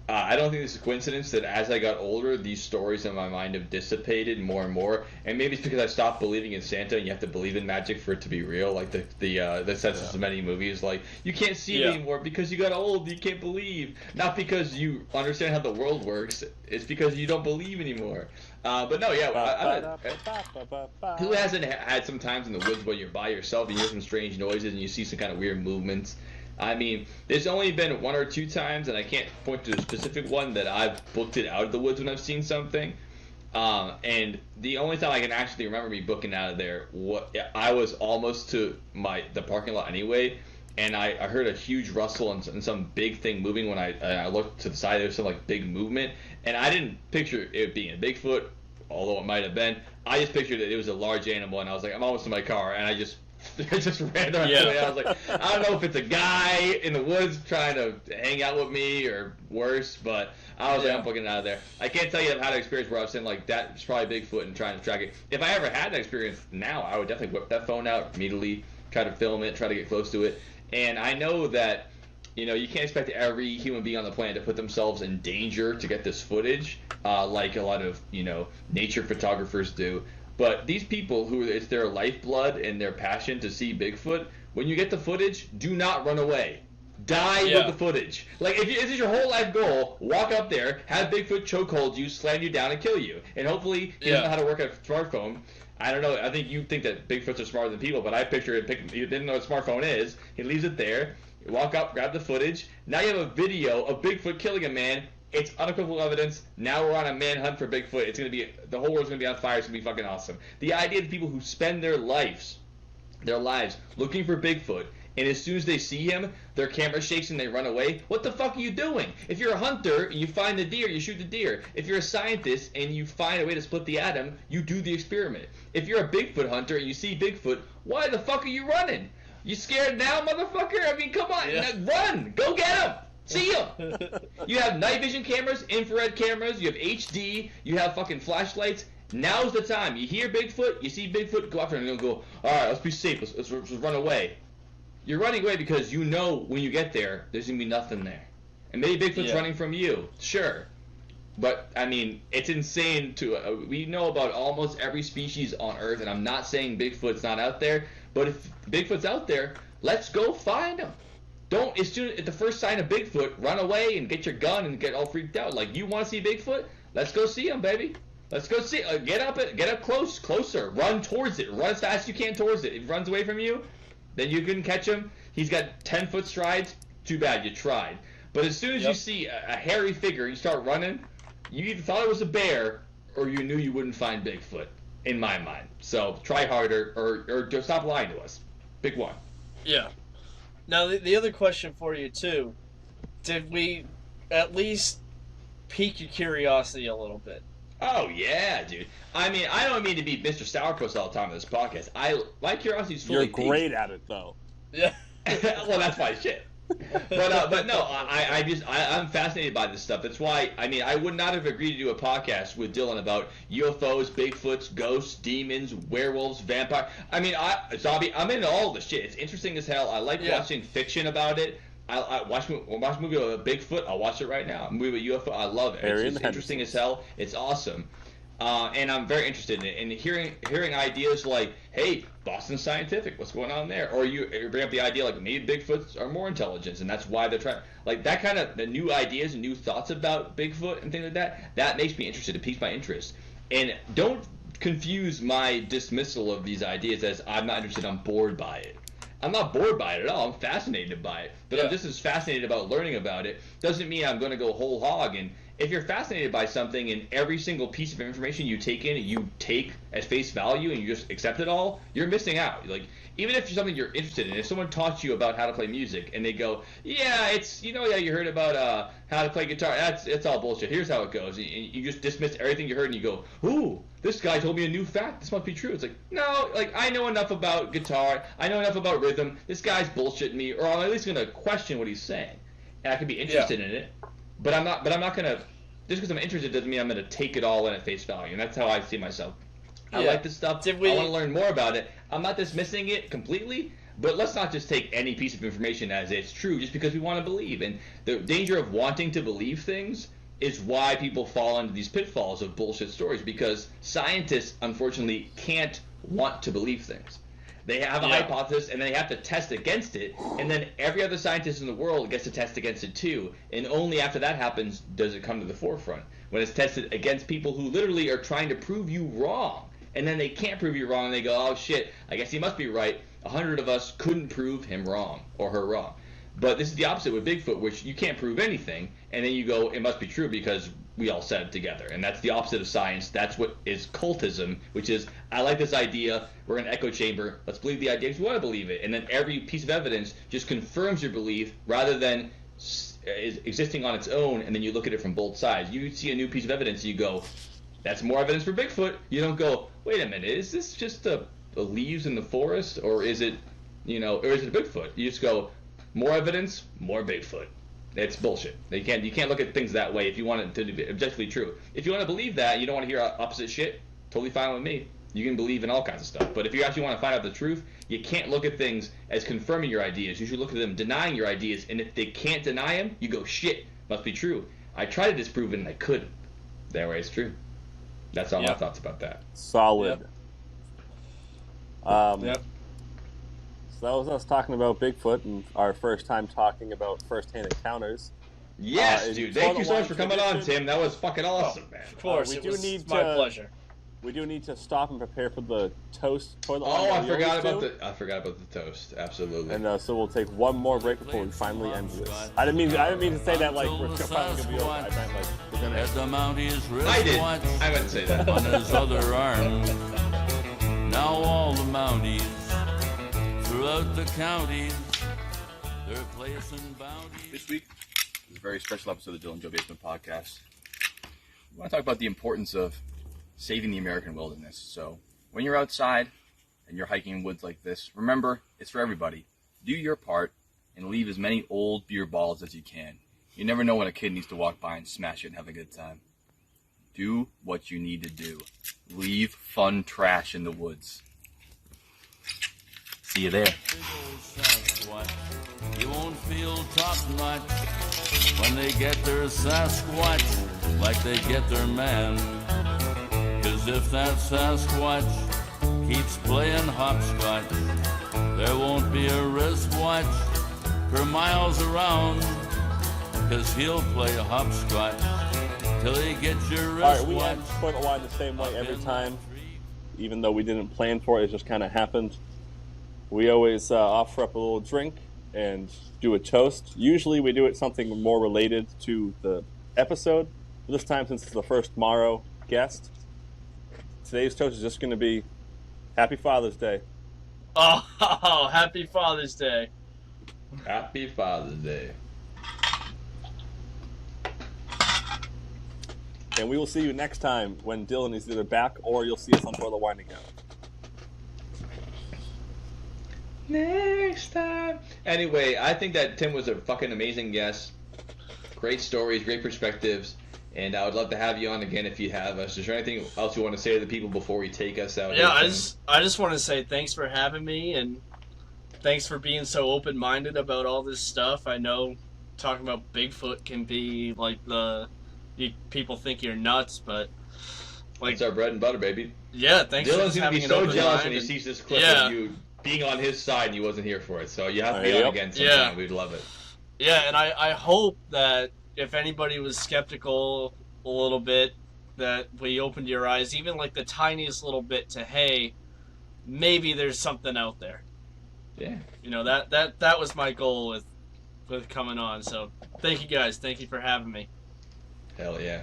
Speaker 3: I don't think it's a coincidence that as I got older, these stories in my mind have dissipated more and more. And maybe it's because I stopped believing in Santa, and you have to believe in magic for it to be real. Like the sense of so many movies, like you can't see it anymore because you got old. You can't believe, not because you understand how the world works. It's because you don't believe anymore. But no, yeah. Who hasn't had some times in the woods where you're by yourself and you hear some strange noises and you see some kind of weird movements? I mean, there's only been 1 or 2 times, and I can't point to a specific one, that I've booked it out of the woods when I've seen something. And the only time I can actually remember me booking out of there, I was almost to the parking lot anyway, and I heard a huge rustle and some big thing moving when I looked to the side. There was some like big movement, and I didn't picture it being a Bigfoot, although it might have been. I just pictured it was a large animal, and I was like, I'm almost in my car, and I just ran around. Yeah. I was like, I don't know if it's a guy in the woods trying to hang out with me or worse, but I was like, I'm fucking out of there. I can't tell you I've had an experience where I was saying like that's probably Bigfoot and trying to track it. If I ever had that experience now, I would definitely whip that phone out immediately, try to film it, try to get close to it. And I know that, you can't expect every human being on the planet to put themselves in danger to get this footage, like a lot of, nature photographers do. But these people it's their lifeblood and their passion to see Bigfoot, when you get the footage, do not run away. Die with the footage. Like, if this is your whole life goal, walk up there, have Bigfoot chokehold you, slam you down, and kill you. And hopefully he doesn't know how to work a smartphone. I don't know. I think you think that Bigfoots are smarter than people, but I picture he didn't know what a smartphone is. He leaves it there. You walk up, grab the footage. Now you have a video of Bigfoot killing a man. It's unequivocal evidence. Now we're on a manhunt for Bigfoot. It's gonna be the whole world's gonna be on fire. It's gonna be fucking awesome. The idea of people who spend their lives looking for Bigfoot, and as soon as they see him, their camera shakes and they run away. What the fuck are you doing? If you're a hunter and you find the deer, you shoot the deer. If you're a scientist and you find a way to split the atom, you do the experiment. If you're a Bigfoot hunter and you see Bigfoot, why the fuck are you running? You scared now, motherfucker? I mean, come on, run! Go get him! See him! You have night vision cameras, infrared cameras, you have HD, you have fucking flashlights. Now's the time. You hear Bigfoot, you see Bigfoot, go after him and go, alright, let's be safe, let's run away. You're running away because you know when you get there, there's going to be nothing there. And maybe Bigfoot's running from you, sure. But, I mean, it's insane to... we know about almost every species on Earth, and I'm not saying Bigfoot's not out there, but if Bigfoot's out there, let's go find him. Don't, at the first sign of Bigfoot, run away and get your gun and get all freaked out. Like, you want to see Bigfoot? Let's go see him, baby. Let's go see. Get up closer. Run towards it. Run as fast as you can towards it. If he runs away from you, then you couldn't catch him. He's got 10-foot strides. Too bad, you tried. But as soon as you see a hairy figure, you start running, you either thought it was a bear or you knew you wouldn't find Bigfoot, in my mind. So try harder or just stop lying to us. Pick one.
Speaker 1: Yeah. Now, the other question for you, too, did we at least pique your curiosity a little bit?
Speaker 3: Oh, yeah, dude. I mean, I don't mean to be Mr. Sourpuss all the time in this podcast. My curiosity is fully piqued.
Speaker 2: You're great at it, though.
Speaker 1: Yeah.
Speaker 3: Well, that's my shit. But no, I'm fascinated by this stuff. That's why, I mean, I would not have agreed to do a podcast with Dylan about UFOs, Bigfoots, ghosts, demons, werewolves, vampire. I mean, I'm into all this shit. It's interesting as hell. I like watching fiction about it. I watch a movie about Bigfoot. I'll watch it right now. A movie about UFO. I love it. It's interesting as hell. It's awesome. And I'm very interested in it. And hearing ideas like, hey, Boston Scientific, what's going on there? Or you bring up the idea like maybe Bigfoots are more intelligent, and that's why they're trying. Like that kind of the new ideas and new thoughts about Bigfoot and things like that. That makes me interested. It piques my interest. And don't confuse my dismissal of these ideas as I'm not interested. I'm bored by it. I'm not bored by it at all. I'm fascinated by it. But I'm just as fascinated about learning about it. Doesn't mean I'm going to go whole hog. And if you're fascinated by something and every single piece of information you take in, you take at face value and you just accept it all, you're missing out. Like, even if it's something you're interested in, if someone taught you about how to play music and they go, yeah, it's, you heard about how to play guitar, it's all bullshit. Here's how it goes. And you just dismiss everything you heard and you go, ooh, this guy told me a new fact. This must be true. It's like, no, like, I know enough about guitar. I know enough about rhythm. This guy's bullshitting me, or I'm at least going to question what he's saying. And I could be interested in it, but I'm not going to, just because I'm interested doesn't mean I'm going to take it all in at face value. And that's how I see myself. I like this stuff. I want to learn more about it. I'm not dismissing it completely, but let's not just take any piece of information as it's true just because we want to believe. And the danger of wanting to believe things is why people fall into these pitfalls of bullshit stories, because scientists, unfortunately, can't want to believe things. They have a hypothesis, and they have to test against it, and then every other scientist in the world gets to test against it too, and only after that happens does it come to the forefront, when it's tested against people who literally are trying to prove you wrong, and then they can't prove you wrong, and they go, oh shit, I guess he must be right. 100 of us couldn't prove him wrong, or her wrong. But this is the opposite with Bigfoot, which you can't prove anything, and then you go, it must be true because we all said it together. And that's the opposite of science. That's what is cultism, which is, I like this idea, we're in an echo chamber, let's believe the idea because we want to believe it. And then every piece of evidence just confirms your belief rather than is existing on its own, and then you look at it from both sides. You see a new piece of evidence, and you go, that's more evidence for Bigfoot. You don't go, wait a minute, is this just the leaves in the forest, or is it, or is it a Bigfoot? You just go, more evidence, more Bigfoot. It's bullshit. You can't look at things that way if you want it to be objectively true. If you want to believe that, you don't want to hear opposite shit, totally fine with me. You can believe in all kinds of stuff. But if you actually want to find out the truth, you can't look at things as confirming your ideas. You should look at them denying your ideas. And if they can't deny them, you go, shit, must be true. I tried to disprove it and I couldn't. That way it's true. That's all my thoughts about that.
Speaker 2: Solid.
Speaker 1: Yep.
Speaker 2: So that was us talking about Bigfoot and our first time talking about first-hand encounters.
Speaker 3: Yes, dude. Thank you so much for coming on, Tim. That was fucking awesome, man.
Speaker 1: Of course, my pleasure.
Speaker 2: We do need to stop and prepare for the toast toilet.
Speaker 3: I forgot about the toast. Absolutely.
Speaker 2: And so we'll take one more break before we finally end this. I didn't mean to say that like we're finally gonna be over. I meant like we're gonna.
Speaker 6: At the Mounties wrist
Speaker 3: I did.
Speaker 6: watch
Speaker 3: I meant to say that.
Speaker 6: on his other arm. Now all the Mounties throughout the counties, they're placing bounties.
Speaker 10: This week is a very special episode of the Dylan Joe Basement Podcast. We want to talk about the importance of saving the American wilderness. So when you're outside and you're hiking in woods like this, remember, it's for everybody. Do your part and leave as many old beer balls as you can. You never know when a kid needs to walk by and smash it and have a good time. Do what you need to do. Leave fun trash in the woods. See you there.
Speaker 6: You won't feel top-notch when they get their Sasquatch like they get their man. 'Cause if that Sasquatch keeps playing hopscotch, there won't be a wristwatch for miles around. 'Cause he'll play hopscotch till he gets your wristwatch.
Speaker 2: Alright, we end Toilet Wine the same way every time. Even though we didn't plan for it, it just kind of happened. We always offer up a little drink and do a toast. Usually we do it something more related to the episode. This time, since it's the first Mauro guest, today's toast is just going to be Happy Father's Day.
Speaker 1: Oh, Happy Father's Day.
Speaker 3: Happy Father's Day.
Speaker 2: And we will see you next time when Dylan is either back or you'll see us on Toilet Wine again.
Speaker 3: Next time. Anyway, I think that Tim was a fucking amazing guest. Great stories, great perspectives, and I would love to have you on again if you have us. Is there anything else you want to say to the people before we take us out?
Speaker 1: Yeah, I just want to say thanks for having me, and thanks for being so open-minded about all this stuff. I know talking about Bigfoot can be like people think you're nuts, but like
Speaker 3: it's our bread and butter, baby.
Speaker 1: Yeah, thanks.
Speaker 3: Dylan's
Speaker 1: for
Speaker 3: gonna be
Speaker 1: having
Speaker 3: so
Speaker 1: an open
Speaker 3: jealous
Speaker 1: mind
Speaker 3: when he
Speaker 1: and-
Speaker 3: sees this clip
Speaker 1: Yeah.
Speaker 3: of you being on his side and he wasn't here for it. So you have to be on
Speaker 2: Yep.
Speaker 3: again sometime.
Speaker 1: Yeah.
Speaker 3: We'd love it.
Speaker 1: Yeah, and I hope that if anybody was skeptical a little bit, that we opened your eyes, even like the tiniest little bit, to hey, maybe there's something out there.
Speaker 3: Yeah.
Speaker 1: You know, that was my goal with coming on. So thank you guys. Thank you for having me.
Speaker 3: Hell yeah.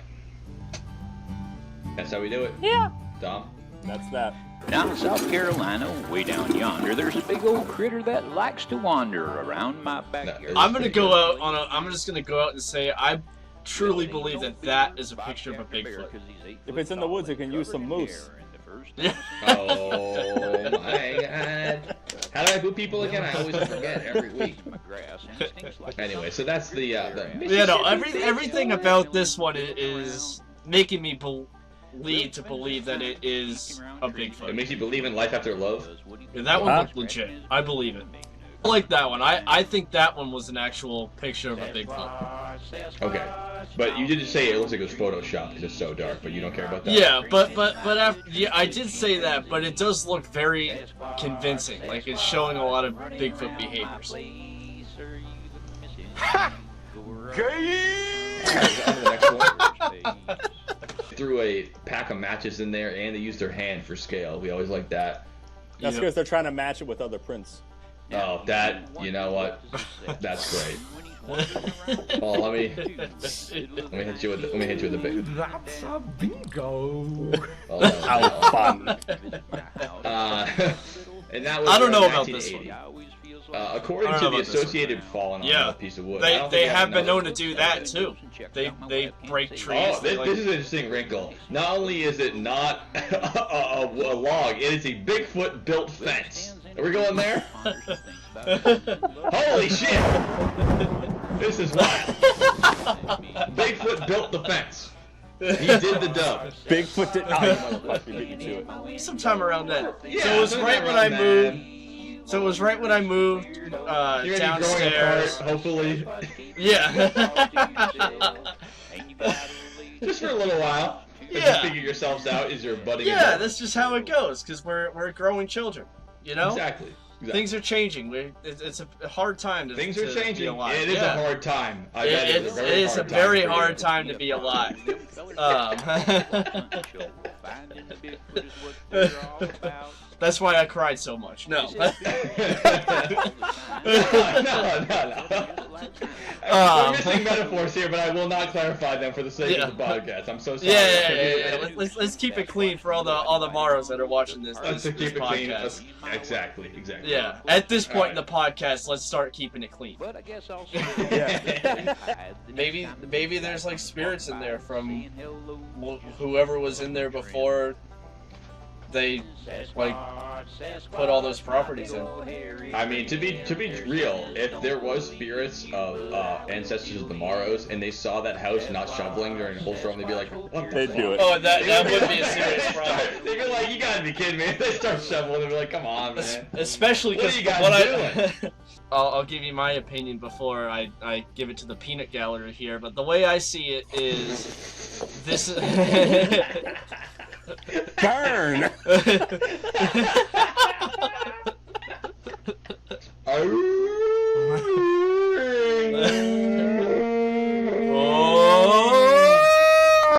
Speaker 3: That's how we do it.
Speaker 11: Yeah.
Speaker 3: Dom?
Speaker 2: That's that.
Speaker 11: Down in South Carolina, way down yonder, there's a big old critter that likes to wander around my backyard.
Speaker 1: I'm gonna go out on a. I'm just gonna go out and say I truly believe that is a picture of a Bigfoot.
Speaker 2: If it's in the woods, it can use some moose.
Speaker 3: Oh my god. How do I boo people again? I always forget every week. Anyway, so that's the
Speaker 1: Yeah, no, everything about this one is making me lead to believe that it is a Bigfoot.
Speaker 3: It makes you believe in life after love?
Speaker 1: Yeah, that one looked legit. I believe it. I like that one. I think that one was an actual picture of a Bigfoot.
Speaker 3: Okay. But you did just say it looks like it was photoshopped because it's so dark, but you don't care about that?
Speaker 1: Yeah, but after, yeah, I did say that, but it does look very convincing. Like it's showing a lot of Bigfoot behaviors.
Speaker 3: Threw a pack of matches in there, and they used their hand for scale. We always like that.
Speaker 2: That's because they're trying to match it with other prints.
Speaker 3: Oh, that, you know what? That's great. Oh, let me hit you with the big.
Speaker 4: That's a bingo.
Speaker 3: Oh, no.
Speaker 2: How fun.
Speaker 3: And that was
Speaker 1: I don't know about this
Speaker 3: 1980. According to the Associated falling on a piece of wood. I don't
Speaker 1: they
Speaker 3: think I
Speaker 1: have been
Speaker 3: another-
Speaker 1: known to do that too. They break trees.
Speaker 3: Oh, this is an interesting wrinkle. Not only is it not a log, it is a Bigfoot built fence. Are we going there? Holy shit! This is wild. Bigfoot built the fence. He did the dub.
Speaker 2: Bigfoot did. Oh, you motherfucker, beat you to it.
Speaker 1: Sometime around then.
Speaker 3: Yeah,
Speaker 1: so it was
Speaker 3: sometime
Speaker 1: right when
Speaker 3: around
Speaker 1: I
Speaker 3: then.
Speaker 1: moved. So it was right when I moved
Speaker 3: You're gonna be growing
Speaker 1: downstairs.
Speaker 3: apart, hopefully.
Speaker 1: Yeah.
Speaker 3: Just for a little while. As
Speaker 1: Yeah.
Speaker 3: you figure yourselves out as you're budding
Speaker 1: Yeah,
Speaker 3: adult.
Speaker 1: that's just how it goes. Because we're growing children. You know.
Speaker 3: Exactly.
Speaker 1: Things are changing. It's a hard time to
Speaker 3: Things
Speaker 1: to
Speaker 3: are
Speaker 1: be
Speaker 3: changing.
Speaker 1: alive.
Speaker 3: It is
Speaker 1: Yeah.
Speaker 3: a hard time. I bet
Speaker 1: It is a very hard time to be alive. That's why I cried so much. No.
Speaker 3: no. We're missing metaphors here, but I will not clarify them for the sake of the podcast. I'm so sorry.
Speaker 1: Yeah. Let's keep it clean for all the Mauros that are watching this.
Speaker 3: Let's
Speaker 1: this
Speaker 3: keep it clean.
Speaker 1: podcast.
Speaker 3: Exactly.
Speaker 1: Yeah. At this point in the podcast, let's start keeping it clean.
Speaker 11: But I guess I'll
Speaker 1: Maybe there's like spirits in there from whoever was in there before they like put all those properties in.
Speaker 3: I mean, to be real, if there was spirits of ancestors of the Mauros and they saw that house not shoveling during the whole storm, they'd be like, "What the
Speaker 2: They'd
Speaker 3: fuck?"
Speaker 2: do it.
Speaker 1: Oh, that would be a serious problem.
Speaker 3: They'd be like, "You gotta be kidding me!" If they start shoveling, they'd be like, "Come on, man."
Speaker 1: Especially
Speaker 3: What are
Speaker 1: because
Speaker 3: you guys doing?
Speaker 1: I'll give you my opinion before I give it to the peanut gallery here, but the way I see it is this.
Speaker 2: Burn!